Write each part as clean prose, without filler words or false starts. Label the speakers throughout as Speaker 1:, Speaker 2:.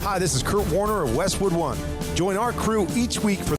Speaker 1: Hi, this is Kurt Warner of Westwood One. Join our crew each week for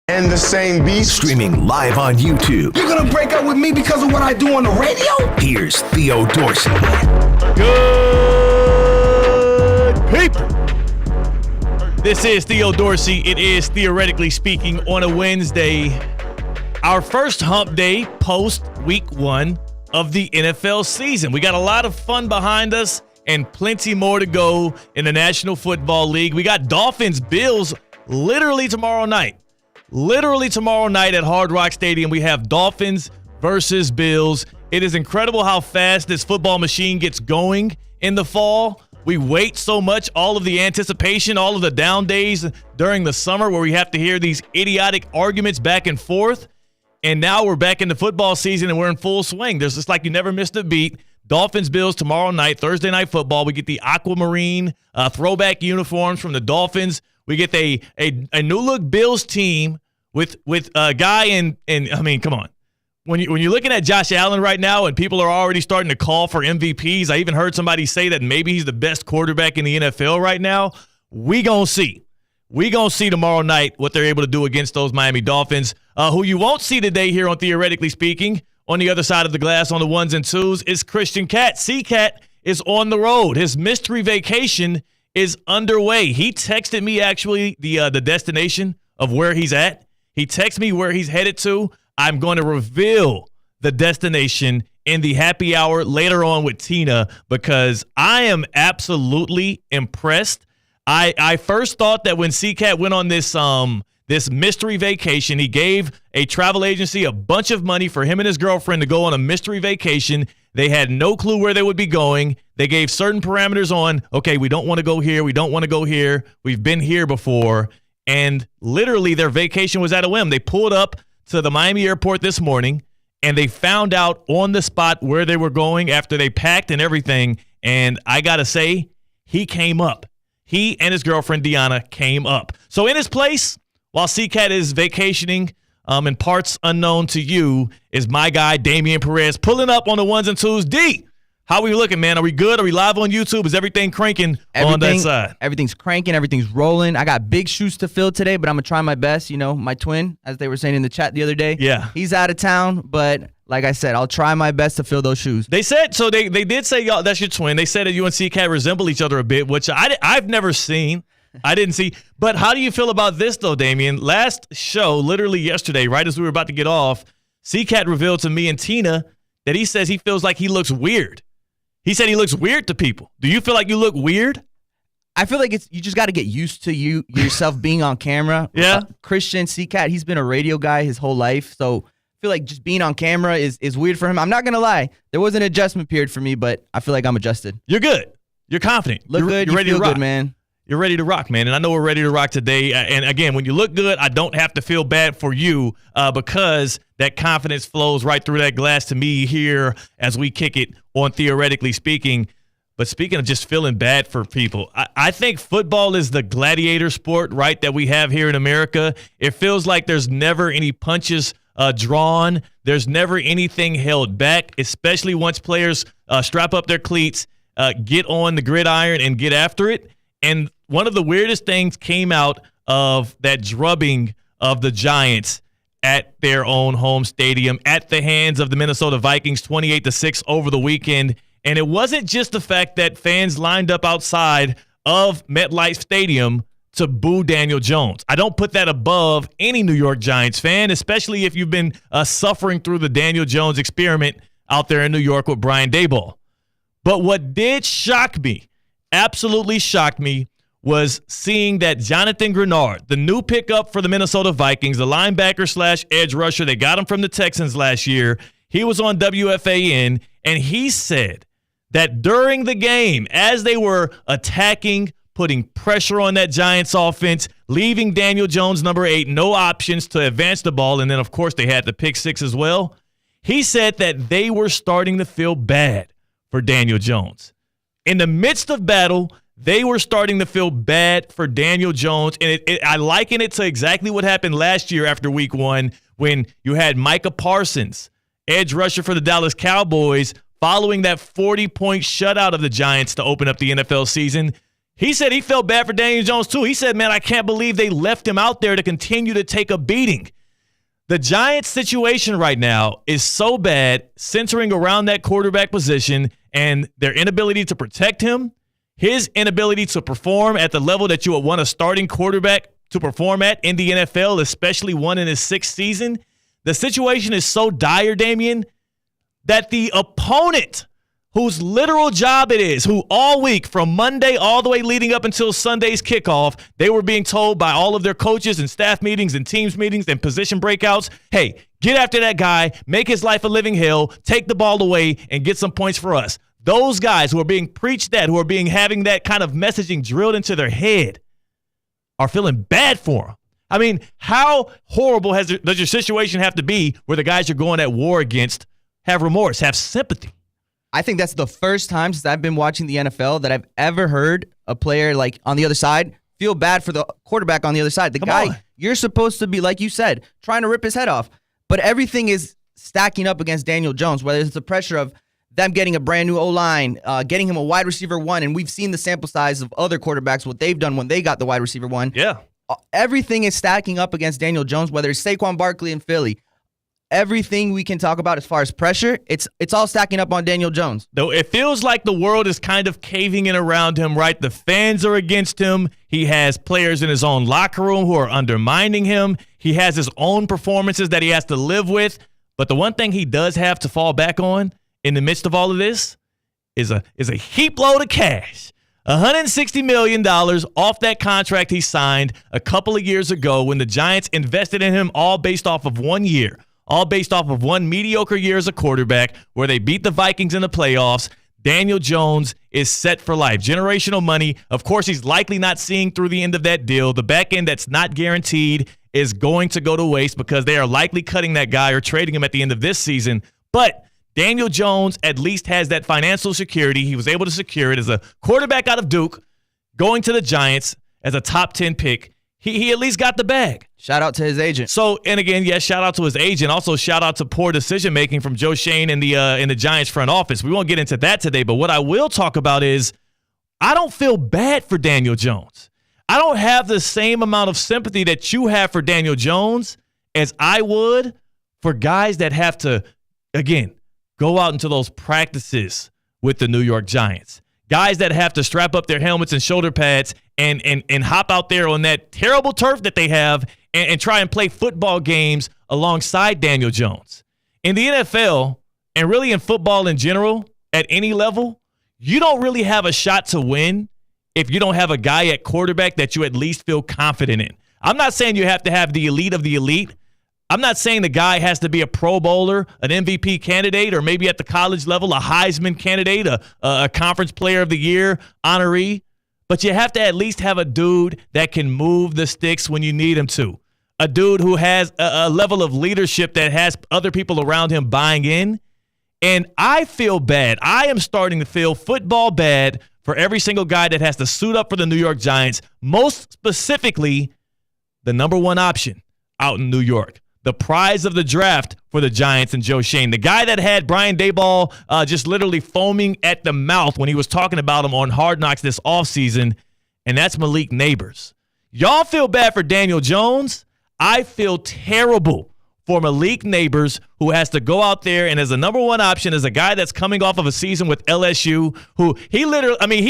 Speaker 2: and the same beast.
Speaker 3: Streaming live on YouTube.
Speaker 2: You're gonna break up with me because of what I do on the radio?
Speaker 3: Here's Theo Dorsey.
Speaker 4: Good people. This is Theo Dorsey. It is Theoretically Speaking on a Wednesday. Our first hump day post week 1 of the NFL season. We got a lot of fun behind us and plenty more to go in the National Football League. We got Dolphins-Bills literally tomorrow night. Literally tomorrow night at Hard Rock Stadium, we have Dolphins versus Bills. It is incredible how fast this football machine gets going in the fall. We wait so much, all of the anticipation, all of the down days during the summer where we have to hear these idiotic arguments back and forth. And now we're back in the football season and we're in full swing. There's just like you never missed a beat. Dolphins, Bills tomorrow night, Thursday Night Football. We get the aquamarine throwback uniforms from the Dolphins. We get a new look Bills team with a guy and I mean, come on. When you're looking at Josh Allen right now and people are already starting to call for MVPs, I even heard somebody say that maybe he's the best quarterback in the NFL right now. We gonna see. We gonna see tomorrow night what they're able to do against those Miami Dolphins. Who you won't see today here on Theoretically Speaking, on the other side of the glass on the ones and twos, is Christian Cat. C-Cat is on the road. His mystery vacation is underway. He texted me actually the destination of where he's at. He texted me where he's headed to. I'm going to reveal the destination in the happy hour later on with Tina because I am absolutely impressed. I first thought that when C-Cat went on this mystery vacation, he gave a travel agency a bunch of money for him and his girlfriend to go on a mystery vacation. They had no clue where they would be going. They gave certain parameters on, okay, we don't want to go here. We don't want to go here. We've been here before. And literally their vacation was at a whim. They pulled up to the Miami airport this morning and they found out on the spot where they were going after they packed and everything. And I got to say, he came up. He and his girlfriend, Deanna, came up. So in his place, while C-Cat is vacationing in parts unknown to you, is my guy, Damian Perez, pulling up on the ones and twos. D, how are we looking, man? Are we good? Are we live on YouTube? Is everything cranking on that side?
Speaker 5: Everything's cranking. Everything's rolling. I got big shoes to fill today, but I'm going to try my best. You know, my twin, as they were saying in the chat the other day.
Speaker 4: Yeah.
Speaker 5: He's out of town, but like I said, I'll try my best to fill those shoes.
Speaker 4: They said, so they did say, y'all, that's your twin. They said that you and C-Cat resemble each other a bit, which I've never seen. I didn't see. But how do you feel about this, though, Damian? Last show, literally yesterday, right as we were about to get off, C-Cat revealed to me and Tina that he says he feels like he looks weird. He said he looks weird to people. Do you feel like you look weird?
Speaker 5: I feel like you just got to get used to yourself being on camera.
Speaker 4: Yeah.
Speaker 5: Christian C-Cat, he's been a radio guy his whole life, so I feel like just being on camera is weird for him. I'm not going to lie. There was an adjustment period for me, but I feel like I'm adjusted.
Speaker 4: You're good. You're confident.
Speaker 5: Look good.
Speaker 4: You're ready
Speaker 5: feel
Speaker 4: to rock.
Speaker 5: good, man.
Speaker 4: You're ready to rock, man. And I know we're ready to rock today. And again, when you look good, I don't have to feel bad for you because that confidence flows right through that glass to me here as we kick it on Theoretically Speaking. But speaking of just feeling bad for people, I think football is the gladiator sport, right, that we have here in America. It feels like there's never any punches drawn. There's never anything held back, especially once players strap up their cleats, get on the gridiron, and get after it. And one of the weirdest things came out of that drubbing of the Giants at their own home stadium at the hands of the Minnesota Vikings, 28-6 over the weekend. And it wasn't just the fact that fans lined up outside of MetLife Stadium to boo Daniel Jones. I don't put that above any New York Giants fan, especially if you've been suffering through the Daniel Jones experiment out there in New York with Brian Daboll. But what did shock me, absolutely shocked me, was seeing that Jonathan Grenard, the new pickup for the Minnesota Vikings, the linebacker / edge rusher, they got him from the Texans last year. He was on WFAN, and he said that during the game, as they were attacking, putting pressure on that Giants offense, leaving Daniel Jones, number 8, no options to advance the ball, and then, of course, they had the pick 6 as well. He said that they were starting to feel bad for Daniel Jones. In the midst of battle, they were starting to feel bad for Daniel Jones, and I liken it to exactly what happened last year after week 1 when you had Micah Parsons, edge rusher for the Dallas Cowboys, following that 40-point shutout of the Giants to open up the NFL season. He said he felt bad for Daniel Jones, too. He said, man, I can't believe they left him out there to continue to take a beating. The Giants' situation right now is so bad, centering around that quarterback position and their inability to protect him, his inability to perform at the level that you would want a starting quarterback to perform at in the NFL, especially one in his 6th season. The situation is so dire, Damian, that the opponent, whose literal job it is, who all week from Monday all the way leading up until Sunday's kickoff, they were being told by all of their coaches and staff meetings and teams meetings and position breakouts, hey, get after that guy, make his life a living hell, take the ball away, and get some points for us. Those guys who are being preached at, who are having that kind of messaging drilled into their head, are feeling bad for them. I mean, how horrible does your situation have to be where the guys you're going at war against have remorse, have sympathy?
Speaker 5: I think that's the first time since I've been watching the NFL that I've ever heard a player like on the other side feel bad for the quarterback on the other side. The guy, you're supposed to be, like you said, trying to rip his head off. But everything is stacking up against Daniel Jones, whether it's the pressure of them getting a brand new O-line, getting him a wide receiver 1, and we've seen the sample size of other quarterbacks, what they've done when they got the wide receiver 1.
Speaker 4: Yeah.
Speaker 5: Everything is stacking up against Daniel Jones, whether it's Saquon Barkley in Philly. Everything we can talk about as far as pressure, it's all stacking up on Daniel Jones.
Speaker 4: Though it feels like the world is kind of caving in around him, right? The fans are against him. He has players in his own locker room who are undermining him. He has his own performances that he has to live with. But the one thing he does have to fall back on in the midst of all of this is a heap load of cash. $160 million off that contract he signed a couple of years ago when the Giants invested in him, all based off of 1 year. All based off of one mediocre year as a quarterback where they beat the Vikings in the playoffs. Daniel Jones is set for life. Generational money. Of course, he's likely not seeing through the end of that deal. The back end that's not guaranteed is going to go to waste because they are likely cutting that guy or trading him at the end of this season. But Daniel Jones at least has that financial security. He was able to secure it as a quarterback out of Duke, going to the Giants as a top 10 pick. He at least got the bag.
Speaker 5: Shout out to his agent.
Speaker 4: So, and again, yes, shout out to his agent. Also, shout out to poor decision-making from Joe Schoen in the Giants front office. We won't get into that today, but what I will talk about is I don't feel bad for Daniel Jones. I don't have the same amount of sympathy that you have for Daniel Jones as I would for guys that have to, again, go out into those practices with the New York Giants. Guys that have to strap up their helmets and shoulder pads and hop out there on that terrible turf that they have and try and play football games alongside Daniel Jones. In the NFL, and really in football in general, at any level, you don't really have a shot to win if you don't have a guy at quarterback that you at least feel confident in. I'm not saying you have to have the elite of the elite. I'm not saying the guy has to be a Pro Bowler, an MVP candidate, or maybe at the college level, a Heisman candidate, a Conference Player of the Year honoree. But you have to at least have a dude that can move the sticks when you need him to. A dude who has a level of leadership that has other people around him buying in. And I feel bad. I am starting to feel football bad for every single guy that has to suit up for the New York Giants, most specifically the number one option out in New York. the prize of the draft for the Giants and Joe Schoen. The guy that had Brian Daboll just literally foaming at the mouth when he was talking about him on Hard Knocks this offseason, and that's Malik Neighbors. Y'all feel bad for Daniel Jones. I feel terrible for Malik Neighbors, who has to go out there and as a number one option as a guy that's coming off of a season with LSU, who he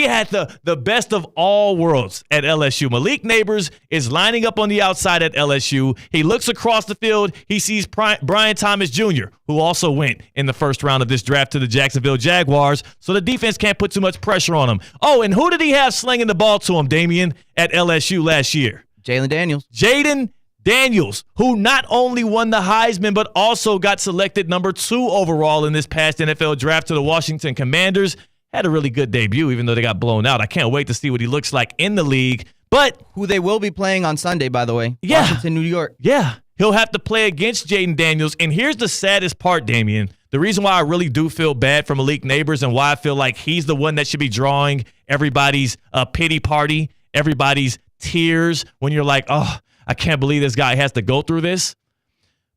Speaker 4: had the best of all worlds at LSU. Malik Neighbors is lining up on the outside at LSU. He looks across the field. He sees Brian Thomas Jr., who also went in the first round of this draft to the Jacksonville Jaguars, so the defense can't put too much pressure on him. Oh, and who did he have slinging the ball to him, Damian, at LSU last year?
Speaker 5: Jalen Daniels.
Speaker 4: Jaden Daniels, who not only won the Heisman, but also got selected number 2 overall in this past NFL draft to the Washington Commanders. Had a really good debut, even though they got blown out. I can't wait to see what he looks like in the league. But
Speaker 5: who they will be playing on Sunday, by the way.
Speaker 4: Yeah.
Speaker 5: Washington, New York.
Speaker 4: Yeah. He'll have to play against Jaden Daniels. And here's the saddest part, Damian. The reason why I really do feel bad for Malik Neighbors and why I feel like he's the one that should be drawing everybody's pity party, everybody's tears when you're like, oh, I can't believe this guy has to go through this.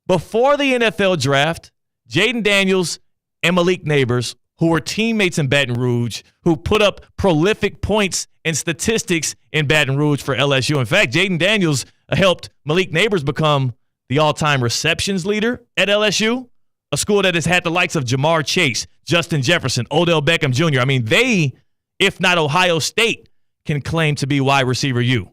Speaker 4: Before the NFL draft, Jaden Daniels and Malik Neighbors, who were teammates in Baton Rouge, who put up prolific points and statistics in Baton Rouge for LSU. In fact, Jaden Daniels helped Malik Neighbors become the all-time receptions leader at LSU, a school that has had the likes of Jamar Chase, Justin Jefferson, Odell Beckham Jr. I mean, they, if not Ohio State, can claim to be wide receiver U.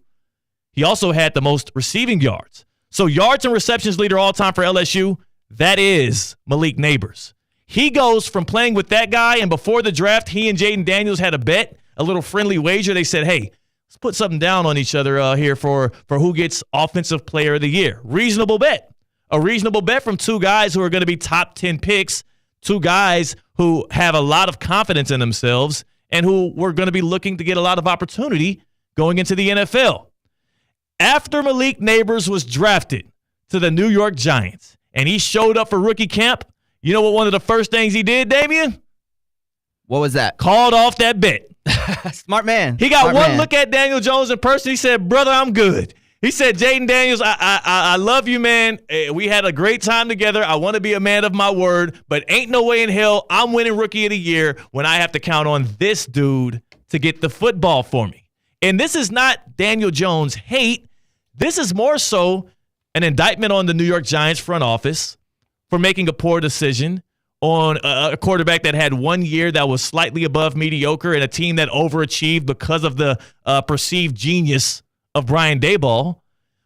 Speaker 4: He also had the most receiving yards. So yards and receptions leader all time for LSU, that is Malik Neighbors. He goes from playing with that guy, and before the draft, he and Jaden Daniels had a bet, a little friendly wager. They said, hey, let's put something down on each other here for who gets Offensive Player of the Year. Reasonable bet. A reasonable bet from two guys who are going to be top 10 picks, two guys who have a lot of confidence in themselves and who were going to be looking to get a lot of opportunity going into the NFL. After Malik Neighbors was drafted to the New York Giants and he showed up for rookie camp, you know what one of the first things he did, Damian?
Speaker 5: What was that?
Speaker 4: Called off that bet.
Speaker 5: Smart man.
Speaker 4: He got
Speaker 5: Smart
Speaker 4: one
Speaker 5: man.
Speaker 4: look at Daniel Jones in person. He said, brother, I'm good. He said, Jaden Daniels, I love you, man. We had a great time together. I want to be a man of my word, but ain't no way in hell I'm winning Rookie of the Year when I have to count on this dude to get the football for me. And this is not Daniel Jones hate. This is more so an indictment on the New York Giants front office for making a poor decision on a quarterback that had 1 year that was slightly above mediocre and a team that overachieved because of the perceived genius of Brian Daboll.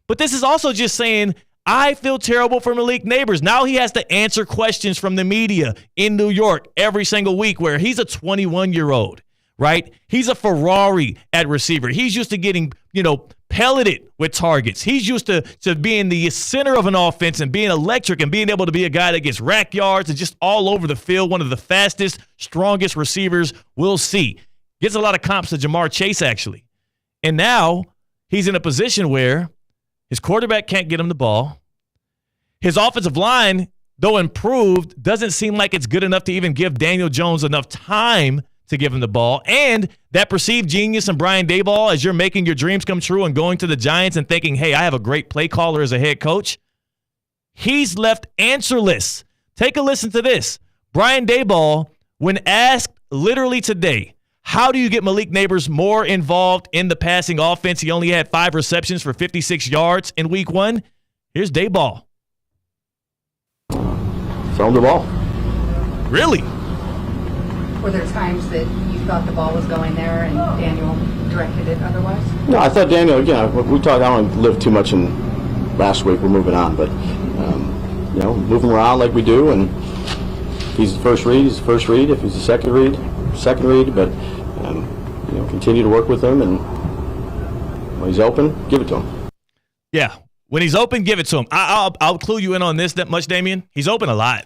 Speaker 4: But this is also just saying, I feel terrible for Malik Neighbors. Now he has to answer questions from the media in New York every single week where he's a 21-year-old, right? He's a Ferrari at receiver. He's used to getting, pelleted with targets. He's used to being the center of an offense and being electric and being able to be a guy that gets rack yards and just all over the field, one of the fastest, strongest receivers we'll see. Gets a lot of comps to Jamar Chase, actually. And now he's in a position where his quarterback can't get him the ball. His offensive line, though improved, doesn't seem like it's good enough to even give Daniel Jones enough time to give him the ball. And that perceived genius in Brian Daboll, as you're making your dreams come true and going to the Giants and thinking, hey, I have a great play caller as a head coach, he's left answerless. Take a listen to this. Brian Daboll, when asked literally today, how do you get Malik Neighbors more involved in the passing offense? He only had 5 receptions for 56 yards in week 1. Here's Daboll.
Speaker 6: Throw him the ball.
Speaker 4: Really?
Speaker 7: Were there times that you thought the ball was going there and Daniel directed it otherwise?
Speaker 6: No, I thought Daniel, again, we talked, I don't want to live too much in last week, we're moving on, but, move him around like we do, and if he's the first read, he's the first read. If he's the second read, but, continue to work with him, and when he's open, give it to him.
Speaker 4: Yeah, when he's open, give it to him. I'll clue you in on this that much, Damian. He's open a lot.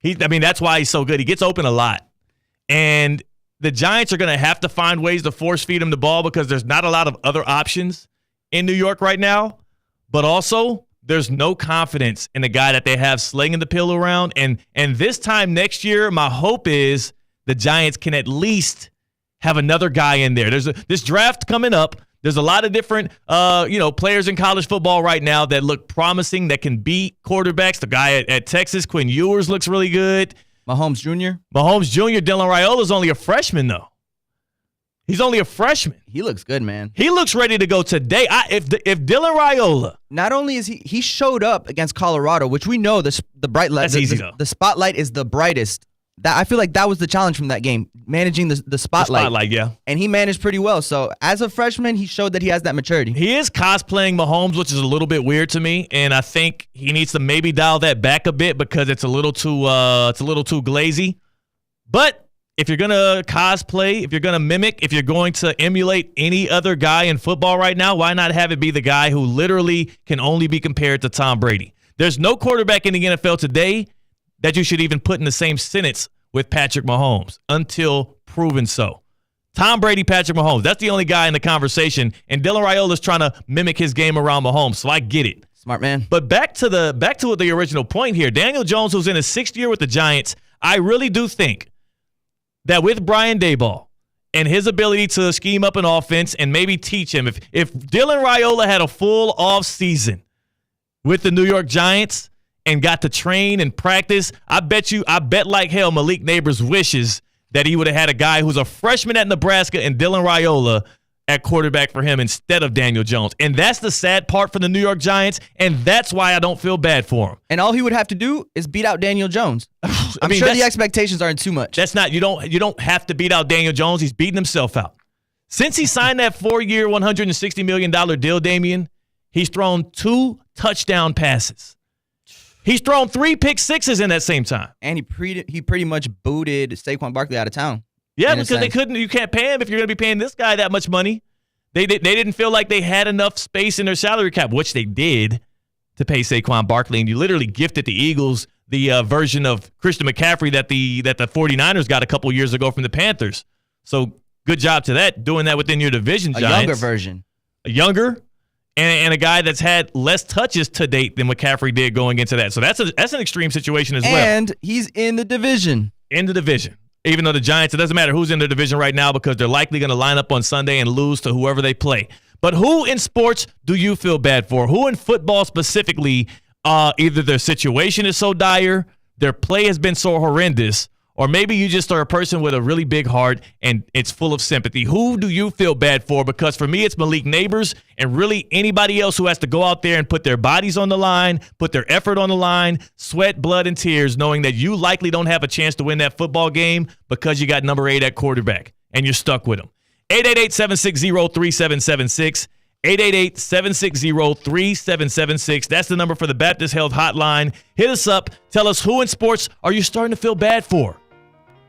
Speaker 4: That's why he's so good. He gets open a lot. And the Giants are going to have to find ways to force feed him the ball because there's not a lot of other options in New York right now. But also, there's no confidence in the guy that they have slinging the pill around. And this time next year, my hope is the Giants can at least have another guy in there. There's this draft coming up. There's a lot of different, players in college football right now that look promising, that can beat quarterbacks. The guy at Texas, Quinn Ewers, looks really good.
Speaker 5: Mahomes Jr.
Speaker 4: Dylan Raiola's only a freshman, though. He's only a freshman.
Speaker 5: He looks good, man.
Speaker 4: He looks ready to go today. If Dylan Raiola,
Speaker 5: not only is he showed up against Colorado, which we know the bright light.
Speaker 4: That's easy, though.
Speaker 5: The spotlight is the brightest. That I feel like that was the challenge from that game, managing the spotlight.
Speaker 4: The spotlight, yeah.
Speaker 5: And he managed pretty well. So as a freshman, he showed that he has that maturity.
Speaker 4: He is cosplaying Mahomes, which is a little bit weird to me, and I think he needs to maybe dial that back a bit because it's a little too glazy. But if you're gonna cosplay, if you're gonna mimic, if you're going to emulate any other guy in football right now, why not have it be the guy who literally can only be compared to Tom Brady? There's no quarterback in the NFL today that you should even put in the same sentence with Patrick Mahomes until proven so. Tom Brady, Patrick Mahomes, that's the only guy in the conversation, and Dylan Raiola's trying to mimic his game around Mahomes, so I get it.
Speaker 5: Smart man.
Speaker 4: But back to the original point here, Daniel Jones, who's in his 6th year with the Giants, I really do think that with Brian Daboll and his ability to scheme up an offense and maybe teach him, if Dylan Raiola had a full off season with the New York Giants and got to train and practice, I bet like hell Malik Neighbors wishes that he would have had a guy who's a freshman at Nebraska and Dylan Raiola at quarterback for him instead of Daniel Jones. And that's the sad part for the New York Giants, and that's why I don't feel bad for him.
Speaker 5: And all he would have to do is beat out Daniel Jones. I'm sure the expectations aren't too much.
Speaker 4: That's not, you don't have to beat out Daniel Jones. He's beating himself out. Since he signed that 4-year, $160 million deal, Damian, he's thrown 2 touchdown passes. He's thrown 3 pick sixes in that same time.
Speaker 5: And he pretty much booted Saquon Barkley out of town.
Speaker 4: Yeah, because you can't pay him if you're going to be paying this guy that much money. They didn't feel like they had enough space in their salary cap, which they did, to pay Saquon Barkley. And you literally gifted the Eagles the version of Christian McCaffrey that the 49ers got a couple years ago from the Panthers. So good job to that, doing that within your division, Giants.
Speaker 5: A younger version.
Speaker 4: A younger and a guy that's had less touches to date than McCaffrey did going into that. So that's an extreme situation as well.
Speaker 5: And he's in the division.
Speaker 4: In the division. Even though the Giants, it doesn't matter who's in their division right now because they're likely going to line up on Sunday and lose to whoever they play. But who in sports do you feel bad for? Who in football specifically, either their situation is so dire, their play has been so horrendous, or maybe you just are a person with a really big heart and it's full of sympathy. Who do you feel bad for? Because for me, it's Malik Neighbors and really anybody else who has to go out there and put their bodies on the line, put their effort on the line, sweat, blood, and tears, knowing that you likely don't have a chance to win that football game because you got number 8 at quarterback and you're stuck with him. 888-760-3776. 888-760-3776. That's the number for the Baptist Health Hotline. Hit us up. Tell us who in sports are you starting to feel bad for?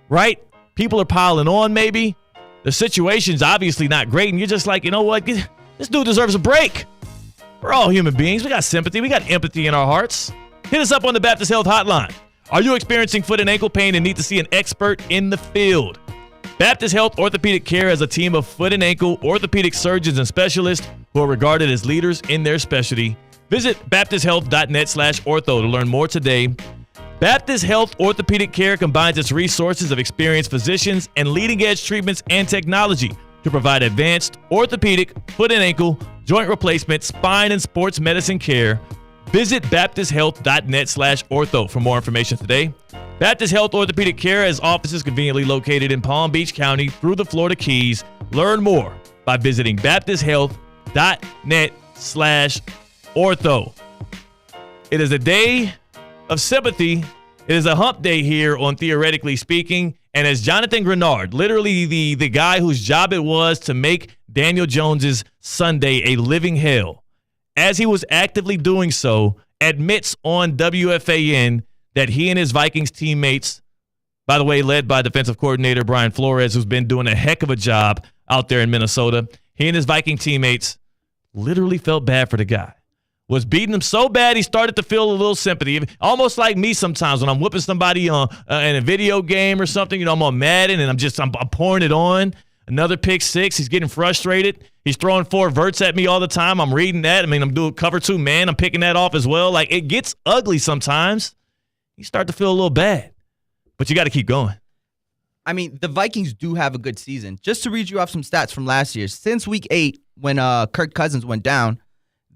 Speaker 4: Right? People are piling on maybe. The situation's obviously not great, and you're just like, you know what? This dude deserves a break. We're all human beings. We got sympathy. We got empathy in our hearts. Hit us up on the Baptist Health Hotline. Are you experiencing foot and ankle pain and need to see an expert in the field? Baptist Health Orthopedic Care has a team of foot and ankle orthopedic surgeons and specialists who are regarded as leaders in their specialty. Visit baptisthealth.net/ortho to learn more today. Baptist Health Orthopedic Care combines its resources of experienced physicians and leading-edge treatments and technology to provide advanced orthopedic, foot and ankle, joint replacement, spine, and sports medicine care. Visit baptisthealth.net/ortho for more information today. Baptist Health Orthopedic Care has offices conveniently located in Palm Beach County through the Florida Keys. Learn more by visiting baptisthealth.net/ortho. It is a day of sympathy. It is a hump day here on Theoretically Speaking. And as Jonathan Grenard, literally the guy whose job it was to make Daniel Jones's Sunday a living hell, as he was actively doing so, admits on WFAN that he and his Vikings teammates, by the way, led by defensive coordinator Brian Flores, who's been doing a heck of a job out there in Minnesota, he and his Viking teammates literally felt bad for the guy. Was beating him so bad he started to feel a little sympathy. Almost like me sometimes when I'm whipping somebody on in a video game or something. You know, I'm on Madden and I'm pouring it on. Another pick six. He's getting frustrated. He's throwing 4 verts at me all the time. I'm reading that. I mean, I'm doing cover 2 man. I'm picking that off as well. Like, it gets ugly sometimes. You start to feel a little bad. But you got to keep going.
Speaker 5: I mean, the Vikings do have a good season. Just to read you off some stats from last year. Since week 8, when Kirk Cousins went down,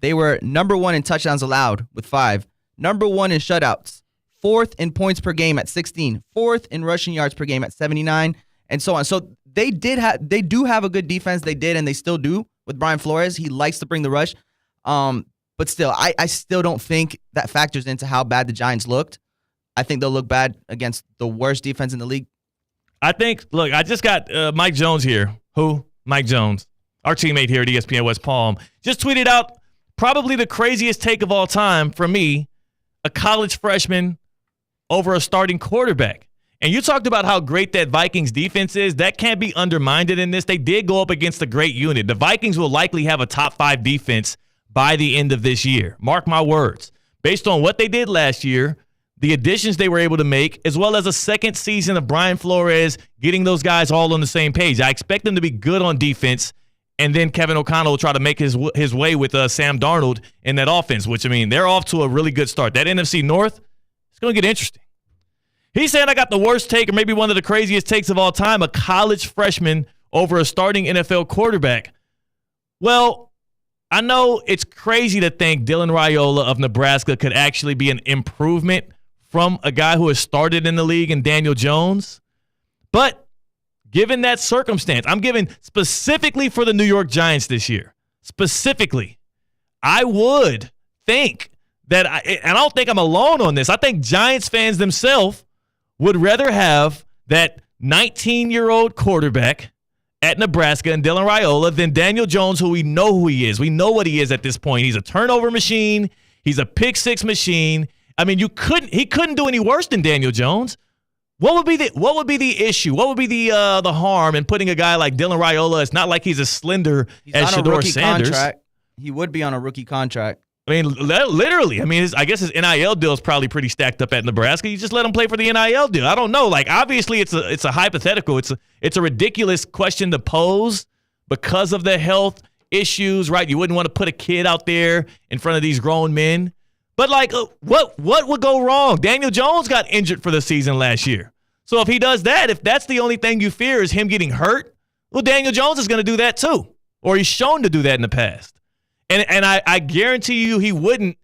Speaker 5: they were number 1 in touchdowns allowed with 5, number 1 in shutouts, 4th in points per game at 16, 4th in rushing yards per game at 79, and so on. So they do have a good defense. They did, and they still do with Brian Flores. He likes to bring the rush. But still, I still don't think that factors into how bad the Giants looked. I think they'll look bad against the worst defense in the league.
Speaker 4: I think, look, I just got Mike Jones here. Who? Mike Jones, our teammate here at ESPN West Palm, just tweeted out probably the craziest take of all time for me, a college freshman over a starting quarterback. And you talked about how great that Vikings defense is. That can't be undermined in this. They did go up against a great unit. The Vikings will likely have a top 5 defense by the end of this year. Mark my words. Based on what they did last year, the additions they were able to make, as well as a second season of Brian Flores getting those guys all on the same page. I expect them to be good on defense, and then Kevin O'Connell will try to make his way with Sam Darnold in that offense, which, I mean, they're off to a really good start. That NFC North, it's going to get interesting. He's saying I got the worst take, or maybe one of the craziest takes of all time, a college freshman over a starting NFL quarterback. Well, I know it's crazy to think Dylan Raiola of Nebraska could actually be an improvement from a guy who has started in the league in Daniel Jones. But given that circumstance, I'm giving specifically for the New York Giants this year, specifically, I would think that, and I don't think I'm alone on this, I think Giants fans themselves would rather have that 19-year-old quarterback at Nebraska and Dylan Raiola than Daniel Jones, who we know who he is. We know what he is at this point. He's a turnover machine. He's a pick-six machine. I mean, he couldn't do any worse than Daniel Jones. What would be the issue? What would be the harm in putting a guy like Dylan Raiola? It's not like he's as slender as Shedeur Sanders.
Speaker 5: Contract. He would be on a rookie contract.
Speaker 4: I mean, literally. I mean, I guess his NIL deal is probably pretty stacked up at Nebraska. You just let him play for the NIL deal. I don't know. Like, obviously, it's a hypothetical. It's a ridiculous question to pose because of the health issues, right? You wouldn't want to put a kid out there in front of these grown men. But, like, what would go wrong? Daniel Jones got injured for the season last year. So if he does that, if that's the only thing you fear is him getting hurt, well, Daniel Jones is going to do that too. Or he's shown to do that in the past. And I guarantee you he wouldn't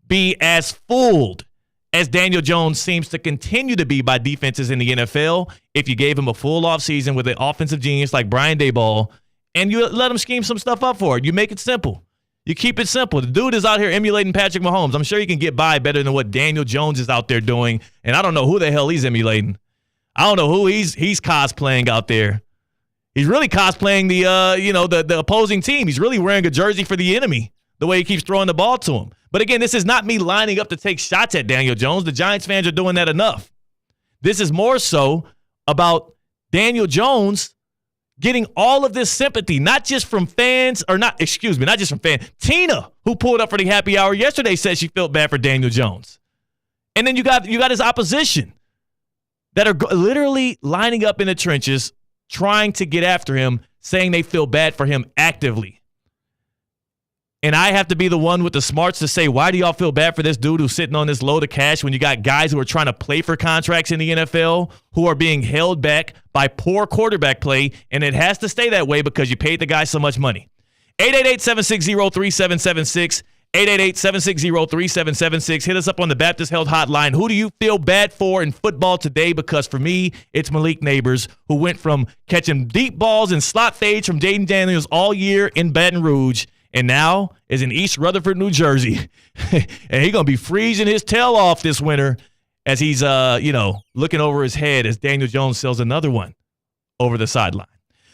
Speaker 4: be as fooled as Daniel Jones seems to continue to be by defenses in the NFL if you gave him a full offseason with an offensive genius like Brian Daboll and you let him scheme some stuff up for it. You make it simple. You keep it simple. The dude is out here emulating Patrick Mahomes. I'm sure he can get by better than what Daniel Jones is out there doing, and I don't know who the hell he's emulating. I don't know who he's cosplaying out there. He's really cosplaying the opposing team. He's really wearing a jersey for the enemy, the way he keeps throwing the ball to him. But again, this is not me lining up to take shots at Daniel Jones. The Giants fans are doing that enough. This is more so about Daniel Jones getting all of this sympathy, not just from fans, not just from fans. Tina, who pulled up for the happy hour yesterday, said she felt bad for Daniel Jones. And then you got his opposition that are literally lining up in the trenches, trying to get after him, saying they feel bad for him actively. And I have to be the one with the smarts to say, why do y'all feel bad for this dude who's sitting on this load of cash when you got guys who are trying to play for contracts in the NFL who are being held back by poor quarterback play, and it has to stay that way because you paid the guy so much money. 888-760-3776, 888-760-3776. Hit us up on the Baptist Health Hotline. Who do you feel bad for in football today? Because for me, it's Malik Neighbors, who went from catching deep balls and slot fades from Jaden Daniels all year in Baton Rouge, and now is in East Rutherford, New Jersey. And he's going to be freezing his tail off this winter as he's looking over his head as Daniel Jones sells another one over the sideline.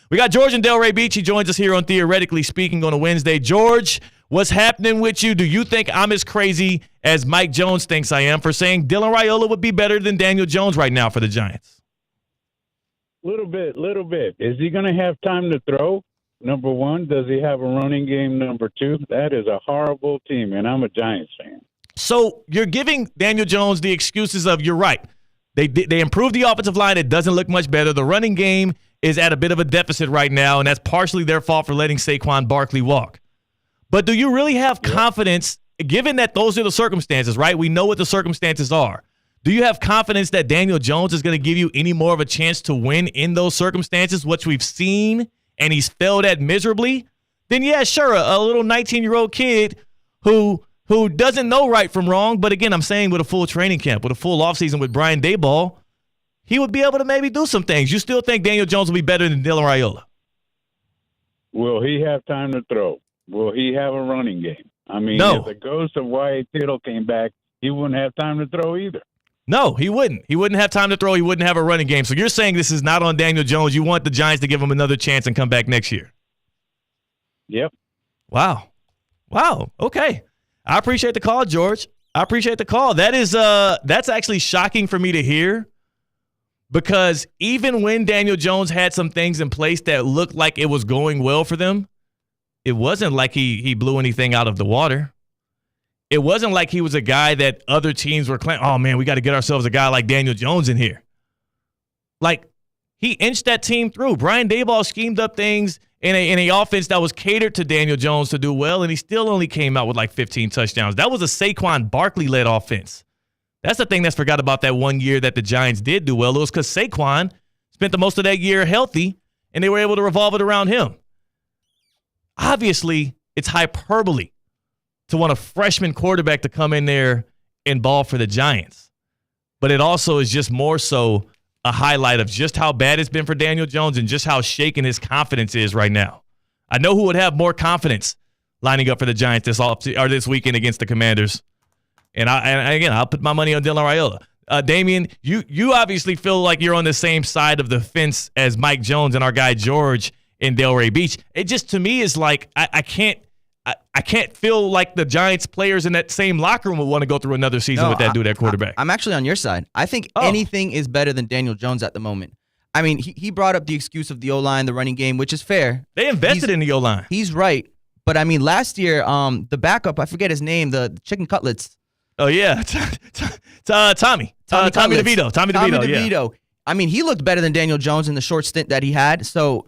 Speaker 4: We got George in Delray Beach. He joins us here on Theoretically Speaking on a Wednesday. George, what's happening with you? Do you think I'm as crazy as Mike Jones thinks I am for saying Dylan Raiola would be better than Daniel Jones right now for the Giants?
Speaker 8: Little bit. Is he going to have time to throw? Number one, does he have a running game? Number two, that is a horrible team, and I'm a Giants fan.
Speaker 4: So you're giving Daniel Jones the excuses of, you're right. They improved the offensive line. It doesn't look much better. The running game is at a bit of a deficit right now, and that's partially their fault for letting Saquon Barkley walk. But do you really have confidence, given that those are the circumstances, right? We know what the circumstances are. Do you have confidence that Daniel Jones is going to give you any more of a chance to win in those circumstances, which we've seen and he's failed at miserably, then yeah, sure, a little 19-year-old kid who doesn't know right from wrong, but again, I'm saying with a full training camp, with a full offseason with Brian Daboll, he would be able to maybe do some things. You still think Daniel Jones will be better than Dylan Raiola?
Speaker 8: Will he have time to throw? Will he have a running game? I mean,
Speaker 4: No.
Speaker 8: if the ghost of Wyatt Tittle came back, he wouldn't have time to throw either.
Speaker 4: No, he wouldn't. He wouldn't have time to throw. He wouldn't have a running game. So you're saying this is not on Daniel Jones. You want the Giants to give him another chance and come back next year?
Speaker 8: Yep.
Speaker 4: Wow. Okay. I appreciate the call, George. I appreciate the call. That's actually shocking for me to hear, because even when Daniel Jones had some things in place that looked like it was going well for them, it wasn't like he blew anything out of the water. It wasn't like he was a guy that other teams were claiming, oh, man, we got to get ourselves a guy like Daniel Jones in here. Like, he inched that team through. Brian Daboll schemed up things in a offense that was catered to Daniel Jones to do well, and he still only came out with like 15 touchdowns. That was a Saquon Barkley-led offense. That's the thing that's forgot about that one year that the Giants did do well. It was because Saquon spent the most of that year healthy, and they were able to revolve it around him. Obviously, it's hyperbole to want a freshman quarterback to come in there and ball for the Giants. But it also is just more so a highlight of just how bad it's been for Daniel Jones and just how shaken his confidence is right now. I know who would have more confidence lining up for the Giants this weekend against the Commanders. And again, I'll put my money on Dylan Raiola. Damian, you obviously feel like you're on the same side of the fence as Mike Jones and our guy George in Delray Beach. It just, to me, is like I can't feel like the Giants players in that same locker room would want to go through another season with that dude at quarterback.
Speaker 5: I'm actually on your side. I think anything is better than Daniel Jones at the moment. I mean, he brought up the excuse of the O-line, the running game, which is fair.
Speaker 4: They invested in the O-line.
Speaker 5: He's right. But, I mean, last year, the backup, I forget his name, the chicken cutlets.
Speaker 4: Oh, yeah. Tommy DeVito. Tommy DeVito.
Speaker 5: Yeah. I mean, he looked better than Daniel Jones in the short stint that he had. So,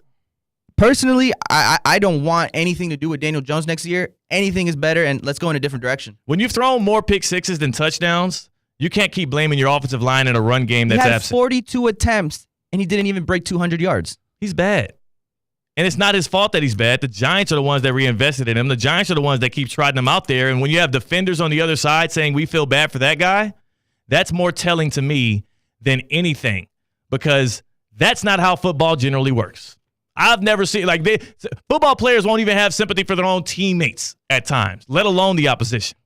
Speaker 5: personally, I don't want anything to do with Daniel Jones next year. Anything is better, and let's go in a different direction.
Speaker 4: When you've thrown more pick sixes than touchdowns, you can't keep blaming your offensive line in a run game that's absent.
Speaker 5: He had 42 attempts, and he didn't even break 200 yards.
Speaker 4: He's bad. And it's not his fault that he's bad. The Giants are the ones that reinvested in him. The Giants are the ones that keep trotting him out there. And when you have defenders on the other side saying we feel bad for that guy, that's more telling to me than anything, because that's not how football generally works. I've never seen, football players won't even have sympathy for their own teammates at times, let alone the opposition.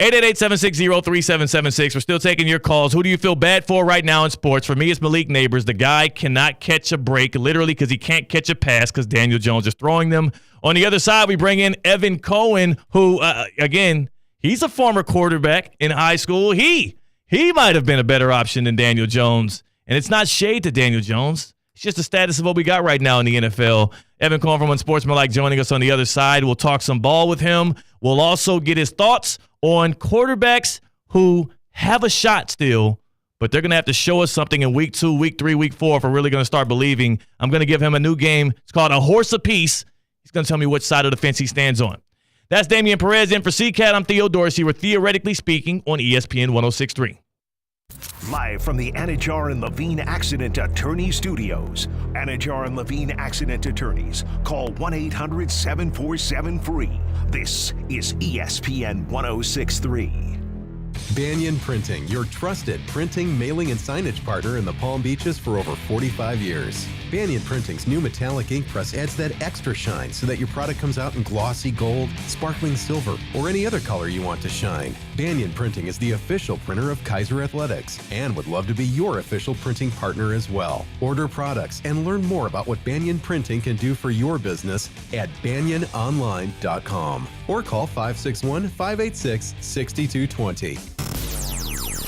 Speaker 4: 888-760-3776. We're still taking your calls. Who do you feel bad for right now in sports? For me, it's Malik Neighbors. The guy cannot catch a break, literally, because he can't catch a pass because Daniel Jones is throwing them. On the other side, we bring in Evan Cohen, who, again, he's a former quarterback in high school. He might have been a better option than Daniel Jones. And it's not shade to Daniel Jones. It's just the status of what we got right now in the NFL. Evan Cohen from Unsportsmanlike joining us on the other side. We'll talk some ball with him. We'll also get his thoughts on quarterbacks who have a shot still, but they're going to have to show us something in week 2, week 3, week 4 if we're really going to start believing. I'm going to give him a new game. It's called A Horse Apiece. He's going to tell me which side of the fence he stands on. That's Damian Perez in for CCAT. I'm Theo Dorsey. We're theoretically speaking on ESPN 106.3.
Speaker 3: Live from the Anajar and Levine Accident Attorney Studios. Anajar and Levine Accident Attorneys. Call 1-800-747-FREE. This is ESPN 106.3.
Speaker 9: Banyan Printing, your trusted printing, mailing, and signage partner in the Palm Beaches for over 45 years. Banyan Printing's new metallic ink press adds that extra shine so that your product comes out in glossy gold, sparkling silver, or any other color you want to shine. Banyan Printing is the official printer of Kaiser Athletics and would love to be your official printing partner as well. Order products and learn more about what Banyan Printing can do for your business at banyanonline.com or call 561-586-6220.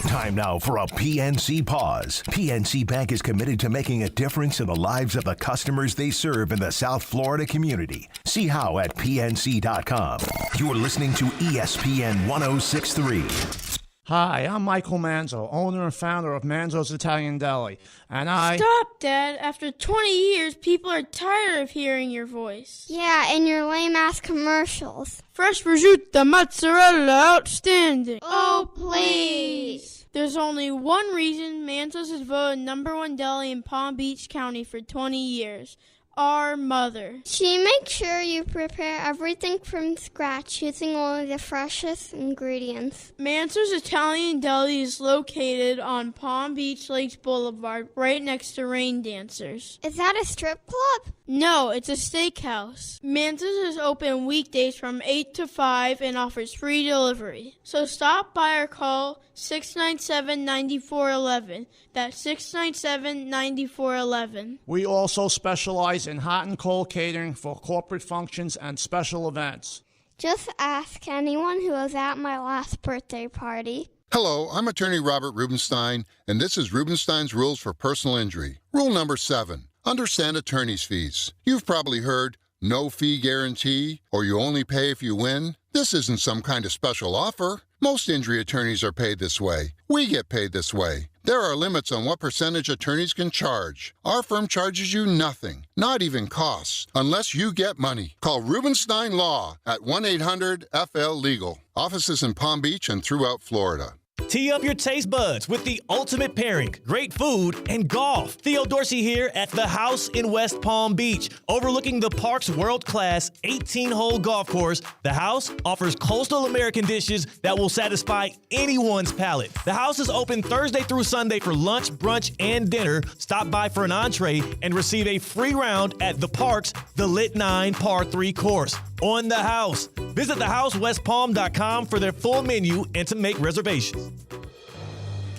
Speaker 3: Time now for a PNC Pause. PNC Bank is committed to making a difference in the lives of the customers they serve in the South Florida community. See how at PNC.com. You're listening to ESPN 106.3.
Speaker 10: Hi, I'm Michael Manzo, owner and founder of Manzo's Italian Deli, and
Speaker 11: Stop, Dad. After 20 years, people are tired of hearing your voice.
Speaker 12: Yeah, and your lame-ass commercials.
Speaker 11: Fresh prosciutto, mozzarella, outstanding.
Speaker 12: Oh, please.
Speaker 11: There's only one reason Manzo's is voted #1 deli in Palm Beach County for 20 years. our mother.
Speaker 12: She makes sure you prepare everything from scratch using only the freshest ingredients.
Speaker 11: Mansour's Italian Deli is located on Palm Beach Lakes Boulevard, right next to Rain Dancers.
Speaker 12: Is that a strip club?
Speaker 11: No, it's a steakhouse. Mansour's is open weekdays from 8 to 5 and offers free delivery. So stop by or call 697-9411. That's 697-9411.
Speaker 10: We also specialize in hot and cold catering for corporate functions and special events.
Speaker 12: Just ask anyone who was at my last birthday party.
Speaker 13: Hello, I'm attorney Robert Rubenstein, and this is Rubenstein's Rules for Personal Injury. Rule number 7, understand attorney's fees. You've probably heard no fee guarantee, or you only pay if you win. This isn't some kind of special offer. Most injury attorneys are paid this way. We get paid this way. There are limits on what percentage attorneys can charge. Our firm charges you nothing, not even costs, unless you get money. Call Rubenstein Law at 1-800-FL-LEGAL. Offices in Palm Beach and throughout Florida.
Speaker 4: Tee up your taste buds with the ultimate pairing, great food, and golf. Theo Dorsey here at The House in West Palm Beach. Overlooking the park's world-class 18-hole golf course, The House offers coastal American dishes that will satisfy anyone's palate. The House is open Thursday through Sunday for lunch, brunch, and dinner. Stop by for an entree and receive a free round at the park's The Lit 9 Par 3 course. On The House. Visit thehousewestpalm.com for their full menu and to make reservations.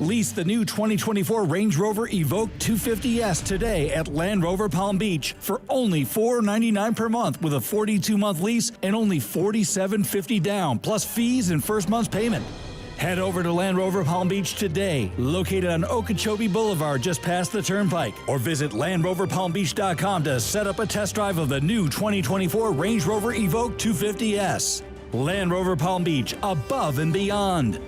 Speaker 14: Lease the new 2024 Range Rover Evoque 250S today at Land Rover Palm Beach for only $499 per month with a 42-month lease and only $47.50 down, plus fees and first month's payment. Head over to Land Rover Palm Beach today, located on Okeechobee Boulevard just past the Turnpike, or visit LandRoverPalmBeach.com to set up a test drive of the new 2024 Range Rover Evoque 250S. Land Rover Palm Beach, above and beyond.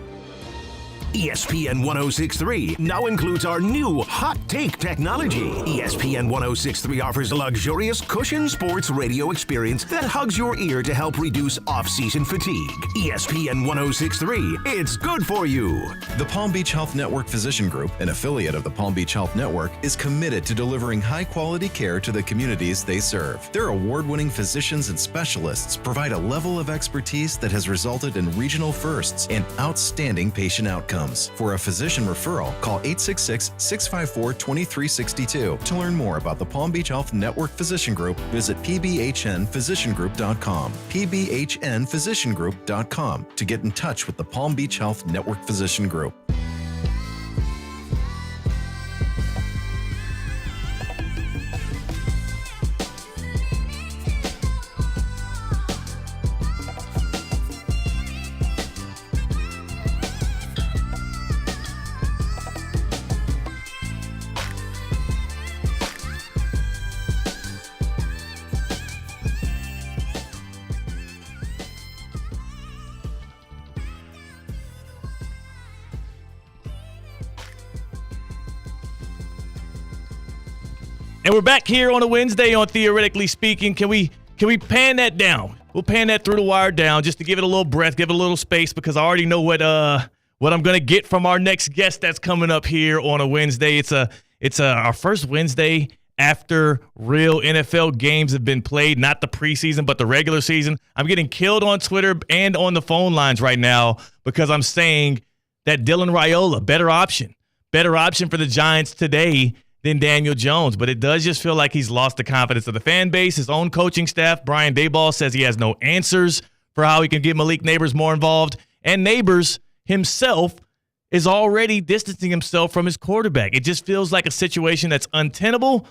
Speaker 3: ESPN 1063 now includes our new Hot Take technology. ESPN 1063 offers a luxurious cushion sports radio experience that hugs your ear to help reduce off-season fatigue. ESPN 1063, it's good for you.
Speaker 15: The Palm Beach Health Network Physician Group, an affiliate of the Palm Beach Health Network, is committed to delivering high-quality care to the communities they serve. Their award-winning physicians and specialists provide a level of expertise that has resulted in regional firsts and outstanding patient outcomes. For a physician referral, call 866-654-2362. To learn more about the Palm Beach Health Network Physician Group, visit pbhnphysiciangroup.com. pbhnphysiciangroup.com to get in touch with the Palm Beach Health Network Physician Group.
Speaker 4: And we're back here on a Wednesday on Theoretically Speaking. Can we pan that down? We'll pan that through the wire down just to give it a little breath, give it a little space, because I already know what I'm going to get from our next guest that's coming up here on a Wednesday. It's our first Wednesday after real NFL games have been played, not the preseason, but the regular season. I'm getting killed on Twitter and on the phone lines right now because I'm saying that Dylan Raiola, better option for the Giants today than Daniel Jones. But it does just feel like he's lost the confidence of the fan base. His own coaching staff, Brian Daboll, says he has no answers for how he can get Malik Neighbors more involved. And Neighbors himself is already distancing himself from his quarterback. It just feels like a situation that's untenable.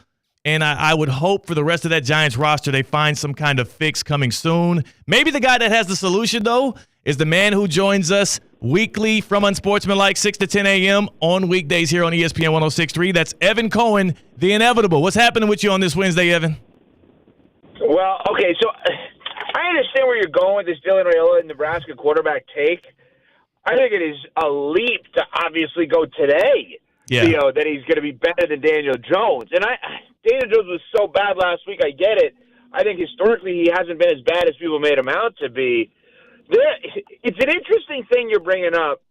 Speaker 4: And I would hope for the rest of that Giants roster they find some kind of fix coming soon. Maybe the guy that has the solution, though, is the man who joins us weekly from Unsportsmanlike 6 to 10 a.m. on weekdays here on ESPN 1063. That's Evan Cohen, the inevitable. What's happening with you on this Wednesday, Evan?
Speaker 16: Well, okay, so I understand where you're going with this Dylan Raiola Nebraska quarterback take. I think it is a leap to obviously go today, Theo, that he's going to be better than Daniel Jones. And Daniel Jones was so bad last week, I get it. I think historically he hasn't been as bad as people made him out to be. It's an interesting thing you're bringing up,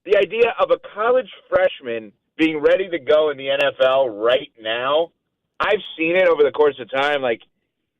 Speaker 16: the idea of a college freshman being ready to go in the NFL right now. I've seen it over the course of time. Like,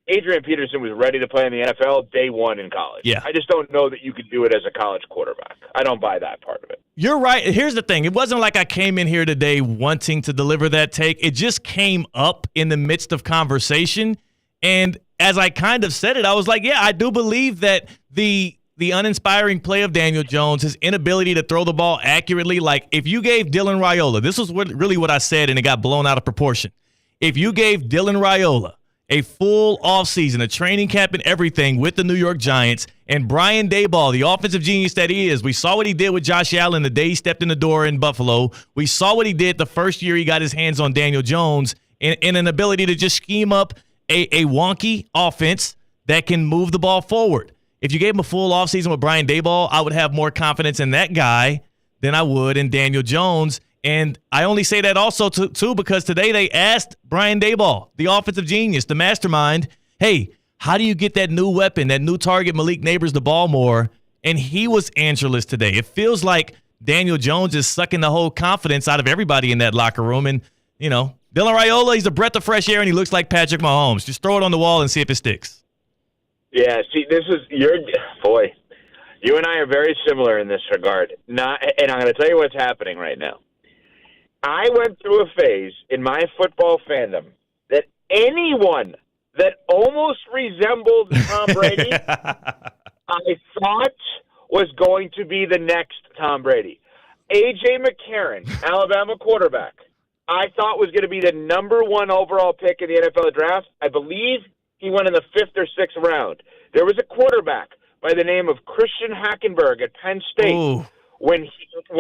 Speaker 16: Adrian Peterson was ready to play in the NFL day one in college.
Speaker 4: Yeah.
Speaker 16: I just don't know that you could do it as a college quarterback. I don't buy that part of it.
Speaker 4: You're right. Here's the thing. It wasn't like I came in here today wanting to deliver that take. It just came up in the midst of conversation. And as I kind of said it, I was like, yeah, I do believe that the uninspiring play of Daniel Jones, his inability to throw the ball accurately, like if you gave Dylan Raiola, this was really what I said, and it got blown out of proportion. If you gave Dylan Raiola a full offseason, a training camp and everything with the New York Giants, and Brian Daboll, the offensive genius that he is, we saw what he did with Josh Allen the day he stepped in the door in Buffalo. We saw what he did the first year he got his hands on Daniel Jones in an ability to just scheme up a wonky offense that can move the ball forward. If you gave him a full offseason with Brian Daboll, I would have more confidence in that guy than I would in Daniel Jones. And I only say that also, too, because today they asked Brian Daboll, the offensive genius, the mastermind, hey, how do you get that new weapon, that new target, Malik Neighbors, the ball more? And he was answerless today. It feels like Daniel Jones is sucking the whole confidence out of everybody in that locker room. And, you know, Dylan Raiola, he's a breath of fresh air, and he looks like Patrick Mahomes. Just throw it on the wall and see if it sticks.
Speaker 16: Yeah, see, you and I are very similar in this regard. And I'm going to tell you what's happening right now. I went through a phase in my football fandom that anyone that almost resembled Tom Brady, I thought was going to be the next Tom Brady. A.J. McCarron, Alabama quarterback, I thought was going to be the number one overall pick in the NFL draft. I believe he went in the 5th or 6th round. There was a quarterback by the name of Christian Hackenberg at Penn State.
Speaker 4: Ooh.
Speaker 16: When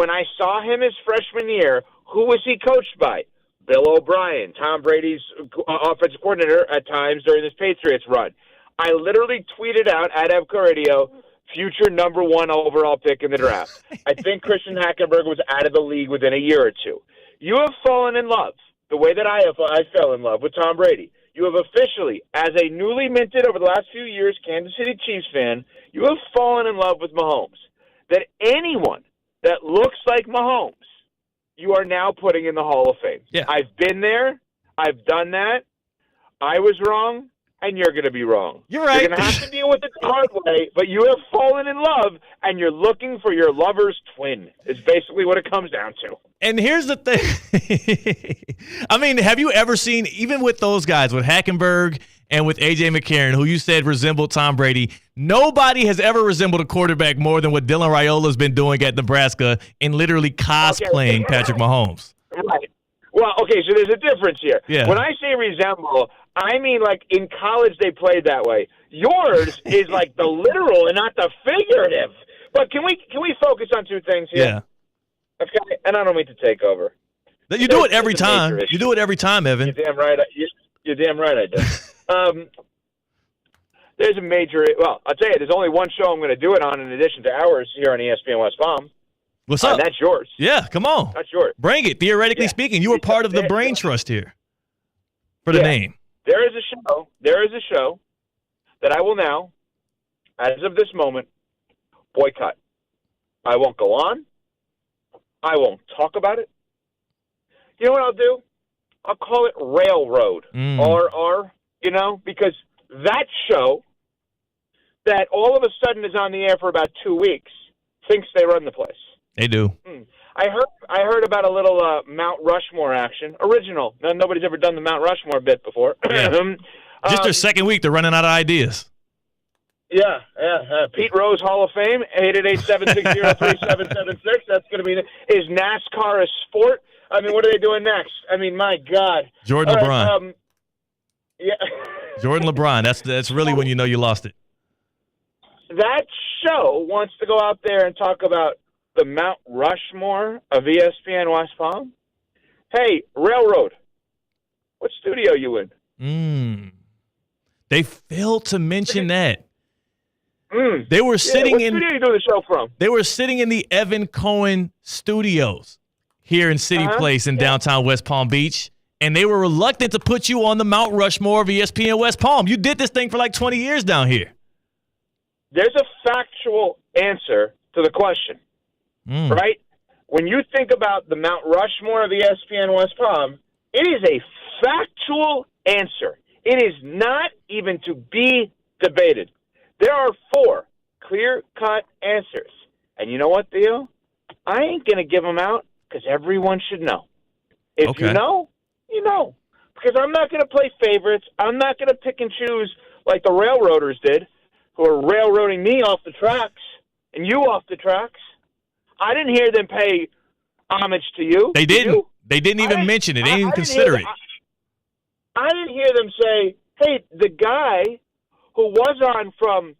Speaker 16: I saw him his freshman year, who was he coached by? Bill O'Brien, Tom Brady's offensive coordinator at times during his Patriots run. I literally tweeted out at EBCA Radio, future number one overall pick in the draft. I think Christian Hackenberg was out of the league within a year or two. You have fallen in love, the way that I fell in love with Tom Brady. You have officially, as a newly minted over the last few years Kansas City Chiefs fan, you have fallen in love with Mahomes. That anyone that looks like Mahomes, you are now putting in the Hall of Fame.
Speaker 4: Yeah.
Speaker 16: I've been there. I've done that. I was wrong, and you're going to be wrong.
Speaker 4: You're right.
Speaker 16: You're going to have to deal with it the hard way, but you have fallen in love, and you're looking for your lover's twin, is basically what it comes down to.
Speaker 4: And here's the thing. I mean, have you ever seen, even with those guys, with Hackenberg and with A.J. McCarron, who you said resembled Tom Brady, nobody has ever resembled a quarterback more than what Dylan Raiola's been doing at Nebraska in literally cosplaying Patrick Mahomes.
Speaker 16: Right. Well, okay, so there's a difference here.
Speaker 4: Yeah.
Speaker 16: When I say resemble, I mean like in college they played that way. Yours is like the literal and not the figurative. But can we focus on two things here?
Speaker 4: Yeah.
Speaker 16: Okay, and I don't mean to take over.
Speaker 4: You do it every time. You do it every time, Evan.
Speaker 16: You're damn right. You're damn right I do. There's a major – well, I'll tell you, there's only one show I'm going to do it on in addition to ours here on ESPN West Palm.
Speaker 4: What's up?
Speaker 16: That's yours.
Speaker 4: Yeah, come on.
Speaker 16: That's yours.
Speaker 4: Bring it. Theoretically speaking, you were part of the brain trust here for the name.
Speaker 16: There is a show that I will now, as of this moment, boycott. I won't go on. I won't talk about it. You know what I'll do? I'll call it Railroad. RR, because that show that all of a sudden is on the air for about 2 weeks thinks they run the place.
Speaker 4: They do.
Speaker 16: I heard about a little Mount Rushmore action. Original. Nobody's ever done the Mount Rushmore bit before.
Speaker 4: Yeah. Just their second week, they're running out of ideas.
Speaker 16: Yeah. Pete Rose Hall of Fame, 888-760-3776. That's going to be – is NASCAR a sport? I mean, what are they doing next? I mean, my God.
Speaker 4: Jordan LeBron.
Speaker 16: Yeah.
Speaker 4: Jordan LeBron. That's really when you know you lost it.
Speaker 16: That show wants to go out there and talk about the Mount Rushmore of ESPN West Palm. Hey, Railroad, what studio you in?
Speaker 4: They failed to mention that. They were sitting
Speaker 16: what studio you doing the show from?
Speaker 4: They were sitting in the Evan Cohen Studios here in City Place in downtown West Palm Beach, and they were reluctant to put you on the Mount Rushmore of ESPN West Palm. You did this thing for like 20 years down here.
Speaker 16: There's a factual answer to the question, right? When you think about the Mount Rushmore of ESPN West Palm, it is a factual answer. It is not even to be debated. There are 4 clear-cut answers. And you know what, Theo? I ain't going to give them out because everyone should know. If you know, you know. Because I'm not going to play favorites. I'm not going to pick and choose like the railroaders did, who are railroading me off the tracks and you off the tracks. I didn't hear them pay homage to you.
Speaker 4: They didn't. They didn't even mention it. They didn't even consider it.
Speaker 16: I didn't hear them say, hey, the guy who was on from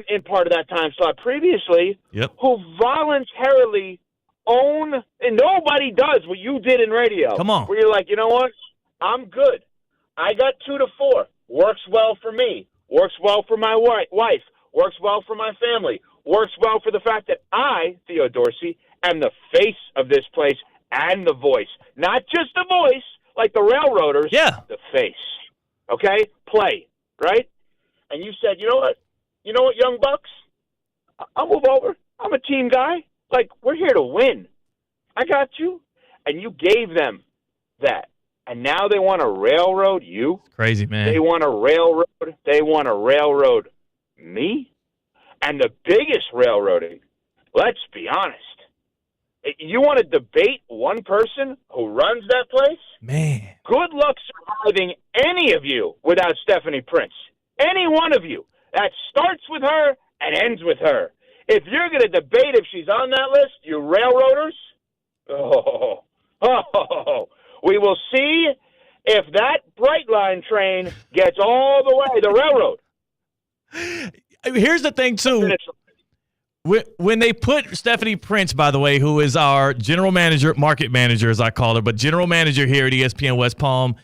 Speaker 16: in part of that time slot previously, who voluntarily own, and nobody does what you did in radio.
Speaker 4: Come on.
Speaker 16: Where you're like, you know what? I'm good. I got 2 to 4. Works well for me. Works well for my wife. Works well for my family. Works well for the fact that I, Theo Dorsey, am the face of this place and the voice. Not just the voice, like the railroaders.
Speaker 4: Yeah.
Speaker 16: The face. Okay? Play. Right? And you said, you know what? You know what, Young Bucks? I'll move over. I'm a team guy. Like, we're here to win. I got you. And you gave them that. And now they want to railroad you.
Speaker 4: Crazy, man.
Speaker 16: They want to railroad me. And the biggest railroading, let's be honest, you want to debate one person who runs that place?
Speaker 4: Man.
Speaker 16: Good luck surviving any of you without Stephanie Prince. Any one of you. That starts with her and ends with her. If you're going to debate if she's on that list, you railroaders, we will see if that Brightline train gets all the way to railroad.
Speaker 4: Here's the thing, too. When they put Stephanie Prince, by the way, who is our general manager, market manager, as I call her, but general manager here at ESPN West Palm,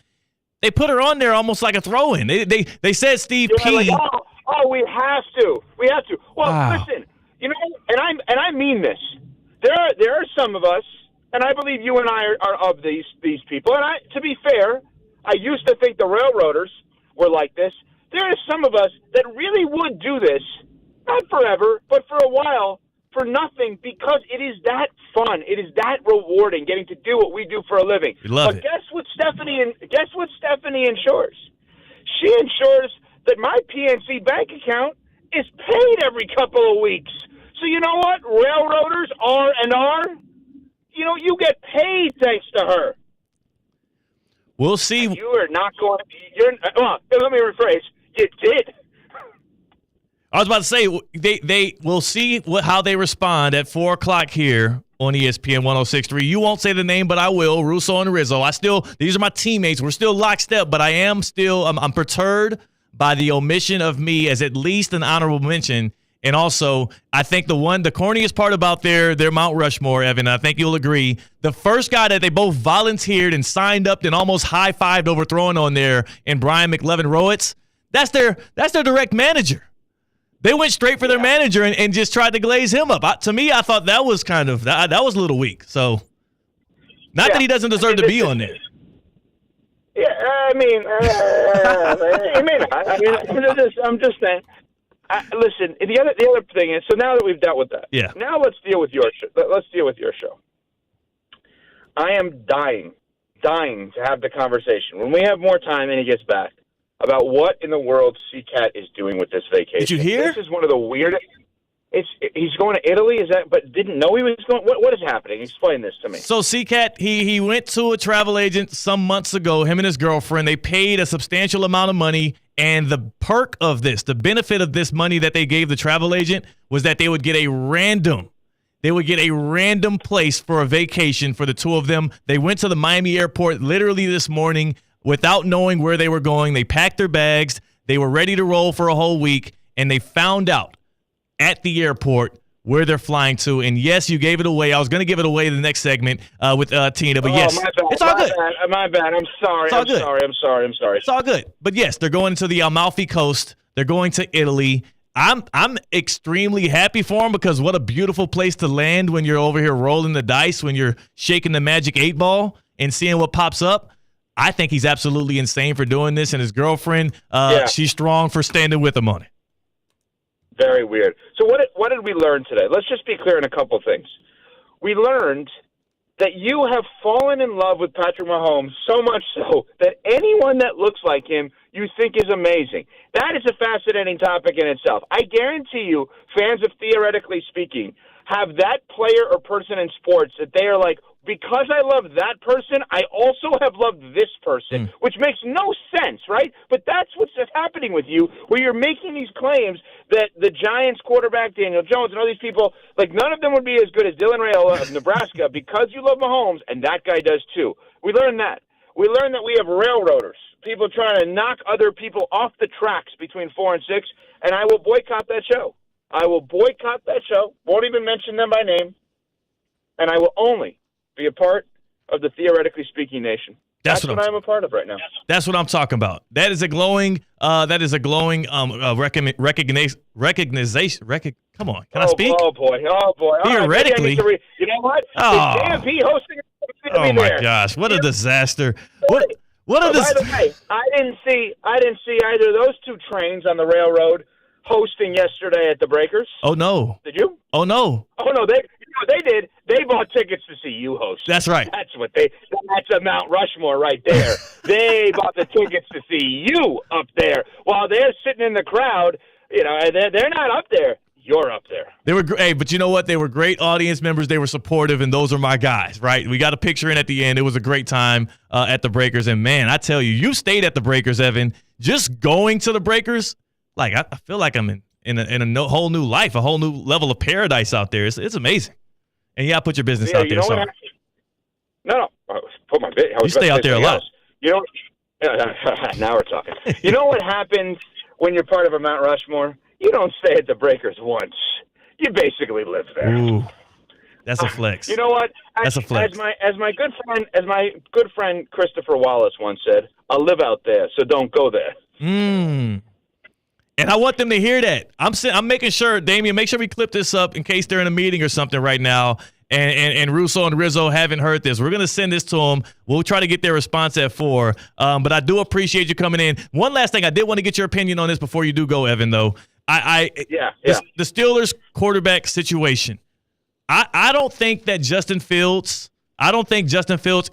Speaker 4: they put her on there almost like a throw-in. They said Steve P.
Speaker 16: Like, we have to. We have to. Well, listen, you know, and I mean this. There are some of us, and I believe you and I are of these people. And to be fair, I used to think the railroaders were like this. There are some of us that really would do this, not forever, but for a while, for nothing, because it is that fun. It is that rewarding, getting to do what we do for a living.
Speaker 4: We love
Speaker 16: but
Speaker 4: it.
Speaker 16: Guess what Stephanie ensures? She ensures that my PNC bank account is paid every couple of weeks. So you know what? Railroaders are, you get paid thanks to her.
Speaker 4: We'll see.
Speaker 16: And you are not going to, let me rephrase. You did.
Speaker 4: I was about to say, they will see how they respond at 4 o'clock here on ESPN 106.3. You won't say the name, but I will. Russo and Rizzo. These are my teammates. We're still lockstep, but I am still, I'm perturbed by the omission of me as at least an honorable mention. And also, I think the corniest part about their Mount Rushmore, Evan, I think you'll agree, the first guy that they both volunteered and signed up and almost high-fived overthrowing on there, and Brian McLevin-Rowitz, that's their direct manager. They went straight for their manager and just tried to glaze him up. To me, I thought that was that was a little weak. So, not that he doesn't deserve to be on there.
Speaker 16: Yeah, I mean, I'm just saying. Listen, the other thing is, so now that we've dealt with that, now let's deal with your show. Let's deal with your show. I am dying to have the conversation when we have more time and he gets back about what in the world CCAT is doing with this vacation.
Speaker 4: Did you hear?
Speaker 16: This is one of the weirdest. He's going to Italy. But didn't know he was going. What is happening? Explain this to me.
Speaker 4: So CCAT, he went to a travel agent some months ago. Him and his girlfriend. They paid a substantial amount of money, and the perk of this, the benefit of this money that they gave the travel agent, was that they would get a random place for a vacation for the two of them. They went to the Miami airport literally this morning without knowing where they were going. They packed their bags. They were ready to roll for a whole week, and they found out at the airport where they're flying to. And yes, you gave it away. I was going to give it away in the next segment with Tina, but yes, it's all good.
Speaker 16: My bad. I'm sorry. I'm sorry.
Speaker 4: It's all good. But yes, they're going to the Amalfi Coast. They're going to Italy. I'm extremely happy for them because what a beautiful place to land when you're over here rolling the dice, when you're shaking the magic 8 ball and seeing what pops up. I think he's absolutely insane for doing this, and his girlfriend, she's strong for standing with him on it.
Speaker 16: Very weird. So what did we learn today? Let's just be clear on a couple things. We learned that you have fallen in love with Patrick Mahomes so much so that anyone that looks like him you think is amazing. That is a fascinating topic in itself. I guarantee you, fans of Theoretically Speaking have that player or person in sports that they are like, because I love that person, I also have loved this person, which makes no sense, right? But that's what's happening with you, where you're making these claims that the Giants quarterback, Daniel Jones, and all these people, like none of them would be as good as Dylan Raiola of Nebraska because you love Mahomes, and that guy does too. We learned that. We learned that we have railroaders, people trying to knock other people off the tracks between 4 and 6, and I will boycott that show. I will boycott that show, won't even mention them by name, and I will only be a part of the Theoretically Speaking nation. That's what I'm a part of right now.
Speaker 4: That's what I'm talking about. That is a glowing. Recognition. Come on, can I speak?
Speaker 16: Oh boy.
Speaker 4: Theoretically,
Speaker 16: you know what?
Speaker 4: Oh.
Speaker 16: JMP hosting.
Speaker 4: Oh my gosh, what a disaster! What a
Speaker 16: By the way, I didn't see either of those two trains on the railroad hosting yesterday at the Breakers.
Speaker 4: Oh no!
Speaker 16: Did you?
Speaker 4: Oh no!
Speaker 16: Oh no! They did. They bought tickets to see you host.
Speaker 4: That's right.
Speaker 16: That's a Mount Rushmore right there. They bought the tickets to see you up there while they're sitting in the crowd. You know, they're not up there. You're up there.
Speaker 4: They were great, but you know what? They were great audience members. They were supportive, and those are my guys, right? We got a picture in at the end. It was a great time at the Breakers, and man, I tell you, you stayed at the Breakers, Evan. Just going to the Breakers, like I feel like I'm in a whole new life, a whole new level of paradise out there. It's amazing. And yeah, put your business out there. Sorry.
Speaker 16: No. Put my business.
Speaker 4: You stay out there a lot.
Speaker 16: You know. Now we're talking. You know what happens when you're part of a Mount Rushmore? You don't stay at the Breakers once. You basically live there.
Speaker 4: Ooh, that's a flex.
Speaker 16: You know what?
Speaker 4: That's a flex.
Speaker 16: As my good friend Christopher Wallace once said, "I live out there, so don't go there."
Speaker 4: And I want them to hear that. I'm making sure, Damian, make sure we clip this up in case they're in a meeting or something right now. And Russo and Rizzo haven't heard this. We're going to send this to them. We'll try to get their response at 4. But I do appreciate you coming in. One last thing. I did want to get your opinion on this before you do go, Evan, though. The Steelers quarterback situation. I don't think that Justin Fields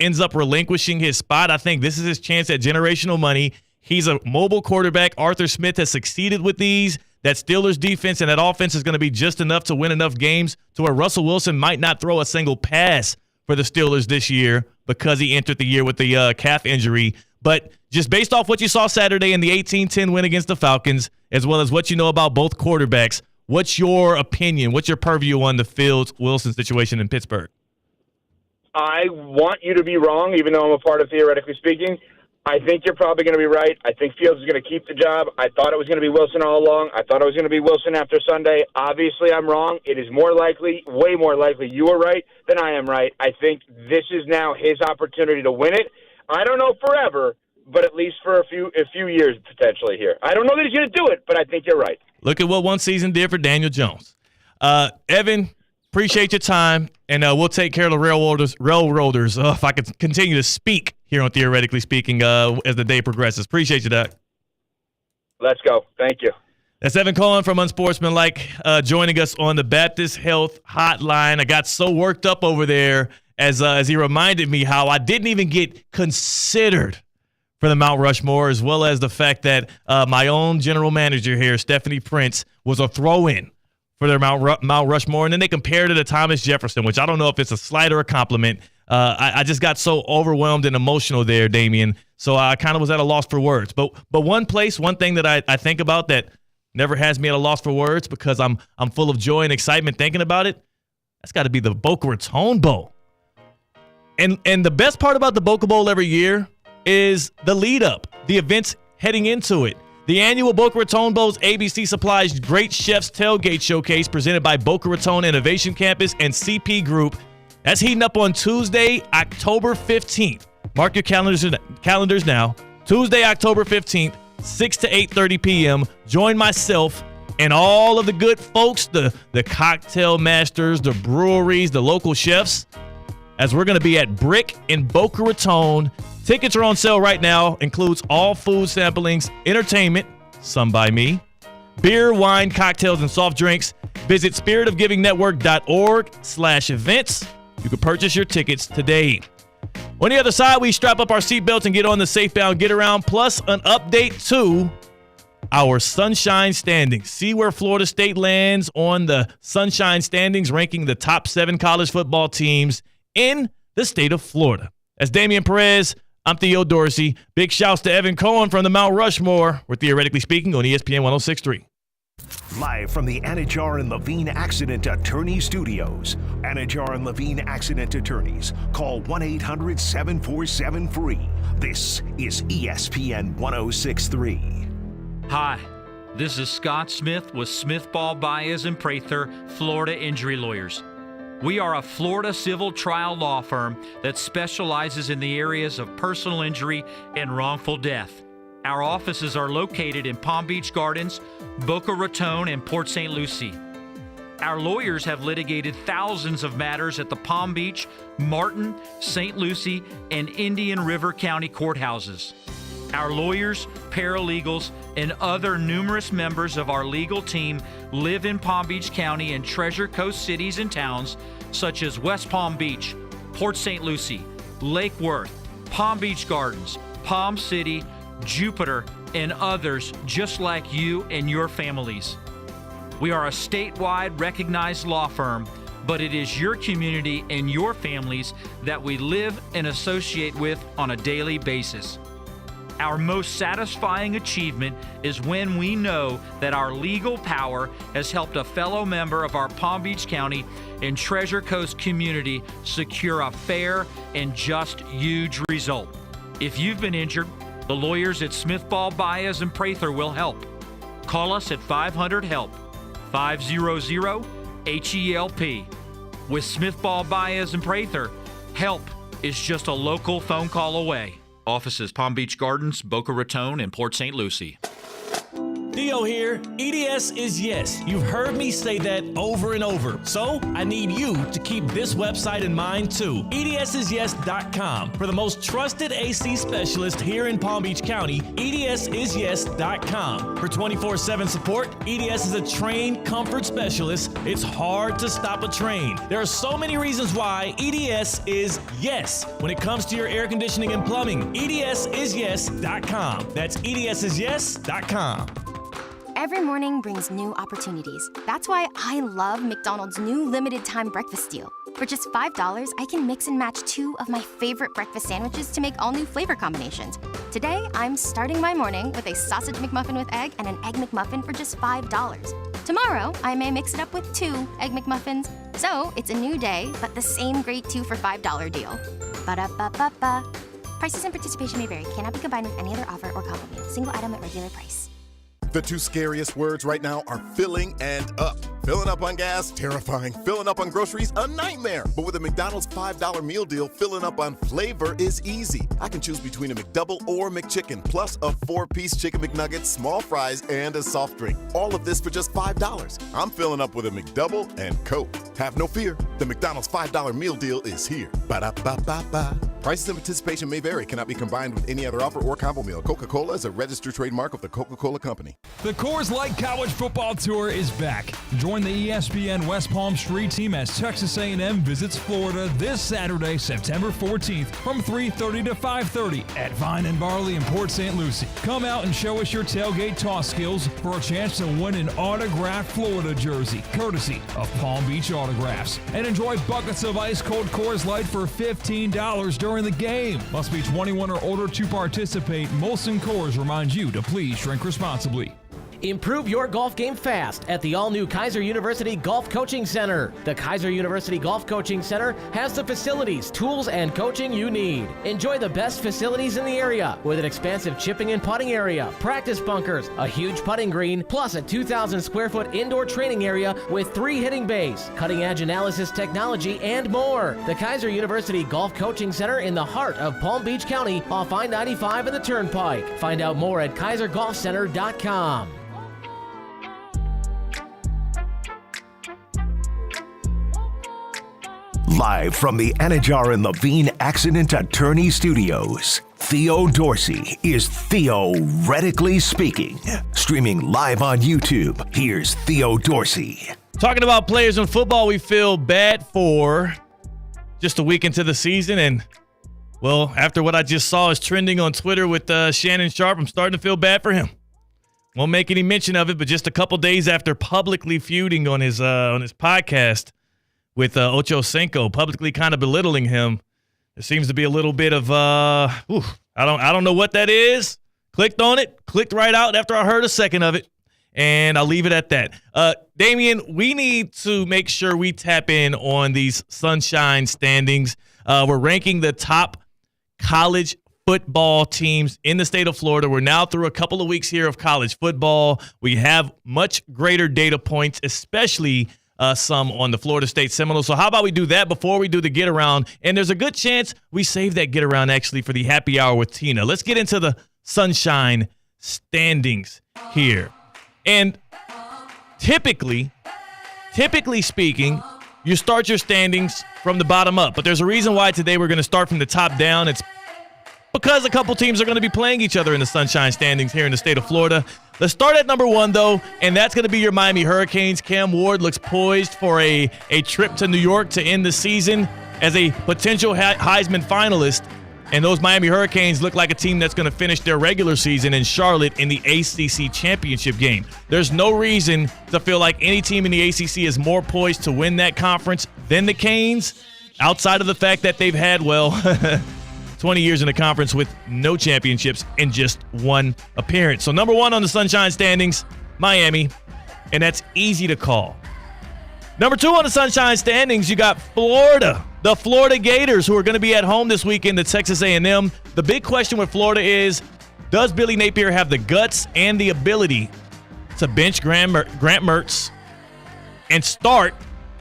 Speaker 4: ends up relinquishing his spot. I think this is his chance at generational money. He's a mobile quarterback. Arthur Smith has succeeded with these. That Steelers defense and that offense is going to be just enough to win enough games to where Russell Wilson might not throw a single pass for the Steelers this year because he entered the year with the calf injury. But just based off what you saw Saturday in the 18-10 win against the Falcons, as well as what you know about both quarterbacks, what's your opinion? What's your purview on the Fields-Wilson situation in Pittsburgh?
Speaker 16: I want you to be wrong, even though I'm a part of Theoretically Speaking. I think you're probably going to be right. I think Fields is going to keep the job. I thought it was going to be Wilson all along. I thought it was going to be Wilson after Sunday. Obviously, I'm wrong. It is more likely, way more likely, you are right than I am right. I think this is now his opportunity to win it. I don't know forever, but at least for a few years potentially here. I don't know that he's going to do it, but I think you're right.
Speaker 4: Look at what one season did for Daniel Jones. Evan, appreciate your time, and we'll take care of the railroaders. If I could continue to speak here on Theoretically Speaking as the day progresses. Appreciate you, Doc.
Speaker 16: Let's go. Thank you.
Speaker 4: That's Evan Cohen from Unsportsmanlike joining us on the Baptist Health Hotline. I got so worked up over there as he reminded me how I didn't even get considered for the Mount Rushmore, as well as the fact that my own general manager here, Stephanie Prince, was a throw-in for their Mount Rushmore, and then they compared it to Thomas Jefferson, which I don't know if it's a slight or a compliment. I just got so overwhelmed and emotional there, Damian, so I kind of was at a loss for words. But one thing that I think about that never has me at a loss for words because I'm full of joy and excitement thinking about it, that's got to be the Boca Raton Bowl. And the best part about the Boca Bowl every year is the lead up, the events heading into it. The annual Boca Raton Bowl's ABC Supplies Great Chefs Tailgate Showcase presented by Boca Raton Innovation Campus and CP Group. That's heating up on Tuesday, October 15th. Mark your calendars now. Tuesday, October 15th, 6 to 8:30 p.m. Join myself and all of the good folks, the cocktail masters, the breweries, the local chefs, as we're going to be at Brick in Boca Raton. Tickets are on sale right now. Includes all food samplings, entertainment, some by me, beer, wine, cocktails, and soft drinks. Visit spiritofgivingnetwork.org/events You can purchase your tickets today. On the other side, we strap up our seatbelts and get on the Safebound Get Around, plus an update to our Sunshine standings. See where Florida State lands on the Sunshine standings, ranking the top 7 college football teams in the state of Florida. As Damian Perez, I'm Theo Dorsey. Big shouts to Evan Cohen from the Mount Rushmore. We're Theoretically Speaking on ESPN 106.3.
Speaker 3: Live from the Anajar and Levine Accident Attorney Studios. Anajar and Levine Accident Attorneys. Call 1-800-747-FREE. This is ESPN 106.3.
Speaker 17: Hi, this is Scott Smith with Smith Ball Baez and Prather, Florida Injury Lawyers. We are a Florida civil trial law firm that specializes in the areas of personal injury and wrongful death. Our offices are located in Palm Beach Gardens, Boca Raton, and Port St. Lucie. Our lawyers have litigated thousands of matters at the Palm Beach, Martin, St. Lucie, and Indian River County courthouses. Our lawyers, paralegals, and other numerous members of our legal team live in Palm Beach County and Treasure Coast cities and towns such as West Palm Beach, Port St. Lucie, Lake Worth, Palm Beach Gardens, Palm City, Jupiter, and others just like you and your families. We are a statewide recognized law firm, but it is your community and your families that we live and associate with on a daily basis. Our most satisfying achievement is when we know that our legal power has helped a fellow member of our Palm Beach County and Treasure Coast community secure a fair and just huge result. If you've been injured, the lawyers at Smith Ball Baez and Prather will help. Call us at 500-HELP, 500-HELP. With Smith Ball Baez and Prather, help is just a local phone call away. Offices Palm Beach Gardens, Boca Raton, and Port St. Lucie.
Speaker 4: Theo here. EDS is yes. You've heard me say that over and over. So I need you to keep this website in mind too. EDSIsYes.com. For the most trusted AC specialist here in Palm Beach County, EDSIsYes.com. For 24/7 support, EDS is a trained comfort specialist. It's hard to stop a train. There are so many reasons why EDS is yes when it comes to your air conditioning and plumbing. EDSIsYes.com. That's EDSIsYes.com.
Speaker 18: Every morning brings new opportunities. That's why I love McDonald's new limited time breakfast deal. For just $5, I can mix and match 2 of my favorite breakfast sandwiches to make all new flavor combinations. Today, I'm starting my morning with a sausage McMuffin with egg and an Egg McMuffin for just $5. Tomorrow, I may mix it up with 2 Egg McMuffins. So, it's a new day, but the same great 2 for $5 deal. Ba-da-ba-ba-ba. Prices and participation may vary. Cannot be combined with any other offer or combo meal. Single item at regular price.
Speaker 19: The 2 scariest words right now are filling and up. Filling up on gas, terrifying. Filling up on groceries, a nightmare. But with a McDonald's $5 meal deal, filling up on flavor is easy. I can choose between a McDouble or McChicken, plus a 4-piece Chicken McNugget, small fries, and a soft drink. All of this for just $5. I'm filling up with a McDouble and Coke. Have no fear. The McDonald's $5 meal deal is here. Ba-da-ba-ba-ba. Prices and participation may vary. Cannot be combined with any other offer or combo meal. Coca-Cola is a registered trademark of the Coca-Cola Company.
Speaker 14: The Coors Light College Football Tour is back. Join the ESPN West Palm Street team as Texas A&M visits Florida this Saturday, September 14th from 3:30 to 5:30 at Vine and Barley in Port St. Lucie. Come out and show us your tailgate toss skills for a chance to win an autographed Florida jersey, courtesy of Palm Beach Autographs. And enjoy buckets of ice-cold Coors Light for $15 during the game. Must be 21 or older to participate. Molson Coors reminds you to please drink responsibly.
Speaker 20: Improve your golf game fast at the all-new Kaiser University Golf Coaching Center. The Kaiser University Golf Coaching Center has the facilities, tools, and coaching you need. Enjoy the best facilities in the area with an expansive chipping and putting area, practice bunkers, a huge putting green, plus a 2,000 square foot indoor training area with 3 hitting bays, cutting-edge analysis technology, and more. The Kaiser University Golf Coaching Center in the heart of Palm Beach County off I-95 and the Turnpike. Find out more at KaiserGolfCenter.com.
Speaker 3: Live from the Anajar and Levine Accident Attorney Studios, Theo Dorsey is Theoretically Speaking. Streaming live on YouTube, here's Theo Dorsey.
Speaker 4: Talking about players in football we feel bad for. just a week into the season, and well, after what I just saw is trending on Twitter with Shannon Sharpe, I'm starting to feel bad for him. Won't make any mention of it, but just a couple days after publicly feuding on his podcast with Ocho Cinco, publicly kind of belittling him, there seems to be a little bit of I don't know what that is. Clicked on it, clicked right out after I heard a second of it, and I'll leave it at that. Damian, we need to make sure we tap in on these Sunshine standings. We're ranking the top college football teams in the state of Florida. We're now through a couple of weeks here of college football. We have much greater data points, especially some on the Florida State Seminoles. So how about we do that before we do the get around? And there's a good chance we save that get around actually for the happy hour with Tina. Let's get into the Sunshine standings here. And typically speaking, you start your standings from the bottom up. But there's a reason why today we're going to start from the top down. It's because a couple teams are going to be playing each other in the Sunshine standings here in the state of Florida. Let's start at number 1, though, and that's going to be your Miami Hurricanes. Cam Ward looks poised for a trip to New York to end the season as a potential Heisman finalist. And those Miami Hurricanes look like a team that's going to finish their regular season in Charlotte in the ACC championship game. There's no reason to feel like any team in the ACC is more poised to win that conference than the Canes, outside of the fact that they've had, 20 years in the conference with no championships and just one appearance. So number 1 on the Sunshine standings, Miami, and that's easy to call. Number 2 on the Sunshine standings, you got Florida. The Florida Gators, who are going to be at home this weekend at Texas A&M. The big question with Florida is, does Billy Napier have the guts and the ability to bench Grant Mertz and start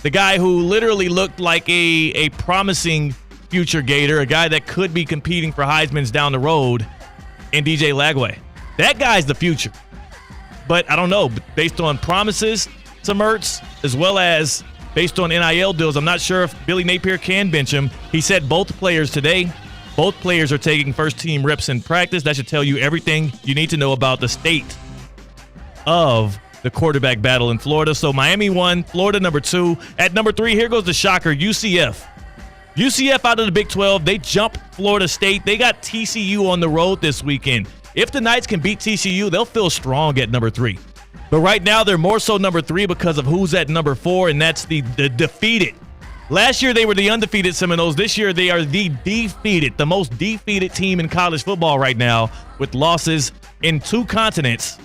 Speaker 4: the guy who literally looked like a promising future Gator, a guy that could be competing for Heisman's down the road, in DJ Lagway? That guy's the future. But I don't know, based on promises to Mertz, as well as based on NIL deals, I'm not sure if Billy Napier can bench him. He said both players today. Both players are taking first-team reps in practice. That should tell you everything you need to know about the state of the quarterback battle in Florida. So Miami 1, Florida number 2. At number 3, here goes the shocker, UCF. UCF out of the Big 12, they jumped Florida State. They got TCU on the road this weekend. If the Knights can beat TCU, they'll feel strong at number 3. But right now, they're more so number 3 because of who's at number 4, and that's the defeated. Last year, they were the undefeated Seminoles. This year, they are the defeated, the most defeated team in college football right now, with losses in 2 continents.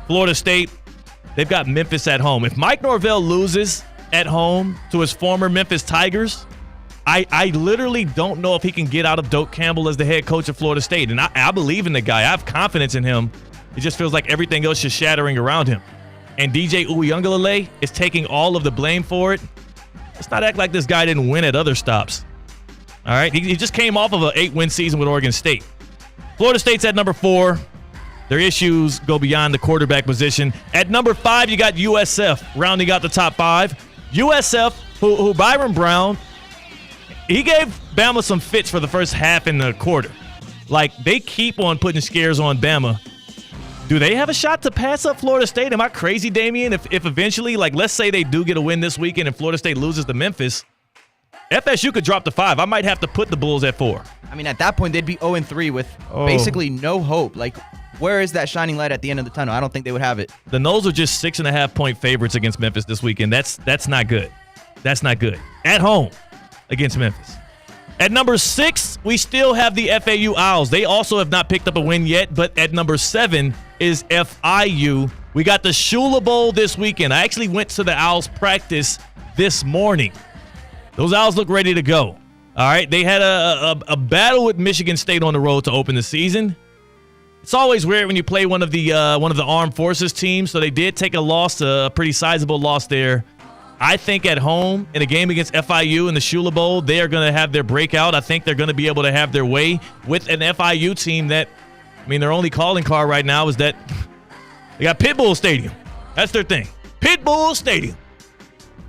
Speaker 4: Florida State, they've got Memphis at home. If Mike Norvell loses at home to his former Memphis Tigers, I literally don't know if he can get out of Doak Campbell as the head coach of Florida State. And I believe in the guy. I have confidence in him. It just feels like everything else is shattering around him. And DJ Uiagalelei is taking all of the blame for it. Let's not act like this guy didn't win at other stops. All right? He just came off of an 8-win season with Oregon State. Florida State's at number 4. Their issues go beyond the quarterback position. At number 5, you got USF rounding out the top 5. USF, who Byron Brown, he gave Bama some fits for the first half in the quarter. Like, they keep on putting scares on Bama. Do they have a shot to pass up Florida State? Am I crazy, Damian? If eventually, like, let's say they do get a win this weekend and Florida State loses to Memphis, FSU could drop to 5. I might have to put the Bulls at 4.
Speaker 5: I mean, at that point, they'd be 0-3 with basically no hope. Like, where is that shining light at the end of the tunnel? I don't think they would have it.
Speaker 4: The Noles are just 6.5-point favorites against Memphis this weekend. That's not good. That's not good. At home against Memphis. At number 6, we still have the FAU Owls. They also have not picked up a win yet, but at number 7 is FIU. We got the Shula Bowl this weekend. I actually went to the Owls practice this morning. Those Owls look ready to go. All right, they had a battle with Michigan State on the road to open the season. It's always weird when you play one of the armed forces teams, so they did take a loss, a pretty sizable loss there. I think at home in a game against FIU in the Shula Bowl, they are going to have their breakout. I think they're going to be able to have their way with an FIU team that, I mean, their only calling card right now is that they got Pitbull Stadium. That's their thing. Pitbull Stadium.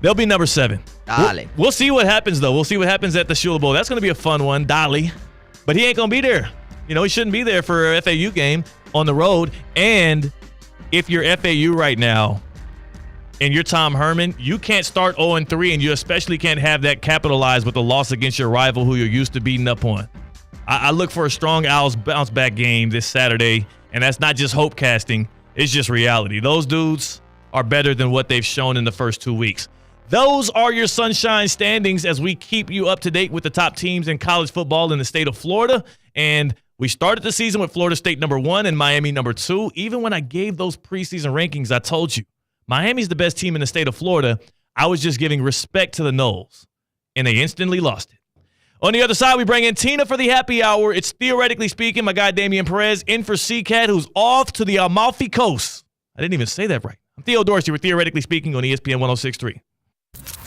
Speaker 4: They'll be number 7.
Speaker 5: Dale.
Speaker 4: We'll see what happens, though. We'll see what happens at the Shula Bowl. That's going to be a fun one, Dale. But he ain't going to be there. You know, he shouldn't be there for a FAU game on the road. And if you're FAU right now, and you're Tom Herman, you can't start 0-3, and you especially can't have that capitalized with a loss against your rival who you're used to beating up on. I look for a strong Owls bounce-back game this Saturday, and that's not just hope casting. It's just reality. Those dudes are better than what they've shown in the first 2 weeks. Those are your Sunshine standings as we keep you up to date with the top teams in college football in the state of Florida. And we started the season with Florida State number 1 and Miami number 2. Even when I gave those preseason rankings, I told you, Miami's the best team in the state of Florida. I was just giving respect to the Noles, and they instantly lost it. On the other side, we bring in Tina for the happy hour. It's Theoretically Speaking, my guy Damian Perez, in for C-Cat, who's off to the Amalfi Coast. I didn't even say that right. I'm Theo Dorsey with Theoretically Speaking on ESPN 106.3.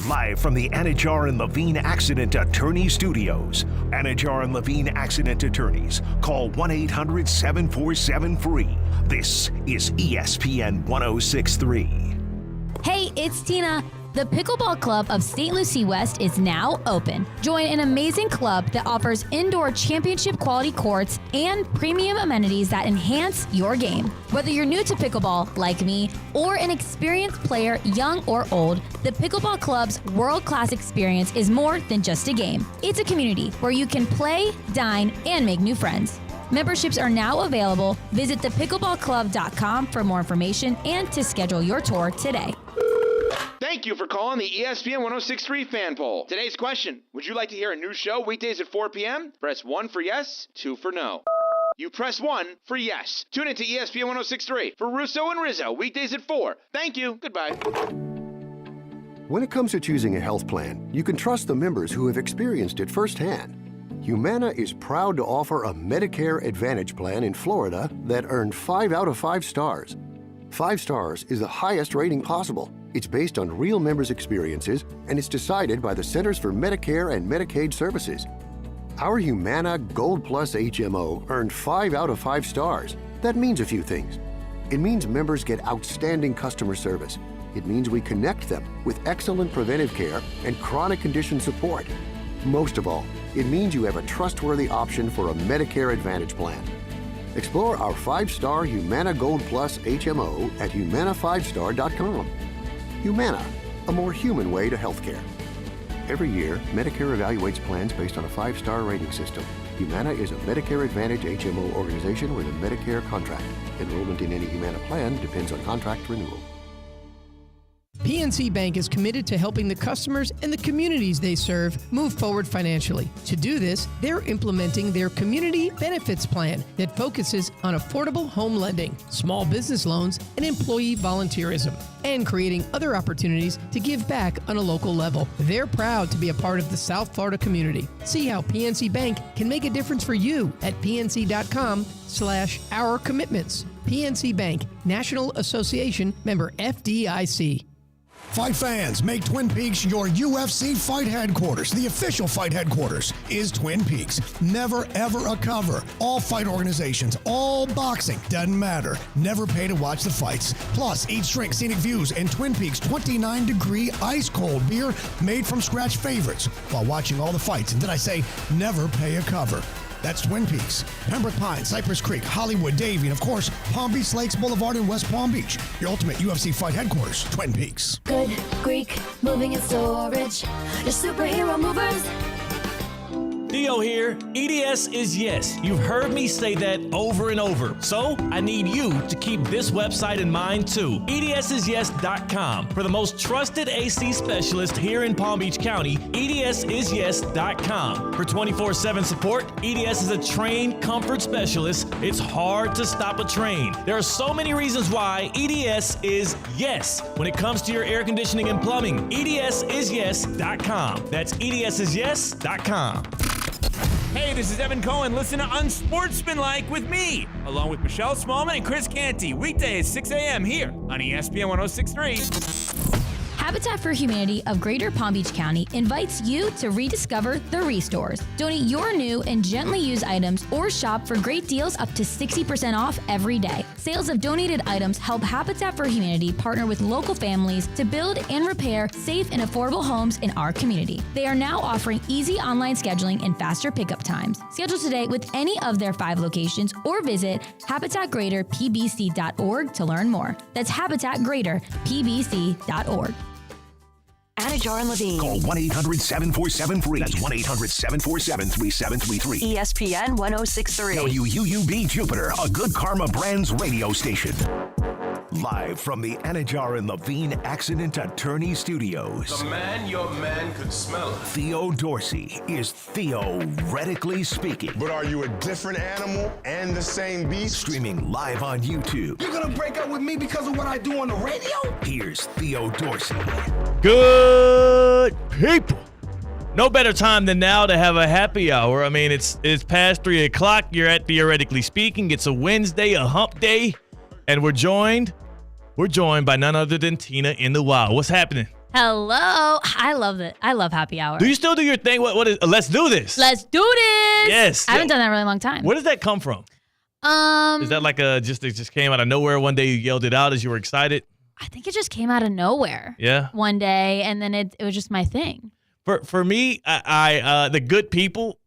Speaker 3: Live from the Anajar and Levine Accident Attorney Studios. Anajar and Levine Accident Attorneys. Call 1-800-747-FREE. This is ESPN 106.3.
Speaker 21: Hey, it's Tina. The Pickleball Club of St. Lucie West is now open. Join an amazing club that offers indoor championship quality courts and premium amenities that enhance your game. Whether you're new to pickleball, like me, or an experienced player, young or old, the Pickleball Club's world-class experience is more than just a game. It's a community where you can play, dine, and make new friends. Memberships are now available. Visit thepickleballclub.com for more information and to schedule your tour today.
Speaker 22: Thank you for calling the ESPN 106.3 fan poll. Today's question, would you like to hear a new show weekdays at 4 p.m.? Press 1 for yes, 2 for no. You press 1 for yes. Tune into ESPN 106.3 for Russo and Rizzo, weekdays at 4. Thank you. Goodbye.
Speaker 23: When it comes to choosing a health plan, you can trust the members who have experienced it firsthand. Humana is proud to offer a Medicare Advantage plan in Florida that earned 5 out of 5 stars. 5 stars is the highest rating possible. It's based on real members' experiences, and it's decided by the Centers for Medicare and Medicaid Services. Our Humana Gold Plus HMO earned 5 out of 5 stars. That means a few things. It means members get outstanding customer service. It means we connect them with excellent preventive care and chronic condition support. Most of all, it means you have a trustworthy option for a Medicare Advantage plan. Explore our 5-star Humana Gold Plus HMO at humana5star.com. Humana, a more human way to healthcare. Every year, Medicare evaluates plans based on a 5-star rating system. Humana is a Medicare Advantage HMO organization with a Medicare contract. Enrollment in any Humana plan depends on contract renewal.
Speaker 24: PNC Bank is committed to helping the customers and the communities they serve move forward financially. To do this, they're implementing their Community Benefits Plan that focuses on affordable home lending, small business loans, and employee volunteerism, and creating other opportuns to give back on a local level. They're proud to be a part of the South Florida community. See how PNC Bank can make a difference for you at pnc.com/our commitments. PNC Bank, National Association, member FDIC.
Speaker 25: Fight fans, make Twin Peaks your UFC fight headquarters. The official fight headquarters is Twin Peaks. Never, ever a cover. All fight organizations, all boxing, doesn't matter. Never pay to watch the fights. Plus, eat, drink, scenic views, and Twin Peaks 29-degree ice-cold beer made from scratch favorites while watching all the fights. And did I say never pay a cover? That's Twin Peaks, Pembroke Pines, Cypress Creek, Hollywood, Davie, and of course, Palm Beach Lakes Boulevard in West Palm Beach. Your ultimate UFC fight headquarters, Twin Peaks.
Speaker 26: Good Greek moving and storage. Your superhero movers.
Speaker 4: Theo here. EDS is yes. You've heard me say that over and over. So I need you to keep this website in mind too. EDSisyes.com. For the most trusted AC specialist here in Palm Beach County, EDSisyes.com. For 24/7 support, EDS is a trained comfort specialist. It's hard to stop a train. There are so many reasons why EDS is yes when it comes to your air conditioning and plumbing. EDSisyes.com. That's EDSisyes.com.
Speaker 27: Hey, this is Evan Cohen. Listen to Unsportsmanlike with me, along with Michelle Smallman and Chris Canty, weekdays 6 a.m. here on ESPN 106.3.
Speaker 21: Habitat for Humanity of Greater Palm Beach County invites you to rediscover the Restores. Donate your new and gently used items or shop for great deals up to 60% off every day. Sales of donated items help Habitat for Humanity partner with local families to build and repair safe and affordable homes in our community. They are now offering easy online scheduling and faster pickup times. Schedule today with any of their 5 locations or visit habitatgreaterpbc.org to learn more. That's habitatgreaterpbc.org.
Speaker 1: Anajar and Levine.
Speaker 3: Call 1-800-747-FREE. That's 1-800-747-3733.
Speaker 1: ESPN 1063.
Speaker 3: WUUB Jupiter, a Good Karma Brands radio station. Live from the Anajar and Levine Accident Attorney Studios.
Speaker 2: The man your man could smell.
Speaker 3: Theo Dorsey is theoretically speaking.
Speaker 2: But are you a different animal and the same beast?
Speaker 3: Streaming live on YouTube.
Speaker 2: You're gonna break up with me because of what I do on the radio?
Speaker 3: Here's Theo Dorsey.
Speaker 4: Good people. No better time than now to have a happy hour. I mean, it's past 3 o'clock. You're at Theoretically Speaking. It's a Wednesday, a hump day. And we're joined by none other than Tina in the Wild. What's happening?
Speaker 21: Hello. I love it. I love happy hour.
Speaker 4: Do you still do your thing? What is? Let's do this.
Speaker 21: Let's do this.
Speaker 4: Yes.
Speaker 21: I haven't done that in a really long time.
Speaker 4: Where does that come from? Is that like it just came out of nowhere one day? You yelled it out as you were excited.
Speaker 21: I think it just came out of nowhere.
Speaker 4: Yeah.
Speaker 21: One day, and then it was just my thing.
Speaker 4: For me, I the good people.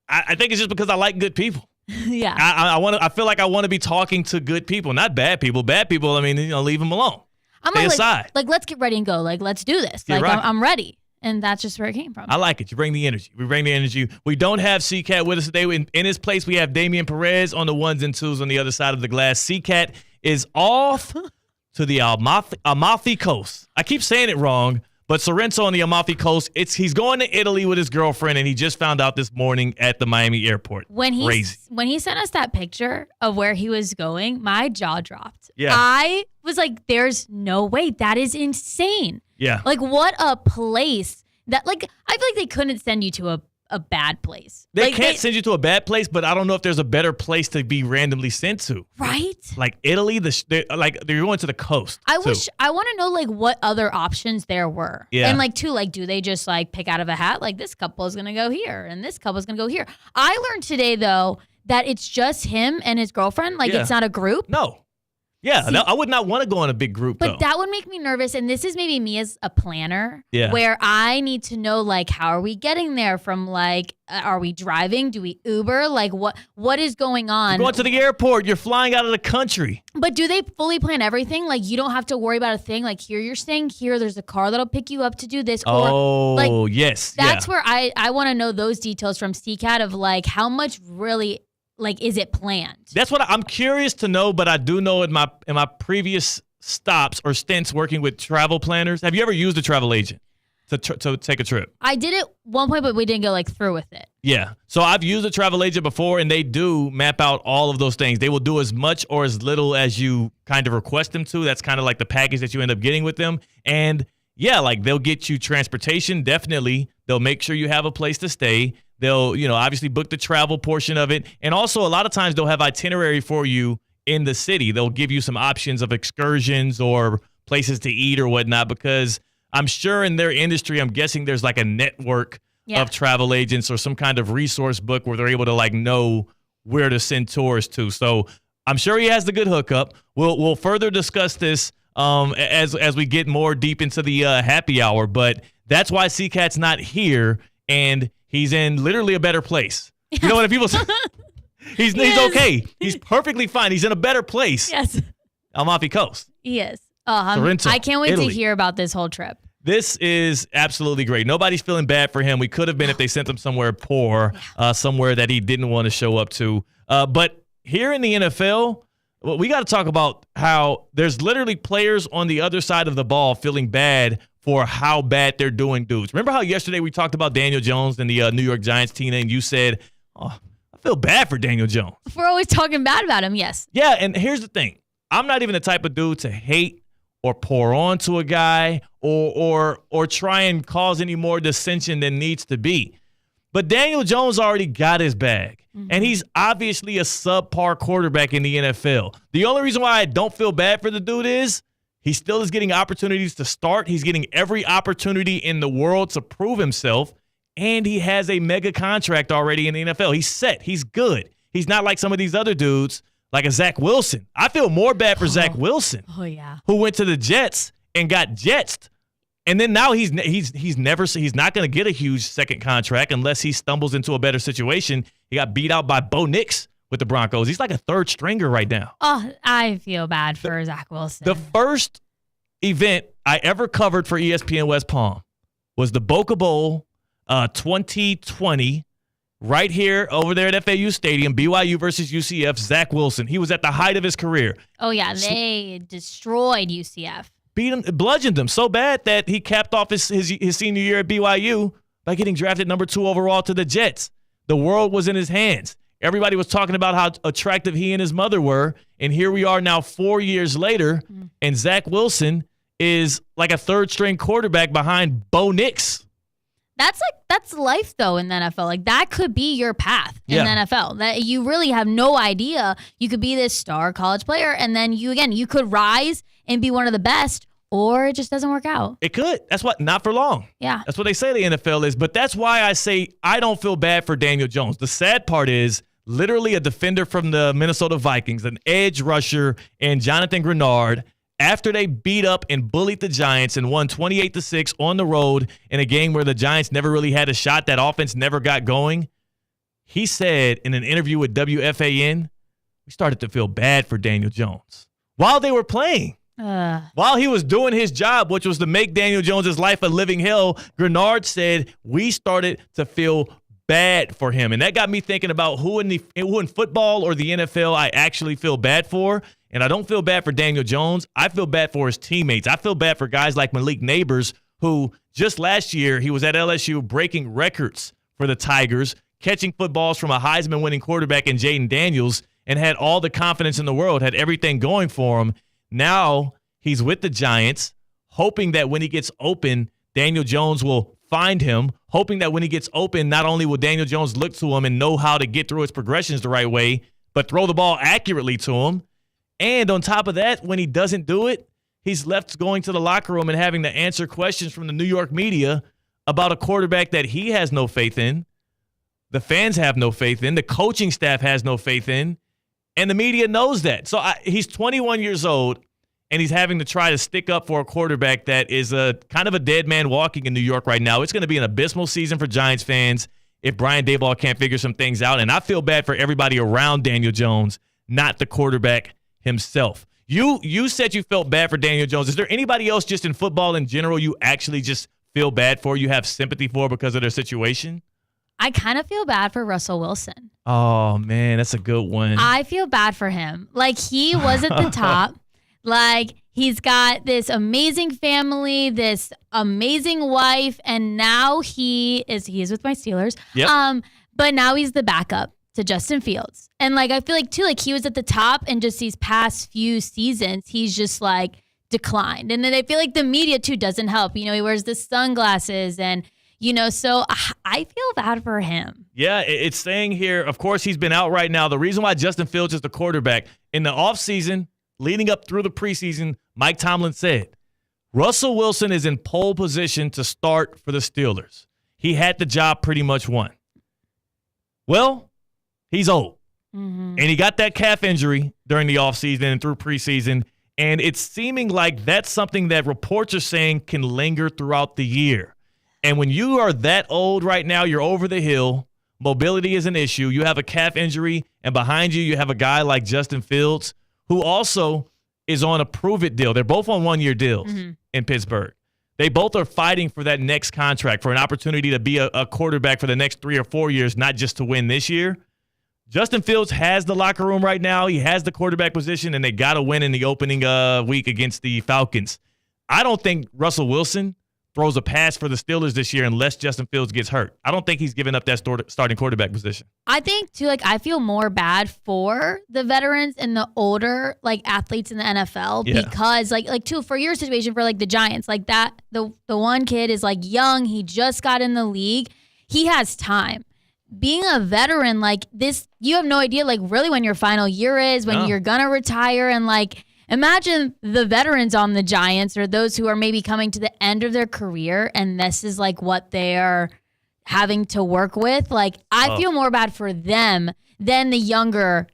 Speaker 4: I think it's just because I like good people.
Speaker 21: Yeah.
Speaker 4: I feel like I want to be talking to good people, not bad people. Bad people, I mean, leave them alone. Stay aside.
Speaker 21: Like, let's get ready and go. Like, let's do this.
Speaker 4: You're
Speaker 21: like,
Speaker 4: right.
Speaker 21: I'm ready. And that's just where it came from.
Speaker 4: I like it. You bring the energy. We bring the energy. We don't have C-Cat with us today. In his place, we have Damian Perez on the ones and twos on the other side of the glass. C-Cat is off to the Amalfi Coast. I keep saying it wrong. But Sorrento on the Amalfi Coast, he's going to Italy with his girlfriend, and he just found out this morning at the Miami airport. Crazy.
Speaker 21: When he sent us that picture of where he was going, my jaw dropped.
Speaker 4: Yeah.
Speaker 21: I was like, there's no way. That is insane.
Speaker 4: Yeah.
Speaker 21: Like, what a place. I feel like they couldn't send you to a bad place.
Speaker 4: They can't send you to a bad place, but I don't know if there's a better place to be randomly sent to.
Speaker 21: Right?
Speaker 4: Like Italy, they're going to the coast.
Speaker 21: I want to know what other options there were.
Speaker 4: Yeah.
Speaker 21: And do they just pick out of a hat? Like, this couple is going to go here and this couple is going to go here. I learned today though that it's just him and his girlfriend. It's not a group.
Speaker 4: No. Yeah,
Speaker 21: See,
Speaker 4: I would not want to go in a big group,
Speaker 21: but that would make me nervous. And this is maybe me as a planner,
Speaker 4: Yeah.
Speaker 21: where I need to know, how are we getting there from, are we driving? Do we Uber? What is going on?
Speaker 4: You're going to the airport. You're flying out of the country.
Speaker 21: But do they fully plan everything? You don't have to worry about a thing. Here, you're staying here. There's a car that'll pick you up to do this.
Speaker 4: Yes.
Speaker 21: That's where I want to know those details from CCAT of, how much really... is it planned?
Speaker 4: That's what I'm curious to know, but I do know in my previous stops or stints working with travel planners. Have you ever used a travel agent to take a trip?
Speaker 21: I did it one point, but we didn't go through with it.
Speaker 4: Yeah. So I've used a travel agent before, and they do map out all of those things. They will do as much or as little as you kind of request them to. That's kind of like the package that you end up getting with them. And yeah, they'll get you transportation, definitely. They'll make sure you have a place to stay. They'll, obviously book the travel portion of it. And also a lot of times they'll have itinerary for you in the city. They'll give you some options of excursions or places to eat or whatnot, because I'm sure in their industry, I'm guessing there's a network of travel agents or some kind of resource book where they're able to know where to send tourists to. So I'm sure he has the good hookup. We'll further discuss this as we get more deep into the happy hour, but that's why C-Cat's not here, and he's in literally a better place. You know what people say? He's okay. He's perfectly fine. He's in a better place.
Speaker 21: Yes.
Speaker 4: Amalfi Coast.
Speaker 21: He is.
Speaker 4: Sorrento,
Speaker 21: I can't wait
Speaker 4: Italy.
Speaker 21: to hear about this whole trip.
Speaker 4: This is absolutely great. Nobody's feeling bad for him. We could have been if they sent him somewhere poor, somewhere that he didn't want to show up to. But here in the NFL, we got to talk about how there's literally players on the other side of the ball feeling bad for how bad they're doing dudes. Remember how yesterday we talked about Daniel Jones and the New York Giants, Tina, and you said, I feel bad for Daniel Jones.
Speaker 21: We're always talking bad about him, yes.
Speaker 4: Yeah, and here's the thing. I'm not even the type of dude to hate or pour on to a guy or try and cause any more dissension than needs to be. But Daniel Jones already got his bag, and he's obviously a subpar quarterback in the NFL. The only reason why I don't feel bad for the dude is He still is getting opportunities to start. He's getting every opportunity in the world to prove himself, and he has a mega contract already in the NFL. He's set. He's good. He's not like some of these other dudes, like a Zach Wilson. I feel more bad for Zach Wilson, who went to the Jets and got jetsed. And then now he's not going to get a huge second contract unless he stumbles into a better situation. He got beat out by Bo Nix with the Broncos. He's like a third stringer right now.
Speaker 21: Oh, I feel bad for Zach Wilson.
Speaker 4: The first event I ever covered for ESPN West Palm was the Boca Bowl 2020, right here over there at FAU Stadium, BYU versus UCF, Zach Wilson. He was at the height of his career.
Speaker 21: Oh, yeah, they destroyed UCF.
Speaker 4: Beat him, bludgeoned him so bad that he capped off his senior year at BYU by getting drafted number 2 overall to the Jets. The world was in his hands. Everybody was talking about how attractive he and his mother were, and here we are now 4 years later, and Zach Wilson is like a third-string quarterback behind Bo Nix.
Speaker 21: That's life, though, in the NFL. Like, that could be your path in the NFL. That you really have no idea. You could be this star college player, and then you could rise and be one of the best, or it just doesn't work out.
Speaker 4: It could. That's what, not for long.
Speaker 21: Yeah.
Speaker 4: That's what they say the NFL is. But that's why I say I don't feel bad for Daniel Jones. The sad part is literally a defender from the Minnesota Vikings, an edge rusher, and Jonathan Grenard, after they beat up and bullied the Giants and won 28-6 on the road in a game where the Giants never really had a shot, that offense never got going, he said in an interview with WFAN, we started to feel bad for Daniel Jones while they were playing. While he was doing his job, which was to make Daniel Jones' life a living hell, Grenard said we started to feel bad for him. And that got me thinking about who in football or the NFL I actually feel bad for. And I don't feel bad for Daniel Jones. I feel bad for his teammates. I feel bad for guys like Malik Neighbors, who just last year he was at LSU breaking records for the Tigers, catching footballs from a Heisman-winning quarterback in Jaden Daniels, and had all the confidence in the world, had everything going for him. Now he's with the Giants, hoping that when he gets open, Daniel Jones will find him, hoping that when he gets open, not only will Daniel Jones look to him and know how to get through his progressions the right way, but throw the ball accurately to him. And on top of that, when he doesn't do it, he's left going to the locker room and having to answer questions from the New York media about a quarterback that he has no faith in, the fans have no faith in, the coaching staff has no faith in, and the media knows that. So he's 21 years old, and he's having to try to stick up for a quarterback that is a kind of a dead man walking in New York right now. It's going to be an abysmal season for Giants fans if Brian Daboll can't figure some things out. And I feel bad for everybody around Daniel Jones, not the quarterback himself. You said you felt bad for Daniel Jones. Is there anybody else just in football in general you actually just feel bad for, you have sympathy for because of their situation?
Speaker 21: I kind of feel bad for Russell Wilson.
Speaker 4: Oh, man, that's a good one.
Speaker 21: I feel bad for him. Like, he was at the top. Like, he's got this amazing family, this amazing wife, and now he is with my Steelers.
Speaker 4: Yep.
Speaker 21: But now he's the backup to Justin Fields. And, like, I feel like, too, like, he was at the top, and just these past few seasons, he's just, like, declined. And then I feel like the media, too, doesn't help. You know, he wears the sunglasses and, you know, so I feel bad for him.
Speaker 4: Yeah, it's saying here, of course, he's been out right now. The reason why Justin Fields is the quarterback, in the offseason, leading up through the preseason, Mike Tomlin said, Russell Wilson is in pole position to start for the Steelers. He had the job pretty much won. Well, he's old. Mm-hmm. And he got that calf injury during the offseason and through preseason, and it's seeming like that's something that reports are saying can linger throughout the year. And when you are that old right now, you're over the hill, mobility is an issue, you have a calf injury, and behind you have a guy like Justin Fields, who also is on a prove-it deal. They're both on one-year deals in Pittsburgh. They both are fighting for that next contract, for an opportunity to be a quarterback for the next 3 or 4 years, not just to win this year. Justin Fields has the locker room right now. He has the quarterback position, and they got to win in the opening week against the Falcons. I don't think Russell Wilson throws a pass for the Steelers this year unless Justin Fields gets hurt. I don't think he's giving up that starting quarterback position.
Speaker 21: I think, too, like, I feel more bad for the veterans and the older, like, athletes in the NFL because, like, too, for your situation, for, like, the Giants, like, that, the one kid is, like, young. He just got in the league. He has time. Being a veteran, like, this, you have no idea, like, really when your final year is, when you're going to retire, and Imagine the veterans on the Giants or those who are maybe coming to the end of their career, and this is like what they are having to work with. Like, I feel more bad for them than the younger,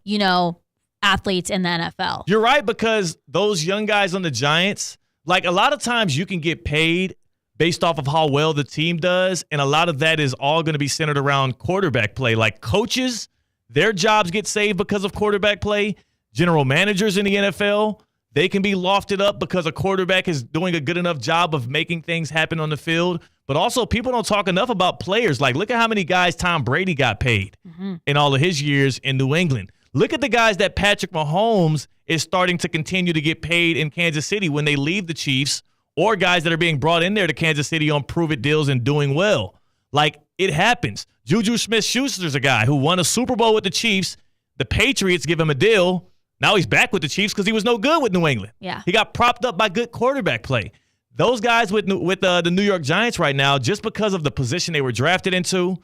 Speaker 21: athletes in the NFL.
Speaker 4: You're right, because those young guys on the Giants, like a lot of times you can get paid based off of how well the team does, and a lot of that is all going to be centered around quarterback play. Like coaches, their jobs get saved because of quarterback play. General managers in the NFL, they can be lofted up because a quarterback is doing a good enough job of making things happen on the field. But also, people don't talk enough about players. Like, look at how many guys Tom Brady got paid in all of his years in New England. Look at the guys that Patrick Mahomes is starting to continue to get paid in Kansas City when they leave the Chiefs, or guys that are being brought in there to Kansas City on prove-it deals and doing well. Like, it happens. Juju Smith-Schuster's a guy who won a Super Bowl with the Chiefs. The Patriots give him a deal. Now he's back with the Chiefs because he was no good with New England.
Speaker 21: Yeah.
Speaker 4: He got propped up by good quarterback play. Those guys with the New York Giants right now, just because of the position they were drafted into,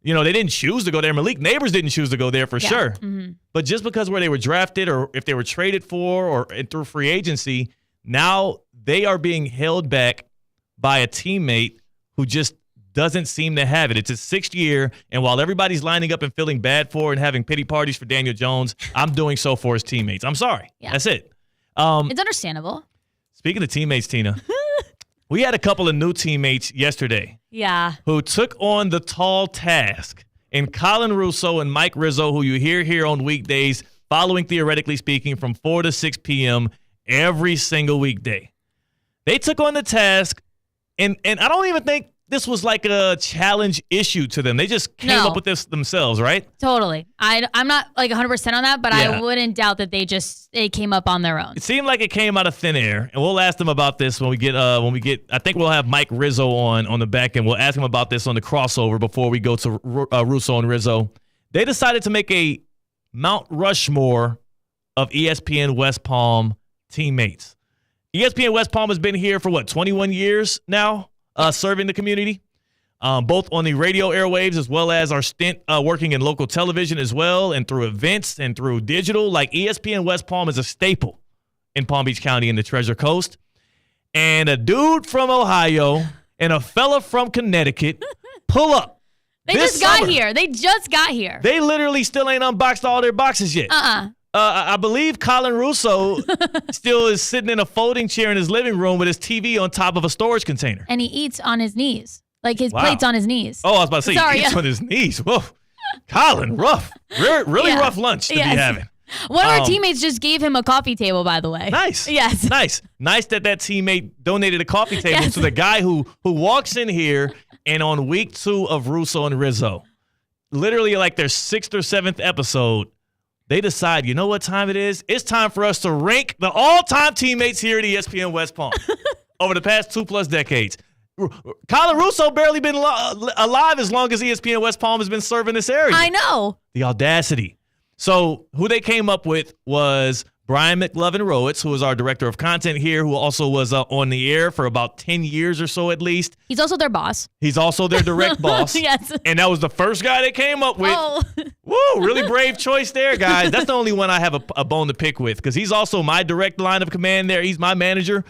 Speaker 4: they didn't choose to go there. Malik Neighbors didn't choose to go there for sure.
Speaker 21: Mm-hmm.
Speaker 4: But just because where they were drafted or if they were traded for or through free agency, now they are being held back by a teammate who just doesn't seem to have it. It's his 6th year, and while everybody's lining up and feeling bad for and having pity parties for Daniel Jones, I'm doing so for his teammates. I'm sorry.
Speaker 21: Yeah.
Speaker 4: That's it.
Speaker 21: It's understandable.
Speaker 4: Speaking of teammates, Tina, we had a couple of new teammates yesterday
Speaker 21: Yeah.
Speaker 4: who took on the tall task. And Colin Russo and Mike Rizzo, who you hear here on weekdays, following Theoretically Speaking from 4 to 6 p.m. every single weekday. They took on the task, and I don't even think this was like a challenge issue to them. They just came up with this themselves, right?
Speaker 21: Totally. I'm not like 100% on that, but I wouldn't doubt that they came up on their own.
Speaker 4: It seemed like it came out of thin air, and we'll ask them about this when we get. I think we'll have Mike Rizzo on the back end. We'll ask him about this on the crossover before we go to Russo and Rizzo. They decided to make a Mount Rushmore of ESPN West Palm teammates. ESPN West Palm has been here for 21 years now. Serving the community, both on the radio airwaves as well as our stint working in local television as well, and through events and through digital. Like, ESPN West Palm is a staple in Palm Beach County and the Treasure Coast. And a dude from Ohio and a fella from Connecticut pull up.
Speaker 21: They just got here.
Speaker 4: They literally still ain't unboxed all their boxes yet. I believe Colin Russo still is sitting in a folding chair in his living room with his TV on top of a storage container.
Speaker 21: And he eats on his knees. Like, his plate's on his knees.
Speaker 4: Oh, I was about to say, he eats on his knees. Whoa. Colin, rough. Really rough lunch to be having.
Speaker 21: One of our teammates just gave him a coffee table, by the way.
Speaker 4: Nice.
Speaker 21: Yes.
Speaker 4: Nice that teammate donated a coffee table to the guy who walks in here, and on week 2 of Russo and Rizzo, literally like their 6th or 7th episode, they decide, you know what time it is? It's time for us to rank the all-time teammates here at ESPN West Palm over the past 2+ decades. Colin Russo barely been alive as long as ESPN West Palm has been serving this area.
Speaker 21: I know.
Speaker 4: The audacity. So who they came up with was Brian McLovin-Rowitz, who is our director of content here, who also was on the air for about 10 years or so at least.
Speaker 21: He's also their boss.
Speaker 4: He's also their direct boss.
Speaker 21: Yes.
Speaker 4: And that was the first guy they came up with.
Speaker 21: Oh.
Speaker 4: Woo, really brave choice there, guys. That's the only one I have a bone to pick with, because he's also my direct line of command there. He's my manager.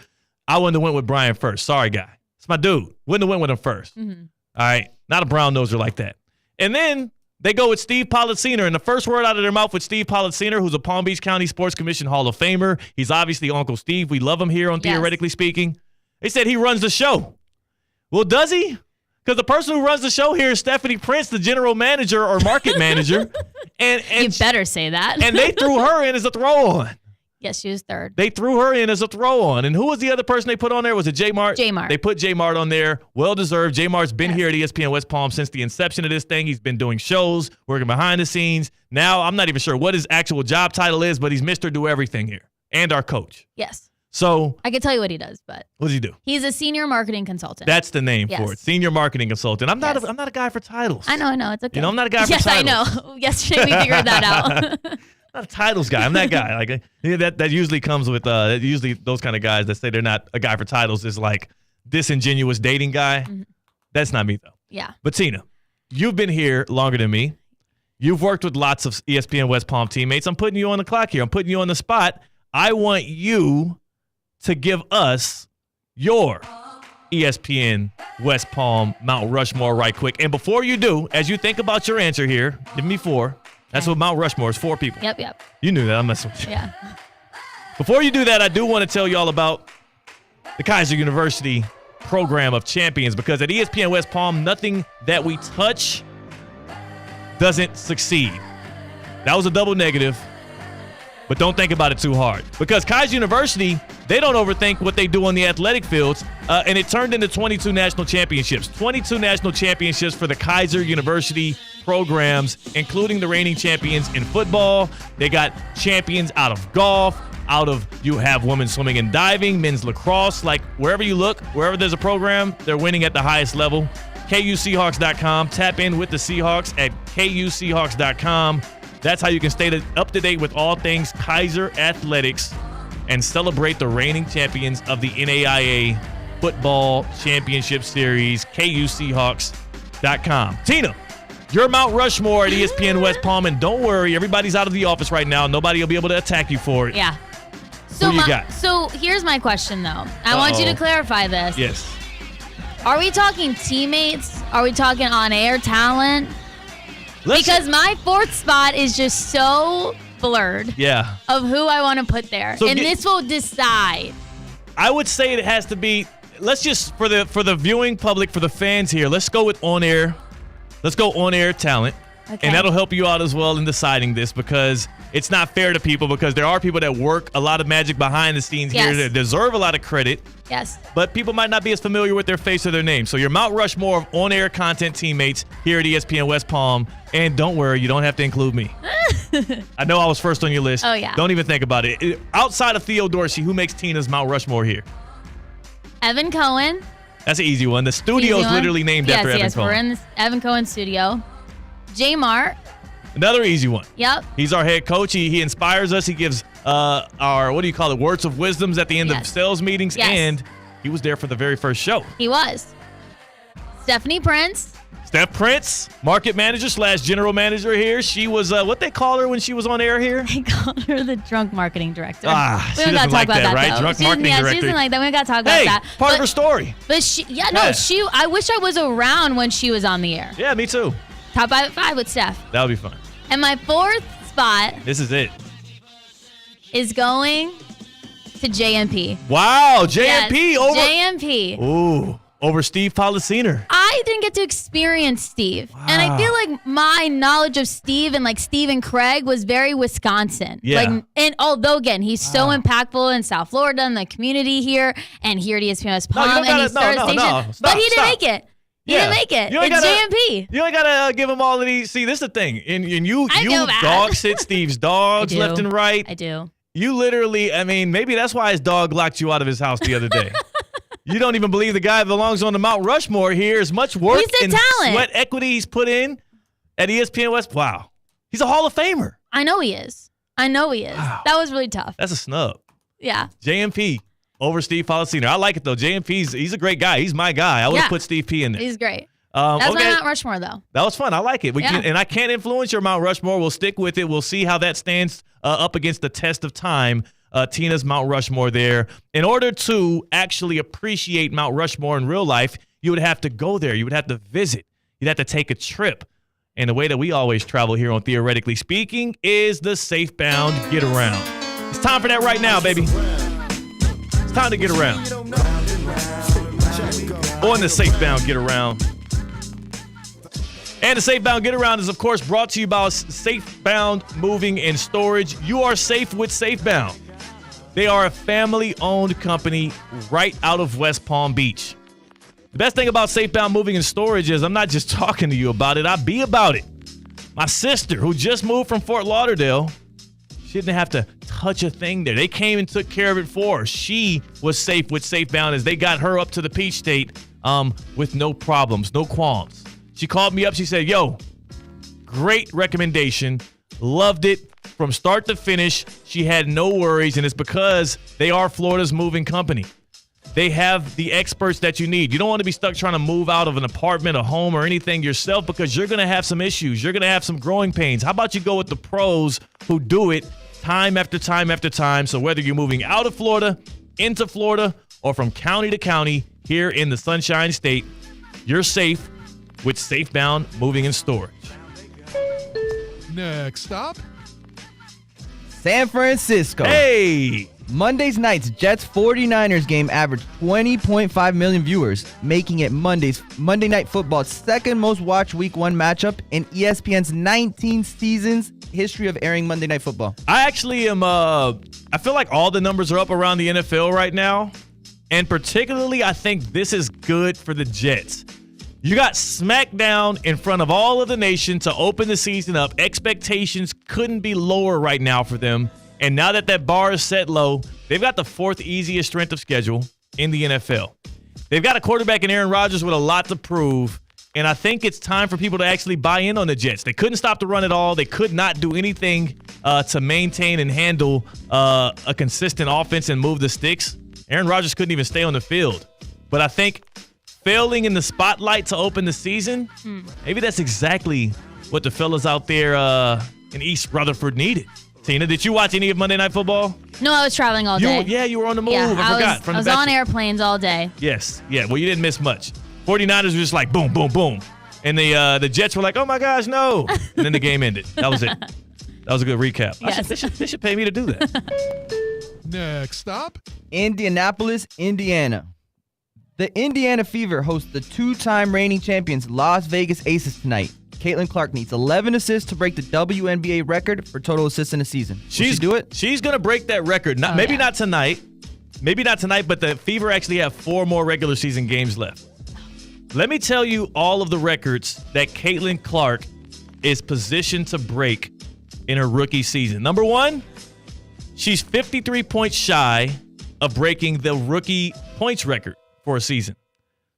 Speaker 4: I wouldn't have went with Brian first. Sorry, guy. It's my dude. Wouldn't have went with him first.
Speaker 21: Mm-hmm.
Speaker 4: All right. Not a brown noser like that. And then they go with Steve Polliciner, and the first word out of their mouth with Steve Polliciner, who's a Palm Beach County Sports Commission Hall of Famer. He's obviously Uncle Steve. We love him here on Theoretically Speaking. They said he runs the show. Well, does he? Because the person who runs the show here is Stephanie Prince, the general manager or market manager. And
Speaker 21: you better say that.
Speaker 4: And they threw her in as a throw-on.
Speaker 21: Yes, she was third.
Speaker 4: They threw her in as a throw-on. And who was the other person they put on there? Was it J Mart?
Speaker 21: J Mart.
Speaker 4: They put J Mart on there. Well-deserved. J Mart's been here at ESPN West Palm since the inception of this thing. He's been doing shows, working behind the scenes. Now, I'm not even sure what his actual job title is, but he's Mr. Do Everything here and our coach.
Speaker 21: Yes.
Speaker 4: So
Speaker 21: I can tell you what he does, but
Speaker 4: what does he do?
Speaker 21: He's a senior marketing consultant.
Speaker 4: That's the name for it. Senior marketing consultant. I'm not a guy for titles.
Speaker 21: I know. It's okay.
Speaker 4: I'm not a guy for
Speaker 21: yes,
Speaker 4: titles.
Speaker 21: Yes, I know. Yesterday we figured that out.
Speaker 4: Not a titles guy. I'm that guy. Like that usually comes with usually those kind of guys that say they're not a guy for titles is like disingenuous dating guy. Mm-hmm. That's not me though.
Speaker 21: Yeah.
Speaker 4: But Tina, you've been here longer than me. You've worked with lots of ESPN West Palm teammates. I'm putting you on the clock here. I'm putting you on the spot. I want you to give us your ESPN West Palm Mount Rushmore right quick. And before you do, as you think about your answer here, give me 4. That's what Mount Rushmore is, 4 people.
Speaker 21: Yep.
Speaker 4: You knew that. I'm messing with you.
Speaker 21: Yeah.
Speaker 4: Before you do that, I do want to tell you all about the Kaiser University program of champions, because at ESPN West Palm, nothing that we touch doesn't succeed. That was a double negative, but don't think about it too hard, because Kaiser University, they don't overthink what they do on the athletic fields, and it turned into 22 national championships. 22 national championships for the Kaiser University programs, including the reigning champions in football. They got champions out of golf, you have women swimming and diving, men's lacrosse. Like, wherever you look, wherever there's a program, they're winning at the highest level. KUSeahawks.com. Tap in with the Seahawks at KUSeahawks.com. That's how you can stay up to date with all things Kaiser athletics and celebrate the reigning champions of the NAIA Football Championship Series. KUSeahawks.com. Tina, you're Mount Rushmore at ESPN West Palm, and don't worry, everybody's out of the office right now. Nobody will be able to attack you for it.
Speaker 21: Yeah.
Speaker 4: Who you got?
Speaker 21: So here's my question, though. I want you to clarify this.
Speaker 4: Yes.
Speaker 21: Are we talking teammates? Are we talking on-air talent? Because my 4th spot is just so blurred of who I want to put there. So this will decide.
Speaker 4: I would say it has to be, let's just, for the viewing public, for the fans here, let's go with on-air. Let's go on-air talent. Okay. And that'll help you out as well in deciding this, because it's not fair to people, because there are people that work a lot of magic behind the scenes here that deserve a lot of credit.
Speaker 21: Yes.
Speaker 4: But people might not be as familiar with their face or their name. So you're Mount Rushmore of on-air content teammates here at ESPN West Palm. And don't worry, you don't have to include me. I know I was first on your list.
Speaker 21: Oh, yeah.
Speaker 4: Don't even think about it. Outside of Theo Dorsey, who makes Tina's Mount Rushmore here?
Speaker 21: Evan Cohen.
Speaker 4: That's an easy one. The studio is literally named after Evan Cohen.
Speaker 21: We're in the Evan Cohen studio. J. Mart.
Speaker 4: Another easy one.
Speaker 21: Yep.
Speaker 4: He's our head coach. He inspires us. He gives our, words of wisdoms at the end of sales meetings.
Speaker 21: Yes.
Speaker 4: And he was there for the very first show.
Speaker 21: He was. Stephanie Prince.
Speaker 4: Steph Prince, market manager / general manager here. She was, what they call her when she was on air here?
Speaker 21: They called her the drunk marketing director.
Speaker 4: She doesn't like that, right? Drunk marketing director.
Speaker 21: She doesn't like that. We got to talk about that.
Speaker 4: Part of her story.
Speaker 21: But I wish I was around when she was on the air.
Speaker 4: Yeah, me too.
Speaker 21: Top 5 at 5 with Steph.
Speaker 4: That would be fun.
Speaker 21: And my 4th spot.
Speaker 4: This is it.
Speaker 21: Is going to JMP.
Speaker 4: Wow, JMP over.
Speaker 21: JMP.
Speaker 4: Ooh, over Steve Policiner.
Speaker 21: I didn't get to experience Steve. Wow. And I feel like my knowledge of Steve and like Steve and Craig was very Wisconsin.
Speaker 4: Yeah.
Speaker 21: And although, again, he's so impactful in South Florida and the community here and here at ESPN West Palm. And he started a station. But he didn't make it. He didn't make it. It's JMP.
Speaker 4: You ain't got to give him all of these. See, this is the thing. And you dog sit Steve's dogs left and right.
Speaker 21: I do.
Speaker 4: You literally, maybe that's why his dog locked you out of his house the other day. You don't even believe the guy belongs on the Mount Rushmore here. As much work and sweat equity he's put in at ESPN West. Wow. He's a Hall of Famer.
Speaker 21: I know he is. Wow. That was really tough.
Speaker 4: That's a snub.
Speaker 21: Yeah.
Speaker 4: JMP over Steve Policiner. I like it, though. He's a great guy. He's my guy. I would have put Steve P in there.
Speaker 21: He's great. That's my Mount Rushmore, though.
Speaker 4: That was fun. I like it. And I can't influence your Mount Rushmore. We'll stick with it. We'll see how that stands up against the test of time. Tina's Mount Rushmore there. In order to actually appreciate Mount Rushmore in real life, you would have to go there. You would have to visit. You'd have to take a trip. And the way that we always travel here on Theoretically Speaking is the Safebound Get Around. It's time for that right now, baby. It's time to get around. On the Safebound Get Around. And the Safebound Get Around is, of course, brought to you by Safebound Moving and Storage. You are safe with Safebound. They are a family-owned company right out of West Palm Beach. The best thing about Safebound Moving and Storage is I'm not just talking to you about it, I be about it. My sister, who just moved from Fort Lauderdale, she didn't have to touch a thing there. They came and took care of it for her. She was safe with Safebound as they got her up to the Peach State with no problems, no qualms. She called me up. She said, yo, great recommendation. Loved it from start to finish. She had no worries, and it's because they are Florida's moving company. They have the experts that you need. You don't want to be stuck trying to move out of an apartment, a home, or anything yourself because you're going to have some issues. You're going to have some growing pains. How about you go with the pros who do it time after time after time. So whether you're moving out of Florida, into Florida, or from county to county here in the Sunshine State, you're safe with Safebound Moving and Storage.
Speaker 6: Next stop,
Speaker 5: San Francisco.
Speaker 4: Hey!
Speaker 5: Monday's night's Jets 49ers game averaged 20.5 million viewers, making it Monday Night Football's second most watched Week 1 matchup in ESPN's 19 seasons history of airing Monday Night Football.
Speaker 4: I actually am, I feel like all the numbers are up around the NFL right now. And particularly, I think this is good for the Jets. You got SmackDown in front of all of the nation to open the season up. Expectations couldn't be lower right now for them. And now that bar is set low, they've got the 4th easiest strength of schedule in the NFL. They've got a quarterback in Aaron Rodgers with a lot to prove. And I think it's time for people to actually buy in on the Jets. They couldn't stop the run at all. They could not do anything to maintain and handle a consistent offense and move the sticks. Aaron Rodgers couldn't even stay on the field. But I think failing in the spotlight to open the season, maybe that's exactly what the fellas out there in East Rutherford needed. Tina, did you watch any of Monday Night Football?
Speaker 21: No, I was traveling all day.
Speaker 4: You were on the move.
Speaker 21: Yeah,
Speaker 4: I forgot.
Speaker 21: I was on airplanes all day.
Speaker 4: Yes. Yeah, well, you didn't miss much. 49ers were just like boom, boom, boom. And the Jets were like, oh, my gosh, no. And then the game ended. That was it. That was a good recap.
Speaker 21: Yes.
Speaker 4: They should pay me to do that.
Speaker 6: next stop,
Speaker 5: Indianapolis, Indiana. The Indiana Fever host the 2-time reigning champions Las Vegas Aces tonight. Caitlin Clark needs 11 assists to break the WNBA record for total assists in a season. Will she do it?
Speaker 4: She's going to break that record. Maybe not tonight. Maybe not tonight, but the Fever actually have 4 more regular season games left. Let me tell you all of the records that Caitlin Clark is positioned to break in her rookie season. Number 1, she's 53 points shy of breaking the rookie points record for a season.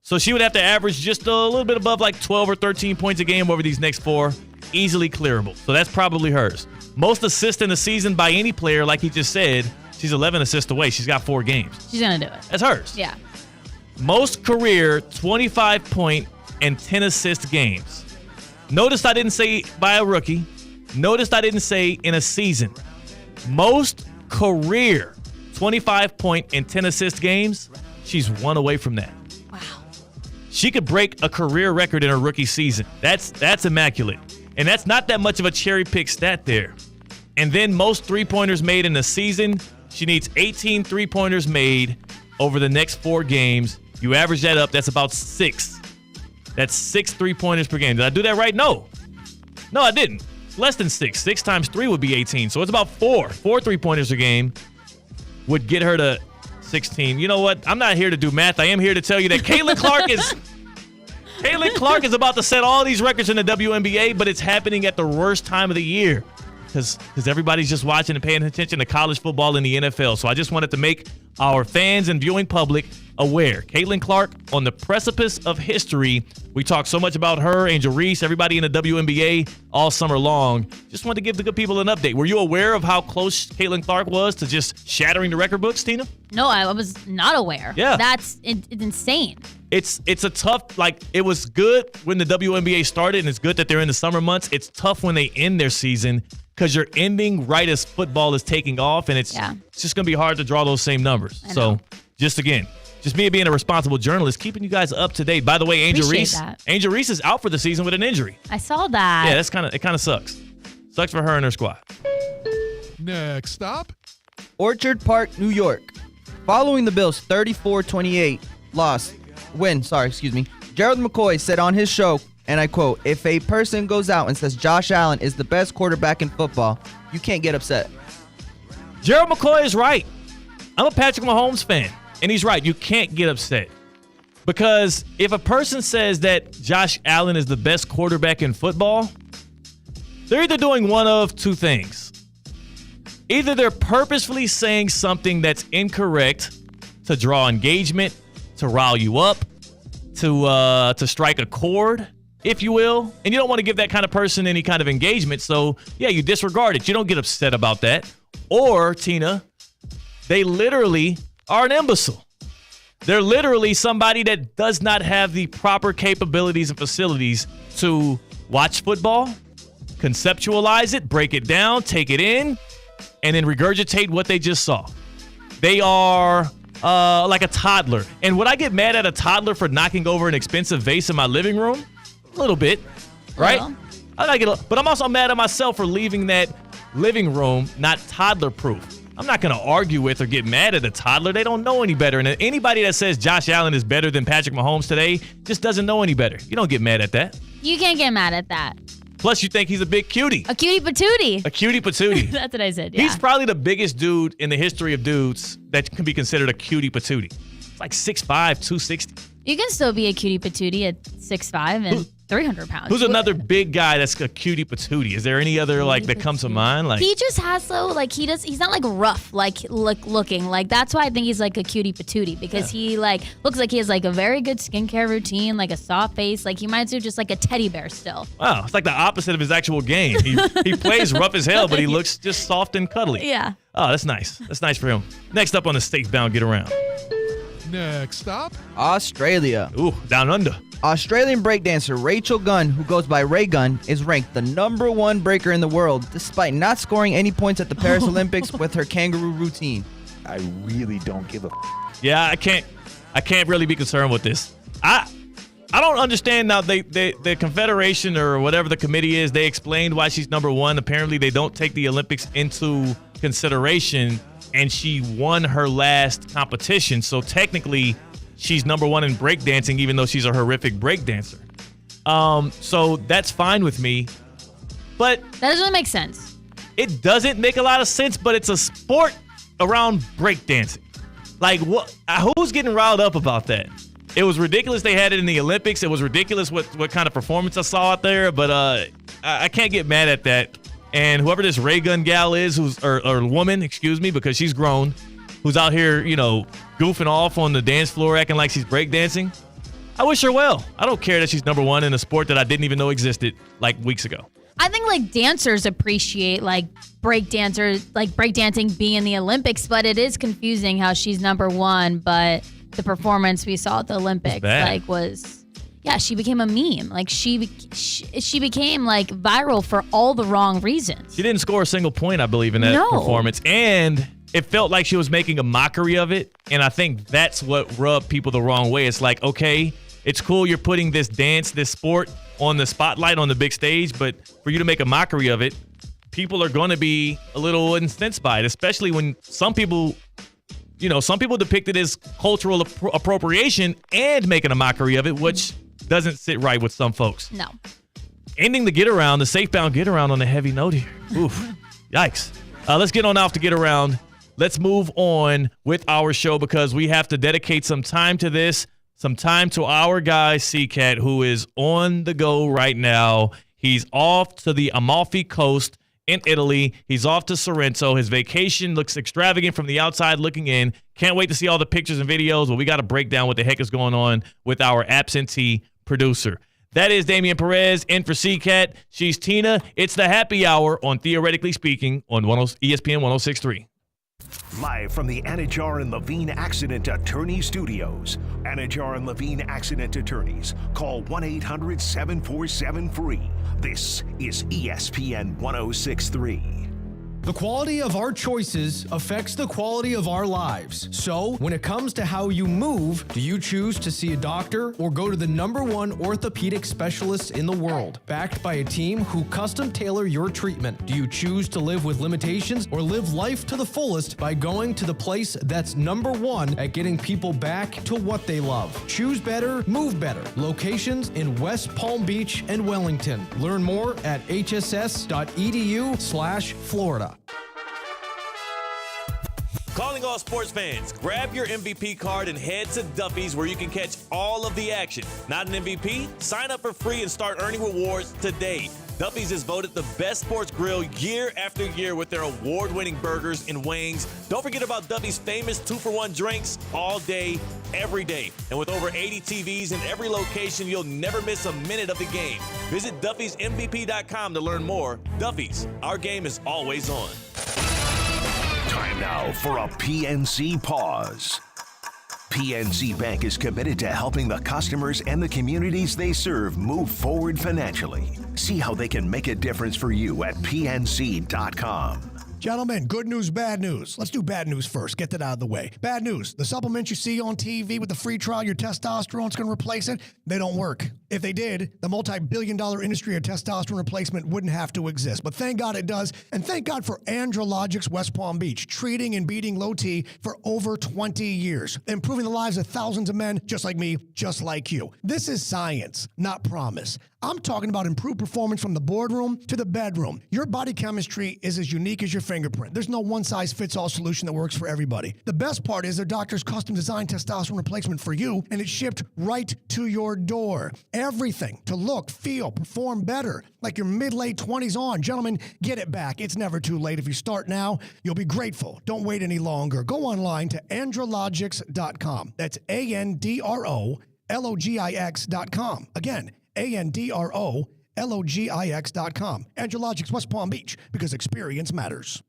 Speaker 4: So she would have to average just a little bit above like 12 or 13 points a game over these next 4, easily clearable. So that's probably hers. Most assists in a season by any player, like he just said, she's 11 assists away. She's got 4 games.
Speaker 21: She's going to do it.
Speaker 4: That's hers.
Speaker 21: Yeah.
Speaker 4: Most career 25-point and 10 assist games. Notice I didn't say by a rookie. Notice I didn't say in a season. Most career 25-point and 10 assist games, she's 1 away from that. She could break a career record in her rookie season. That's immaculate. And that's not that much of a cherry-pick stat there. And then most three-pointers made in a season, she needs 18 three-pointers made over the next 4 games. You average that up, that's about 6. That's 6 three-pointers per game. Did I do that right? No. No, I didn't. It's less than 6. 6 times 3 would be 18. So it's about 4. 4 three-pointers a game would get her to 16. You know what? I'm not here to do math. I am here to tell you that Caitlin Clark is about to set all these records in the WNBA, but it's happening at the worst time of the year because everybody's just watching and paying attention to college football in the NFL. So I just wanted to make our fans and viewing public aware. Caitlin Clark on the precipice of history. We talked so much about her, Angel Reese, everybody in the WNBA all summer long. Just wanted to give the good people an update. Were you aware of how close Caitlin Clark was to just shattering the record books, Tina?
Speaker 21: No, I was not aware.
Speaker 4: Yeah.
Speaker 21: It's insane.
Speaker 4: It's a tough, it was good when the WNBA started, and it's good that they're in the summer months. It's tough when they end their season because you're ending right as football is taking off, and it's just going to be hard to draw those same numbers. So just me being a responsible journalist, keeping you guys up to date. By the way, Angel Reese is out for the season with an injury.
Speaker 21: I saw that.
Speaker 4: Yeah, it kind of sucks. Sucks for her and her squad.
Speaker 6: Next stop,
Speaker 5: Orchard Park, New York. Following the Bills' 34-28 win, Gerald McCoy said on his show, and I quote, "If a person goes out and says Josh Allen is the best quarterback in football, you can't get upset."
Speaker 4: Gerald McCoy is right. I'm a Patrick Mahomes fan. And he's right. You can't get upset. Because if a person says that Josh Allen is the best quarterback in football, they're either doing one of 2 things. Either they're purposefully saying something that's incorrect to draw engagement, to rile you up, to strike a chord, if you will. And you don't want to give that kind of person any kind of engagement. So, yeah, you disregard it. You don't get upset about that. Or, Tina, they literally are an imbecile. They're literally somebody that does not have the proper capabilities and facilities to watch football, conceptualize it, break it down, take it in, and then regurgitate what they just saw. They are like a toddler. And would I get mad at a toddler for knocking over an expensive vase in my living room? A little bit, right?
Speaker 21: Well.
Speaker 4: I like it, but I'm also mad at myself for leaving that living room not toddler-proof. I'm not going to argue with or get mad at a toddler. They don't know any better. And anybody that says Josh Allen is better than Patrick Mahomes today just doesn't know any better. You don't get mad at that.
Speaker 21: You can't get mad at that.
Speaker 4: Plus, you think he's a big cutie.
Speaker 21: A cutie patootie.
Speaker 4: A cutie patootie.
Speaker 21: That's what I said, yeah.
Speaker 4: He's probably the biggest dude in the history of dudes that can be considered a cutie patootie. It's like 6'5", 260.
Speaker 21: You can still be a cutie patootie at 6'5" and 300 pounds.
Speaker 4: Who's another big guy that's a cutie patootie? Is there any other like that comes to mind? Like
Speaker 21: he just has he's not like rough looking. Like that's why I think he's like a cutie patootie because he like looks like he has like a very good skincare routine, like a soft face. Like he reminds me of just like a teddy bear still.
Speaker 4: Wow, it's like the opposite of his actual game. He plays rough as hell, but he looks just soft and cuddly.
Speaker 21: Yeah.
Speaker 4: Oh, that's nice. That's nice for him. Next up on the Statesbound Get Around.
Speaker 6: Next stop,
Speaker 5: Australia.
Speaker 4: Ooh, down under.
Speaker 5: Australian breakdancer Rachel Gunn, who goes by Ray Gunn, is ranked the #1 breaker in the world, despite not scoring any points at the Paris Olympics with her kangaroo routine.
Speaker 7: I really don't give a
Speaker 4: Yeah, I can't really be concerned with this. I don't understand now. The Confederation or whatever the committee is, they explained why she's #1. Apparently, they don't take the Olympics into consideration, and she won her last competition. So technically, she's #1 in breakdancing, even though she's a horrific breakdancer. So that's fine with me. But
Speaker 21: that doesn't make sense.
Speaker 4: It doesn't make a lot of sense, but it's a sport around breakdancing. Like, what? Who's getting riled up about that? It was ridiculous they had it in the Olympics. It was ridiculous what kind of performance I saw out there, but I can't get mad at that. And whoever this Ray Gun gal is, or woman, excuse me, because she's grown, who's out here, goofing off on the dance floor, acting like she's breakdancing, I wish her well. I don't care that she's #1 in a sport that I didn't even know existed like weeks ago.
Speaker 21: I think like dancers appreciate like breakdancing being in the Olympics, but it is confusing how she's #1, but the performance we saw at the Olympics she became a meme. Like she became like viral for all the wrong reasons.
Speaker 4: She didn't score a single point, I believe, in that performance, and it felt like she was making a mockery of it. And I think that's what rubbed people the wrong way. It's like, okay, it's cool you're putting this sport on the spotlight on the big stage, but for you to make a mockery of it, people are going to be a little incensed by it, especially when some people depict it as cultural appropriation and making a mockery of it, which doesn't sit right with some folks.
Speaker 21: No.
Speaker 4: Ending the Statesbound Get Around on a heavy note here. Oof. Yikes. Let's get on off to Get Around. Let's move on with our show because we have to dedicate some time to this, some time to our guy, C-Cat, who is on the go right now. He's off to the Amalfi Coast in Italy. He's off to Sorrento. His vacation looks extravagant from the outside looking in. Can't wait to see all the pictures and videos, but we got to break down what the heck is going on with our absentee producer. That is Damian Perez in for C-Cat. She's Tina. It's the happy hour on Theoretically Speaking on ESPN 106.3.
Speaker 3: Live from the Anajar and Levine Accident Attorney Studios. Anajar and Levine Accident Attorneys. Call 1-800-747-FREE. This is ESPN 106.3.
Speaker 8: The quality of our choices affects the quality of our lives. So, when it comes to how you move, do you choose to see a doctor or go to the #1 orthopedic specialist in the world, backed by a team who custom tailor your treatment? Do you choose to live with limitations or live life to the fullest by going to the place that's #1 at getting people back to what they love? Choose better, move better. Locations in West Palm Beach and Wellington. Learn more at hss.edu/Florida.
Speaker 9: Calling all sports fans, grab your MVP card and head to Duffy's where you can catch all of the action. Not an MVP? Sign up for free and start earning rewards today. Duffy's is voted the best sports grill year after year with their award-winning burgers and wings. Don't forget about Duffy's famous 2-for-1 drinks all day, every day. And with over 80 TVs in every location, you'll never miss a minute of the game. Visit Duffy'sMVP.com to learn more. Duffy's, our game is always on.
Speaker 3: Time now for a PNC pause. PNC Bank is committed to helping the customers and the communities they serve move forward financially. See how they can make a difference for you at PNC.com.
Speaker 25: Gentlemen, good news, bad news. Let's do bad news first. Get that out of the way. Bad news. The supplements you see on TV with the free trial, your testosterone's going to replace it, they don't work. If they did, the multi-billion-dollar industry of testosterone replacement wouldn't have to exist. But thank God it does. And thank God for Andrologics West Palm Beach, treating and beating low T for over 20 years, improving the lives of thousands of men just like me, just like you. This is science, not promise. I'm talking about improved performance from the boardroom to the bedroom. Your body chemistry is as unique as your fingerprint. There's no one-size-fits-all solution that works for everybody. The best part is their doctors custom-designed testosterone replacement for you, and it's shipped right to your door. Everything to look, feel, perform better, like your mid-late 20s on. Gentlemen, get it back. It's never too late. If you start now, you'll be grateful. Don't wait any longer. Go online to andrologics.com. That's ANDROLOGIX.com. Again, ANDROLOGIX.com. Andrologics West Palm Beach, because experience matters.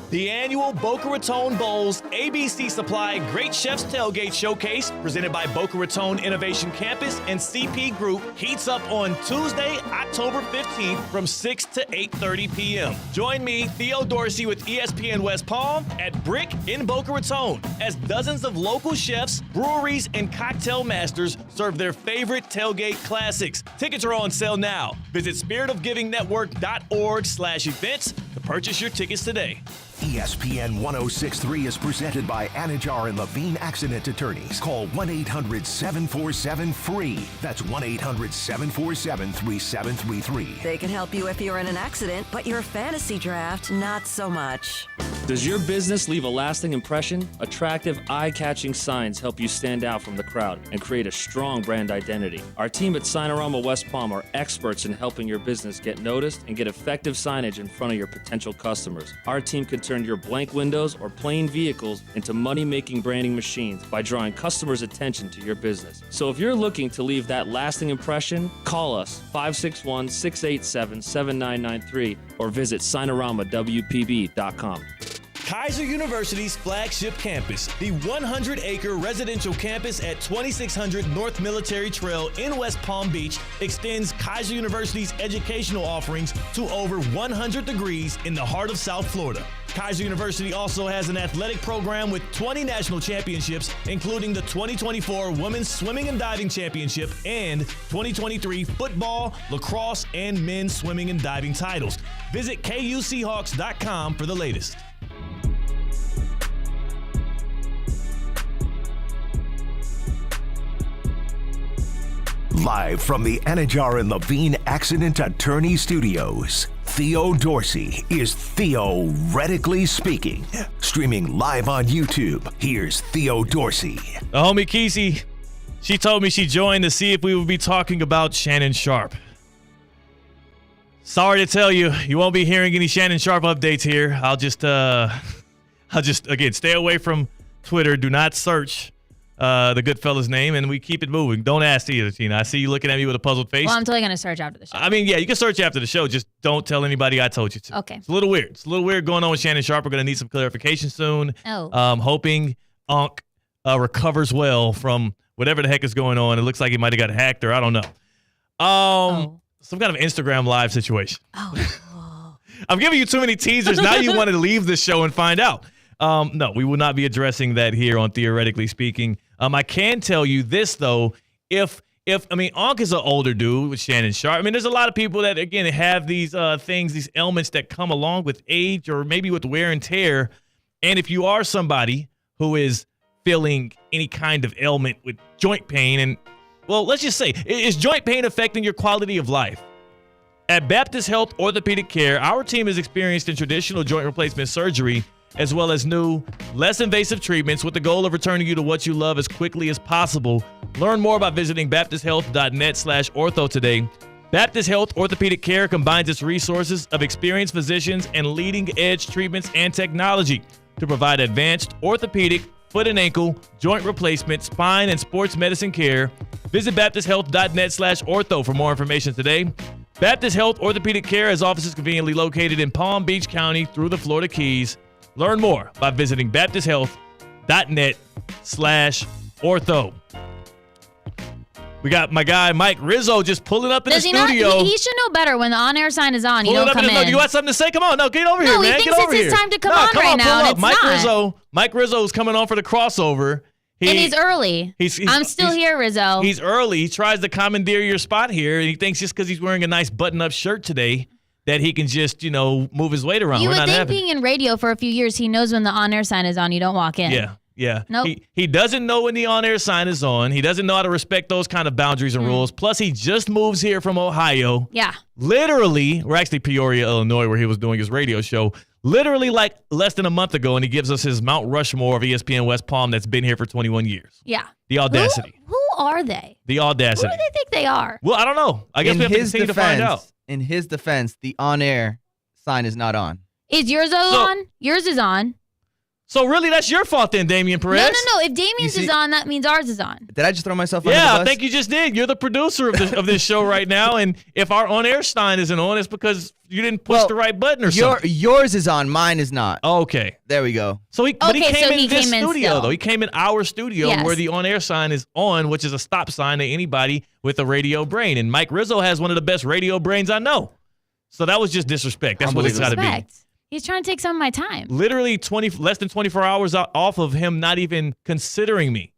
Speaker 4: The annual Boca Raton Bowls ABC Supply Great Chefs Tailgate Showcase, presented by Boca Raton Innovation Campus and CP Group, heats up on Tuesday, October 15th from 6 to 8:30 p.m. Join me, Theo Dorsey, with ESPN West Palm at Brick in Boca Raton as dozens of local chefs, breweries, and cocktail masters serve their favorite tailgate classics. Tickets are on sale now. Visit spiritofgivingnetwork.org/events to purchase your tickets today.
Speaker 3: ESPN 1063 is presented by Anajar and Levine Accident Attorneys. Call 1-800-747-FREE. That's 1-800-747-3733.
Speaker 1: They can help you if you're in an accident, but your fantasy draft, not so much.
Speaker 10: Does your business leave a lasting impression? Attractive, eye-catching signs help you stand out from the crowd and create a strong brand identity. Our team at Signorama West Palm are experts in helping your business get noticed and get effective signage in front of your potential customers. Our team can turn your blank windows or plain vehicles into money-making branding machines by drawing customers' attention to your business. So if you're looking to leave that lasting impression, call us 561-687-7993 or visit signoramawpb.com.
Speaker 9: Kaiser University's flagship campus, the 100-acre residential campus at 2600 North Military Trail in West Palm Beach, extends Kaiser University's educational offerings to over 100 degrees in the heart of South Florida. Kaiser University also has an athletic program with 20 national championships, including the 2024 Women's Swimming and Diving Championship and 2023 football, lacrosse, and men's swimming and diving titles. Visit KUSeahawks.com for the latest.
Speaker 3: Live from the Anajar and Levine Accident Attorney Studios, Theo Dorsey is Theoretically Speaking. Streaming live on YouTube, here's Theo Dorsey.
Speaker 4: The homie Kesey, she told me she joined to see if we would be talking about Shannon Sharpe. Sorry to tell you, you won't be hearing any Shannon Sharpe updates here. I'll just again, stay away from Twitter. Do not search the good fella's name, and we keep it moving. Don't ask either, Tina. I see you looking at me with a puzzled face.
Speaker 21: Well, I'm totally going to search after the show.
Speaker 4: I mean, yeah, you can search after the show. Just don't tell anybody I told you to.
Speaker 21: Okay.
Speaker 4: It's a little weird. It's a little weird going on with Shannon Sharpe. We're going to need some clarification soon.
Speaker 21: Oh.
Speaker 4: Hoping Unc recovers well from whatever the heck is going on. It looks like he might have got hacked, or I don't know. Some kind of Instagram live situation.
Speaker 21: Oh.
Speaker 4: I'm giving you too many teasers. Now you wanted to leave this show and find out. No, we will not be addressing that here on Theoretically Speaking. I can tell you this, though. Unc is an older dude with Shannon Sharpe. I mean, there's a lot of people that, again, have these things, these ailments that come along with age or maybe with wear and tear. And if you are somebody who is feeling any kind of ailment with joint pain, and, well, let's just say, is joint pain affecting your quality of life? At Baptist Health Orthopedic Care, our team is experienced in traditional joint replacement surgery, as well as new, less invasive treatments with the goal of returning you to what you love as quickly as possible. Learn more by visiting baptisthealth.net/ortho today. Baptist Health Orthopedic Care combines its resources of experienced physicians and leading-edge treatments and technology to provide advanced orthopedic, foot and ankle, joint replacement, spine, and sports medicine care. Visit baptisthealth.net/ortho for more information today. Baptist Health Orthopedic Care has offices conveniently located in Palm Beach County through the Florida Keys. Learn more by visiting baptisthealth.net/ortho. We got my guy Mike Rizzo just pulling up in the studio.
Speaker 21: He should know better. When the on-air sign is on, you don't come in.
Speaker 4: No, you got something to say? Come on. No, get over here, man.
Speaker 21: He thinks it's his time to come on right now, and it's not.
Speaker 4: Mike Rizzo is coming on for the crossover.
Speaker 21: And he's early. I'm still here, Rizzo.
Speaker 4: He's early. He tries to commandeer your spot here, and he thinks just because he's wearing a nice button-up shirt today that he can just, move his weight around.
Speaker 21: You would think being in radio for a few years, he knows when the on-air sign is on. You don't walk in.
Speaker 4: Yeah.
Speaker 21: Nope.
Speaker 4: He doesn't know when the on-air sign is on. He doesn't know how to respect those kind of boundaries and rules. Plus, he just moves here from Ohio.
Speaker 21: Yeah.
Speaker 4: Literally, we're actually Peoria, Illinois, where he was doing his radio show. Literally like less than a month ago, and he gives us his Mount Rushmore of ESPN West Palm that's been here for 21 years.
Speaker 21: Yeah.
Speaker 4: The audacity.
Speaker 21: Who are they?
Speaker 4: The audacity.
Speaker 21: Who do they think they are?
Speaker 4: Well, I don't know. I guess we have to continue to find out.
Speaker 5: In his defense, the on-air sign is not on.
Speaker 21: Is yours on? Yours is on.
Speaker 4: So really, that's your fault then, Damian Perez.
Speaker 21: No. If Damian's is on, that means ours is on.
Speaker 5: Did I just throw myself under the
Speaker 4: Yeah,
Speaker 5: bus?
Speaker 4: I think you just did. You're the producer of this show right now, and if our on-air sign isn't on, it's because you didn't push the right button or something.
Speaker 5: Yours is on, mine is not.
Speaker 4: Okay.
Speaker 5: There we go.
Speaker 4: So he came in this studio, though. He came in our studio
Speaker 21: Yes.
Speaker 4: where the on-air sign is on, which is a stop sign to anybody with a radio brain. And Mike Rizzo has one of the best radio brains I know. So that was just disrespect. That's what it's got to be.
Speaker 21: He's trying to take some of my time.
Speaker 4: Literally less than 24 hours off of him not even considering me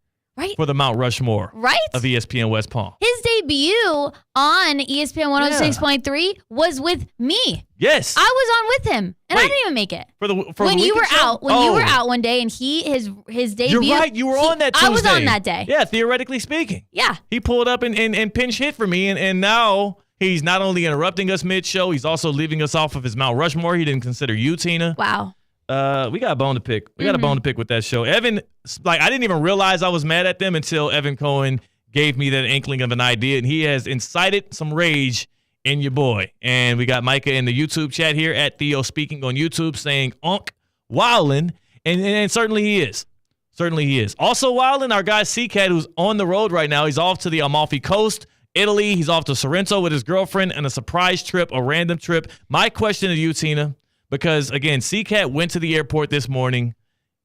Speaker 4: for the Mount Rushmore of ESPN West Palm.
Speaker 21: His debut on ESPN 106.3 was with me.
Speaker 4: Yes.
Speaker 21: I was on with him, and I didn't even make it.
Speaker 4: When
Speaker 21: you were
Speaker 4: show?
Speaker 21: out, you were out one day, and his debut.
Speaker 4: You're right. You were on that Tuesday.
Speaker 21: I was on that day.
Speaker 4: Yeah, theoretically speaking.
Speaker 21: Yeah.
Speaker 4: He pulled up and pinch hit for me, and now he's not only interrupting us mid-show, he's also leaving us off of his Mount Rushmore. He didn't consider you, Tina.
Speaker 21: Wow.
Speaker 4: We got a bone to pick. We got a bone to pick with that show. Evan, I didn't even realize I was mad at them until Evan Cohen gave me that inkling of an idea, and he has incited some rage in your boy. And we got Micah in the YouTube chat here at Theo Speaking on YouTube saying, Unk, wildin', and certainly he is. Certainly he is. Also wildin', our guy C-Cat, who's on the road right now. He's off to the Amalfi Coast, Italy. He's off to Sorrento with his girlfriend and a surprise trip, a random trip. My question to you, Tina, because, again, C-Cat went to the airport this morning.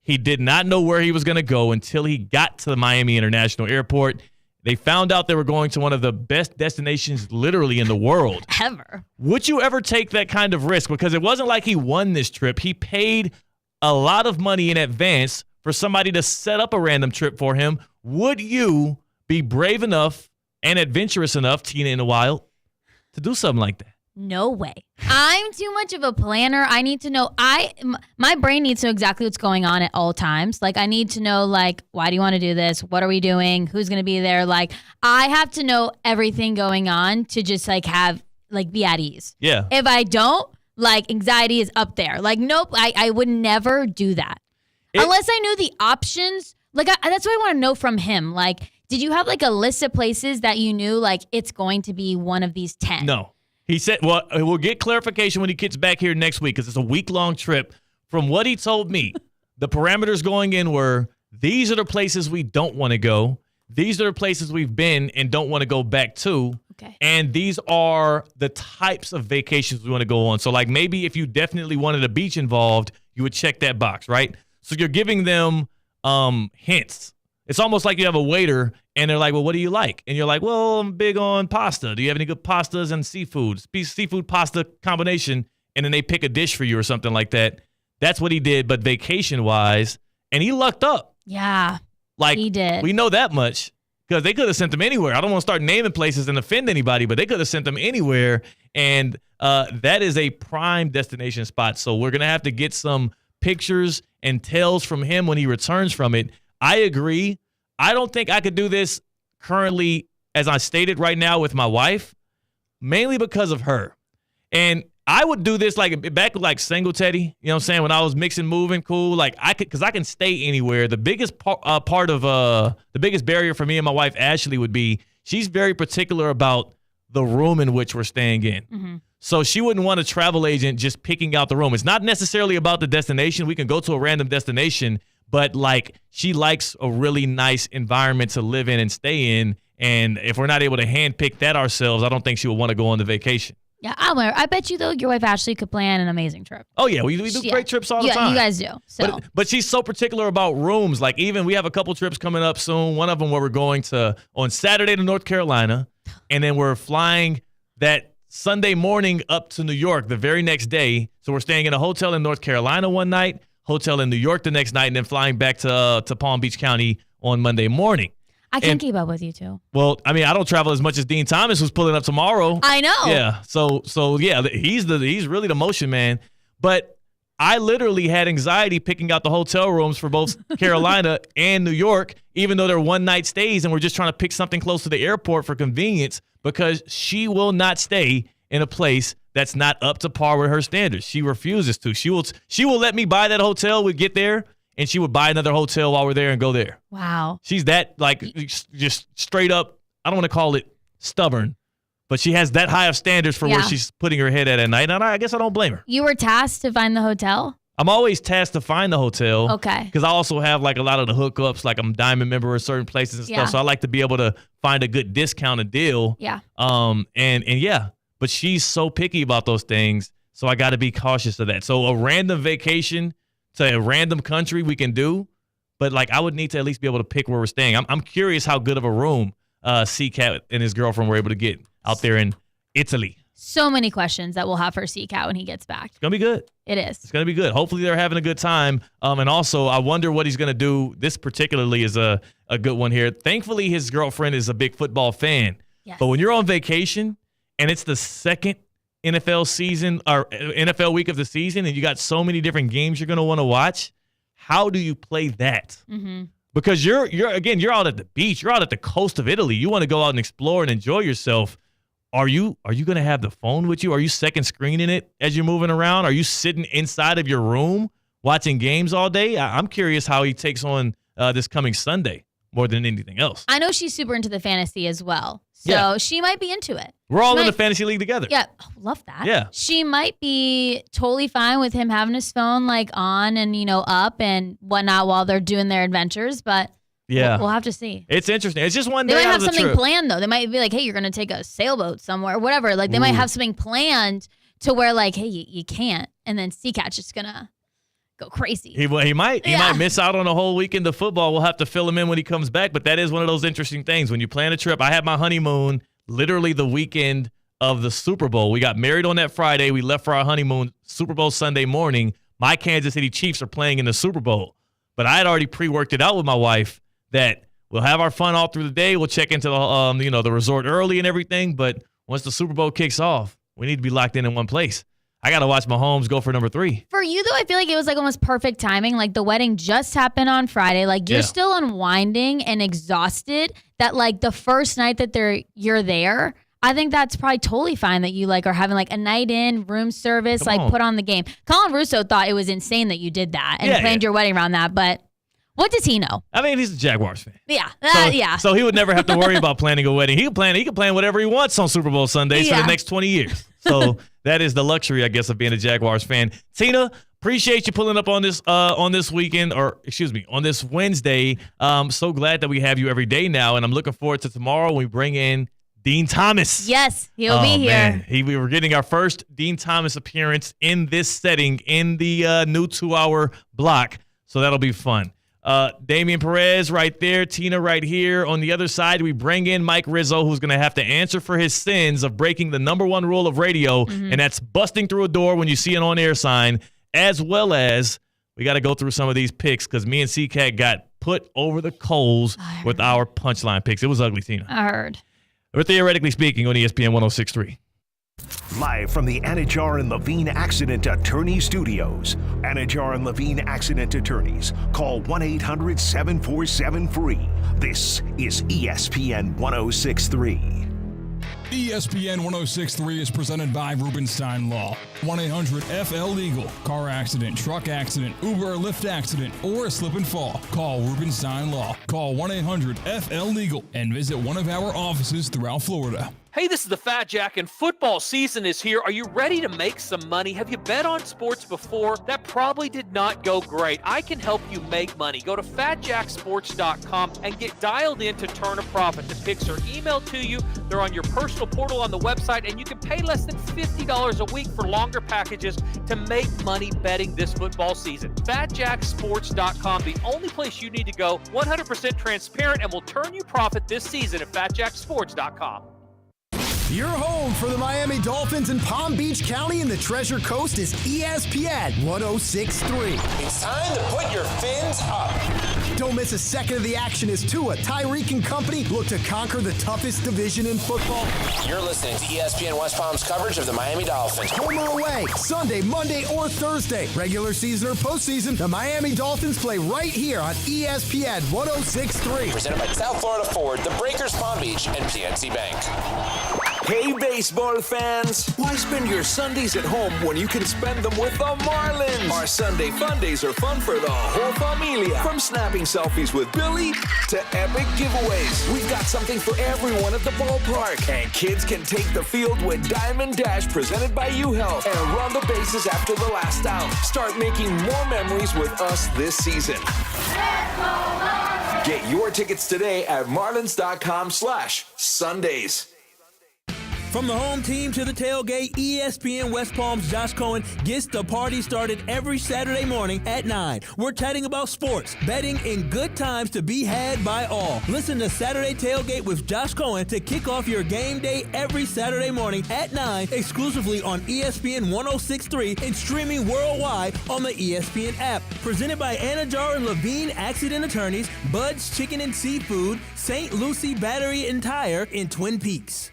Speaker 4: He did not know where he was going to go until he got to the Miami International Airport. They found out they were going to one of the best destinations literally in the world.
Speaker 21: Ever.
Speaker 4: Would you ever take that kind of risk? Because it wasn't like he won this trip. He paid a lot of money in advance for somebody to set up a random trip for him. Would you be brave enough and adventurous enough, Tina in the Wild, to do something like that?
Speaker 21: No way. I'm too much of a planner. I need to know. My brain needs to know exactly what's going on at all times. Like, I need to know, like, why do you want to do this? What are we doing? Who's going to be there? Like, I have to know everything going on to just, like, be at ease.
Speaker 4: Yeah.
Speaker 21: If I don't, like, anxiety is up there. Like, nope, I would never do that. Unless I knew the options. Like, that's what I want to know from him. Like, did you have, like, a list of places that you knew, like, it's going to be one of these 10?
Speaker 4: No. He said, well, we'll get clarification when he gets back here next week because it's a week-long trip. From what he told me, the parameters going in were, these are the places we don't want to go. These are the places we've been and don't want to go back to.
Speaker 21: Okay.
Speaker 4: And these are the types of vacations we want to go on. So, like, maybe if you definitely wanted a beach involved, you would check that box, right? So you're giving them hints. It's almost like you have a waiter, and they're like, well, what do you like? And you're like, well, I'm big on pasta. Do you have any good pastas and seafood? Seafood pasta combination, and then they pick a dish for you or something like that. That's what he did, but vacation-wise, and he lucked up.
Speaker 21: Yeah,
Speaker 4: like,
Speaker 21: he did.
Speaker 4: We know that much because they could have sent them anywhere. I don't want to start naming places and offend anybody, but they could have sent them anywhere, and that is a prime destination spot. So we're going to have to get some pictures and tales from him when he returns from it. I agree. I don't think I could do this currently, as I stated right now, with my wife, mainly because of her. And I would do this like back with like single Teddy, you know what I'm saying? When I was mixing, moving, cool, like because I can stay anywhere. The biggest part of the biggest barrier for me and my wife, Ashley, would be she's very particular about the room in which we're staying in.
Speaker 21: Mm-hmm.
Speaker 4: So she wouldn't want a travel agent just picking out the room. It's not necessarily about the destination. We can go to a random destination, but like she likes a really nice environment to live in and stay in. And if we're not able to handpick that ourselves, I don't think she would want to go on the vacation.
Speaker 21: Yeah, I bet you, though, your wife Ashley could plan an amazing trip.
Speaker 4: Oh, yeah. We do great trips all the time.
Speaker 21: Yeah, you guys do. So.
Speaker 4: But she's so particular about rooms. Like, even we have a couple trips coming up soon. One of them where we're going on Saturday to North Carolina, and then we're flying that Sunday morning up to New York the very next day. So we're staying in a hotel in North Carolina one night, hotel in New York the next night, and then flying back to Palm Beach County on Monday morning.
Speaker 21: I can't keep up with you two.
Speaker 4: Well, I mean, I don't travel as much as Dean Thomas, who's pulling up tomorrow.
Speaker 21: I know.
Speaker 4: Yeah. So yeah, he's really the motion man. But I literally had anxiety picking out the hotel rooms for both Carolina and New York, even though they're one-night stays, and we're just trying to pick something close to the airport for convenience, because she will not stay in a place that's not up to par with her standards. She refuses to. She will let me buy that hotel. We get there, and she would buy another hotel while we're there and go there.
Speaker 21: Wow.
Speaker 4: She's that, like, just straight up, I don't want to call it stubborn, but she has that high of standards for where she's putting her head at night, and I guess I don't blame her.
Speaker 21: You were tasked to find the hotel?
Speaker 4: I'm always tasked to find the hotel.
Speaker 21: Okay.
Speaker 4: Because I also have, like, a lot of the hookups, like I'm a Diamond member of certain places and stuff, so I like to be able to find a good discounted deal.
Speaker 21: Yeah.
Speaker 4: And yeah, but she's so picky about those things, so I got to be cautious of that. So a random vacation to a random country we can do, but like I would need to at least be able to pick where we're staying. I'm curious how good of a room C-Cat and his girlfriend were able to get out there in Italy.
Speaker 21: So many questions that we'll have for C-Cat when he gets back.
Speaker 4: It's going to be good.
Speaker 21: It is.
Speaker 4: It's going to be good. Hopefully they're having a good time. And also, I wonder what he's going to do. This particularly is a good one here. Thankfully, his girlfriend is a big football fan.
Speaker 21: Yes.
Speaker 4: But when you're on vacation and it's the second NFL season or NFL week of the season, and you got so many different games you're going to want to watch, how do you play that?
Speaker 21: Mm-hmm.
Speaker 4: Because you're out at the beach, you're out at the coast of Italy. You want to go out and explore and enjoy yourself. Are you going to have the phone with you? Are you second screening it as you're moving around? Are you sitting inside of your room watching games all day? I'm curious how he takes on this coming Sunday more than anything else.
Speaker 21: I know she's super into the fantasy as well. So she might be into it.
Speaker 4: We're all in the fantasy league together.
Speaker 21: Yeah. Oh, love that.
Speaker 4: Yeah.
Speaker 21: She might be totally fine with him having his phone like on and, up and whatnot while they're doing their adventures. But
Speaker 4: yeah,
Speaker 21: we'll have to see.
Speaker 4: It's interesting. It's just one
Speaker 21: day. They might have something
Speaker 4: trip.
Speaker 21: planned, though. They might be like, hey, you're going to take a sailboat somewhere or whatever. Like they might have something planned to where like, hey, you can't. And then C-Cat's just going to go crazy.
Speaker 4: He might miss out on a whole weekend of football. We'll have to fill him in when he comes back. But that is one of those interesting things. When you plan a trip, I had my honeymoon literally the weekend of the Super Bowl. We got married on that Friday. We left for our honeymoon Super Bowl Sunday morning. My Kansas City Chiefs are playing in the Super Bowl. But I had already pre-worked it out with my wife that we'll have our fun all through the day. We'll check into the the resort early and everything. But once the Super Bowl kicks off, we need to be locked in one place. I got to watch Mahomes go for number 3.
Speaker 21: For you, though, I feel like it was like almost perfect timing. Like the wedding just happened on Friday. Like you're still unwinding and exhausted. That like the first night that you're there, I think that's probably totally fine that you like are having like a night in, room service, put on the game. Colin Russo thought it was insane that you did that and planned your wedding around that. But what does he know?
Speaker 4: I mean, he's a Jaguars fan.
Speaker 21: Yeah.
Speaker 4: So he would never have to worry about planning a wedding. He can plan whatever he wants on Super Bowl Sundays for the next 20 years. So that is the luxury, I guess, of being a Jaguars fan. Tina, appreciate you pulling up on this weekend, or excuse me, on this Wednesday. So glad that we have you every day now, and I'm looking forward to tomorrow when we bring in Dean Thomas.
Speaker 21: Yes, he'll be here.
Speaker 4: Man. We were getting our first Dean Thomas appearance in this setting in the new 2-hour block, so that'll be fun. Damian Perez right there, Tina right here. On the other side, we bring in Mike Rizzo, who's going to have to answer for his sins of breaking the number one rule of radio, and that's busting through a door when you see an on-air sign, as well as we got to go through some of these picks because me and C-Cat got put over the coals with our punchline picks. It was ugly, Tina.
Speaker 21: I heard.
Speaker 4: We're theoretically speaking on ESPN 106.3.
Speaker 3: Live from the Anajar and Levine Accident Attorney Studios. Anajar and Levine Accident Attorneys. Call 1-800-747-FREE. This is ESPN 106.3.
Speaker 11: ESPN 106.3 is presented by Rubenstein Law. 1-800-FL-LEGAL. Car accident, truck accident, Uber or Lyft accident, or a slip and fall. Call Rubenstein Law. Call 1-800-FL-LEGAL and visit one of our offices throughout Florida.
Speaker 12: Hey, this is the Fat Jack, and football season is here. Are you ready to make some money? Have you bet on sports before? That probably did not go great. I can help you make money. Go to fatjacksports.com and get dialed in to turn a profit. The picks are emailed to you. They're on your personal portal on the website, and you can pay less than $50 a week for longer packages to make money betting this football season. Fatjacksports.com, the only place you need to go. 100% transparent, and will turn you profit this season at fatjacksports.com.
Speaker 13: Your home for the Miami Dolphins in Palm Beach County and the Treasure Coast is ESPN 106.3.
Speaker 15: It's time to put your fins up.
Speaker 13: Don't miss a second of the action as Tua, Tyreek, and company look to conquer the toughest division in football.
Speaker 15: You're listening to ESPN West Palm's coverage of the Miami Dolphins.
Speaker 13: Home or away, Sunday, Monday, or Thursday. Regular season or postseason, the Miami Dolphins play right here on ESPN 106.3.
Speaker 15: Presented by South Florida Ford, the Breakers Palm Beach, and PNC Bank.
Speaker 16: Hey, baseball fans! Why spend your Sundays at home when you can spend them with the Marlins? Our Sunday fun days are fun for the whole familia. From snapping selfies with Billy to epic giveaways. We've got something for everyone at the ballpark. And kids can take the field with Diamond Dash presented by UHealth and run the bases after the last out. Start making more memories with us this season. Get your tickets today at marlins.com/Sundays.
Speaker 27: From the home team to the tailgate, ESPN West Palm's Josh Cohen gets the party started every Saturday morning at 9. We're chatting about sports, betting, and good times to be had by all. Listen to Saturday Tailgate with Josh Cohen to kick off your game day every Saturday morning at 9, exclusively on ESPN 106.3 and streaming worldwide on the ESPN app. Presented by Anajar and Levine Accident Attorneys, Bud's Chicken and Seafood, St. Lucie Battery and Tire in Twin Peaks.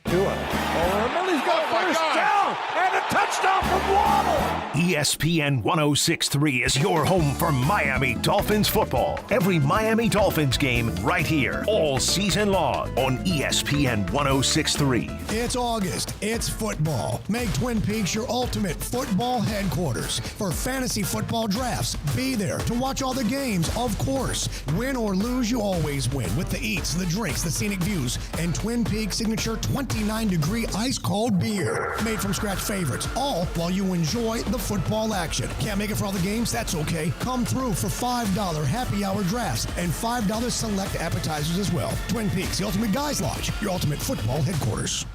Speaker 17: Millie's got a first down and a touchdown from Waddle.
Speaker 3: ESPN 106.3 is your home for Miami Dolphins football. Every Miami Dolphins game right here, all season long on ESPN 106.3.
Speaker 25: It's August. It's football. Make Twin Peaks your ultimate football headquarters for fantasy football drafts. Be there to watch all the games, of course. Win or lose, you always win with the eats, the drinks, the scenic views, and Twin Peaks signature 29-degree ice-cold beer. Made from scratch favorites, all while you enjoy the football action. Can't make it for all the games? That's okay. Come through for $5 happy hour drafts and $5 select appetizers as well. Twin Peaks, the Ultimate Guys Lodge, your ultimate football headquarters.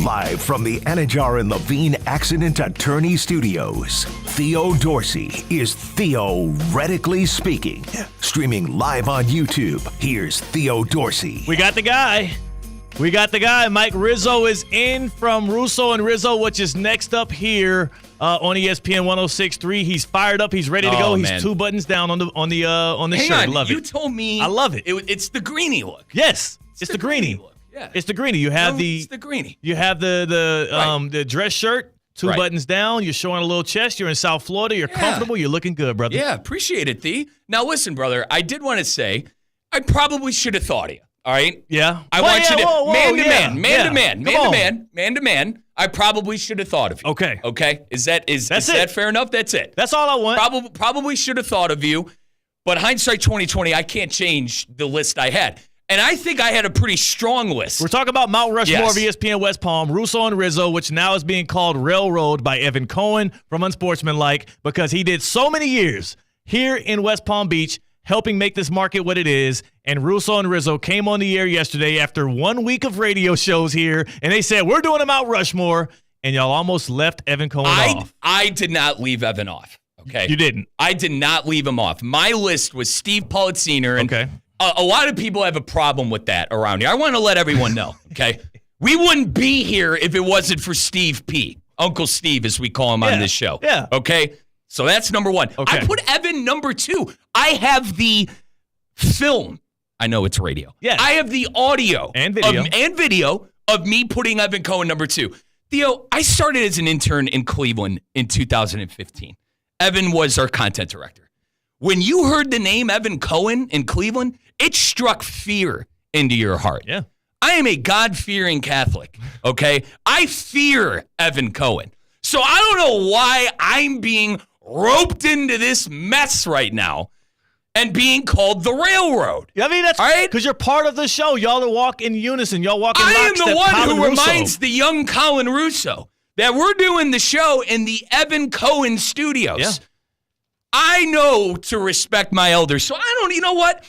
Speaker 3: Live from the Anajar and Levine Accident Attorney Studios, Theo Dorsey is theoretically speaking. Streaming live on YouTube, here's Theo Dorsey.
Speaker 4: We got the guy. Mike Rizzo is in from Russo and Rizzo, which is next up here on ESPN 106.3. He's fired up. He's ready to go.
Speaker 18: Man.
Speaker 4: He's 2 buttons down on the
Speaker 18: Hang
Speaker 4: shirt.
Speaker 18: On,
Speaker 4: Love it.
Speaker 18: You told me.
Speaker 4: I love it.
Speaker 18: It's the greenie look.
Speaker 4: Yes, it's the greenie.
Speaker 18: Look. Yeah.
Speaker 4: It's the greenie. You have
Speaker 18: it's the greenie.
Speaker 4: You have the dress shirt, 2 buttons down. You're showing a little chest. You're in South Florida. You're comfortable. You're looking good, brother.
Speaker 18: Yeah, appreciate it, Thee. Now listen, brother. I did want to say I probably should have thought of you. All right.
Speaker 4: Yeah.
Speaker 18: I want you to man to man. I probably should have thought of you. Okay. Is that fair enough? That's it.
Speaker 4: That's all I want.
Speaker 18: Probably should have thought of you, but hindsight 2020, I can't change the list I had. And I think I had a pretty strong list.
Speaker 4: We're talking about Mount Rushmore of ESPN West Palm, Russo and Rizzo, which now is being called Railroad by Evan Cohen from Unsportsmanlike because he did so many years here in West Palm Beach helping make this market what it is. And Russo and Rizzo came on the air yesterday after 1 week of radio shows here, and they said, we're doing a Mount Rushmore, and y'all almost left Evan Cohen off.
Speaker 18: I did not leave Evan off. Okay.
Speaker 4: You didn't?
Speaker 18: I did not leave him off. My list was Steve Politziner. And a lot of people have a problem with that around here. I want to let everyone know, okay? We wouldn't be here if it wasn't for Steve P. Uncle Steve, as we call him on this show.
Speaker 4: Yeah.
Speaker 18: Okay? So that's number 1.
Speaker 4: Okay.
Speaker 18: I put Evan number 2. I have the film. I know it's radio.
Speaker 4: Yeah.
Speaker 18: I have the audio.
Speaker 4: And video.
Speaker 18: Of me putting Evan Cohen number 2. Theo, I started as an intern in Cleveland in 2015. Evan was our content director. When you heard the name Evan Cohen in Cleveland, it struck fear into your heart.
Speaker 4: Yeah.
Speaker 18: I am a God-fearing Catholic, okay? I fear Evan Cohen. So I don't know why I'm being roped into this mess right now. and being called the railroad.
Speaker 4: I mean, that's right because you're part of the show. Y'all walk in unison. Y'all walk in
Speaker 18: I am the one
Speaker 4: Colin
Speaker 18: who
Speaker 4: Russo.
Speaker 18: reminds the young Colin Russo that we're doing the show in the Evan Cohen studios.
Speaker 4: Yeah.
Speaker 18: I know to respect my elders. So you know what?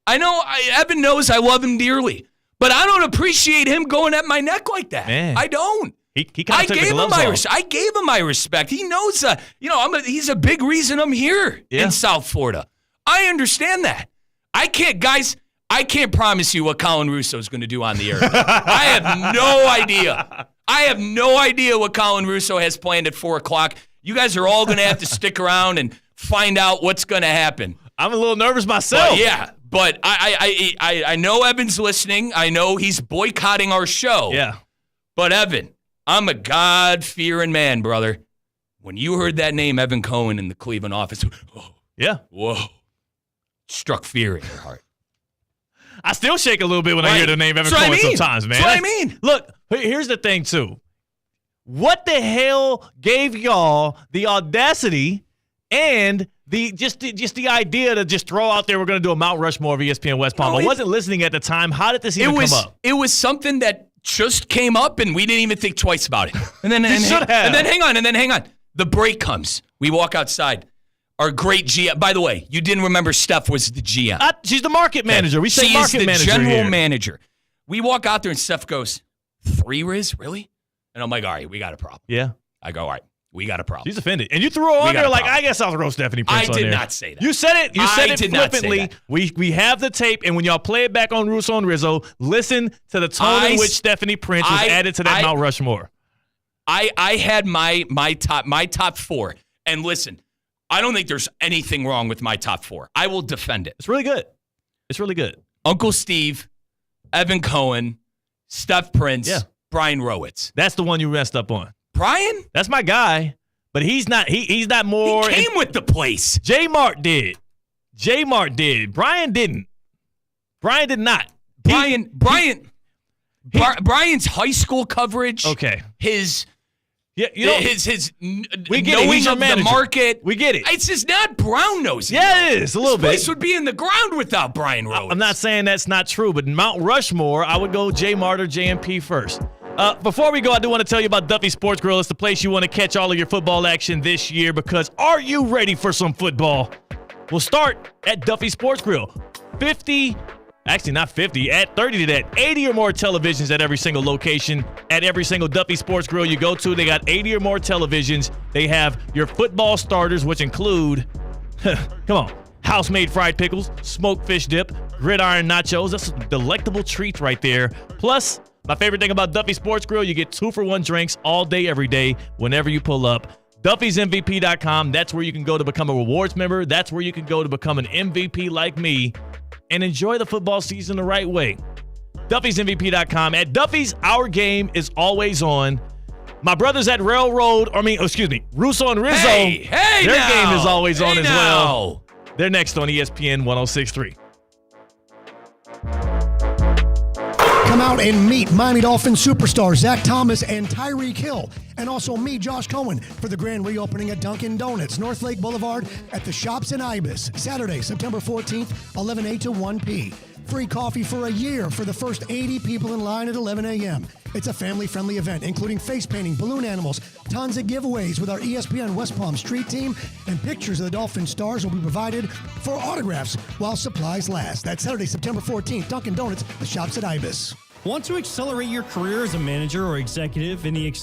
Speaker 18: I know Evan knows I love him dearly, but I don't appreciate him going at my neck like that.
Speaker 4: Man.
Speaker 18: I don't.
Speaker 4: He kind of took the gloves off.
Speaker 18: I gave him my respect. He knows, he's a big reason I'm here in South Florida. I understand that. I can't promise you what Colin Russo is going to do on the air. I have no idea. I have no idea what Colin Russo has planned at 4 o'clock. You guys are all going to have to stick around and find out what's going to happen.
Speaker 4: I'm a little nervous myself.
Speaker 18: But I know Evan's listening. I know he's boycotting our show.
Speaker 4: Yeah.
Speaker 18: But Evan, I'm a God-fearing man, brother. When you heard that name, Evan Cohen, in the Cleveland office, whoa, struck fear in your heart.
Speaker 4: I still shake a little bit when I hear the name Evan Cohen sometimes, man.
Speaker 18: That's what I mean.
Speaker 4: Look, here's the thing, too. What the hell gave y'all the audacity and the idea to just throw out there we're going to do a Mount Rushmore of ESPN West Palm? I wasn't listening at the time. How did this even come up?
Speaker 18: It was something that just came up, and we didn't even think twice about it. And then hang on. The break comes. We walk outside. Our great GM. By the way, you didn't remember Steph was the GM.
Speaker 4: She's the market manager. We say market manager.
Speaker 18: She's the general
Speaker 4: here.
Speaker 18: manager. We walk out there, and Steph goes, 3 Riz? Really? And I'm like, all right, we got a problem.
Speaker 4: Yeah.
Speaker 18: I go, all right, we got a problem.
Speaker 4: She's offended. And you threw her on there like, I guess I'll throw Stephanie Prince on there.
Speaker 18: I did not say that.
Speaker 4: You said it. You said it flippantly.
Speaker 18: Not say that.
Speaker 4: We have the tape, and when y'all play it back on Russo and Rizzo, listen to the tone in which Stephanie Prince was added to that Mount Rushmore.
Speaker 18: I had my top 4. And listen, I don't think there's anything wrong with my top 4. I will defend it.
Speaker 4: It's really good. It's really good.
Speaker 18: Uncle Steve, Evan Cohen, Steph Prince, Brian Rowitz.
Speaker 4: That's the one you messed up on.
Speaker 18: Brian?
Speaker 4: That's my guy, but he's not. He's not more.
Speaker 18: He came with the place.
Speaker 4: J Mart did. Brian didn't. Brian did not.
Speaker 18: Brian's high school coverage.
Speaker 4: Okay.
Speaker 18: His.
Speaker 4: Yeah,
Speaker 18: his
Speaker 4: we get
Speaker 18: knowing
Speaker 4: it. He's your
Speaker 18: of
Speaker 4: manager.
Speaker 18: The market.
Speaker 4: We get it.
Speaker 18: It's just not brown nosing.
Speaker 4: Yeah, it is a little bit.
Speaker 18: This place would be in the ground without Brian Rowitz.
Speaker 4: I'm not saying that's not true, but Mount Rushmore, I would go J Mart or JMP first. Before we go, I do want to tell you about Duffy Sports Grill. It's the place you want to catch all of your football action this year because are you ready for some football? We'll start at Duffy Sports Grill. 30 to that. 80 or more televisions at every single location. At every single Duffy Sports Grill you go to, they got 80 or more televisions. They have your football starters, which include, house-made fried pickles, smoked fish dip, gridiron nachos. That's a delectable treat right there. Plus, my favorite thing about Duffy Sports Grill, you get 2-for-1 drinks all day, every day, whenever you pull up. Duffy'sMVP.com. That's where you can go to become a rewards member. That's where you can go to become an MVP like me and enjoy the football season the right way. Duffy'sMVP.com. At Duffy's, our game is always on. My brothers at Russo and Rizzo, their game is always on as well. They're next on ESPN 106.3.
Speaker 25: Come out and meet Miami Dolphins superstars Zach Thomas and Tyreek Hill, and also me, Josh Cohen, for the grand reopening at Dunkin' Donuts, North Lake Boulevard at the Shops in Ibis, Saturday, September 14th, 11 a to 1 p. Free coffee for a year for the first 80 people in line at 11 a.m. It's a family-friendly event, including face painting, balloon animals, tons of giveaways with our ESPN West Palm Street team, and pictures of the Dolphin stars will be provided for autographs while supplies last. That's Saturday, September 14th, Dunkin' Donuts, the Shops at Ibis.
Speaker 14: Want to accelerate your career as a manager or executive in the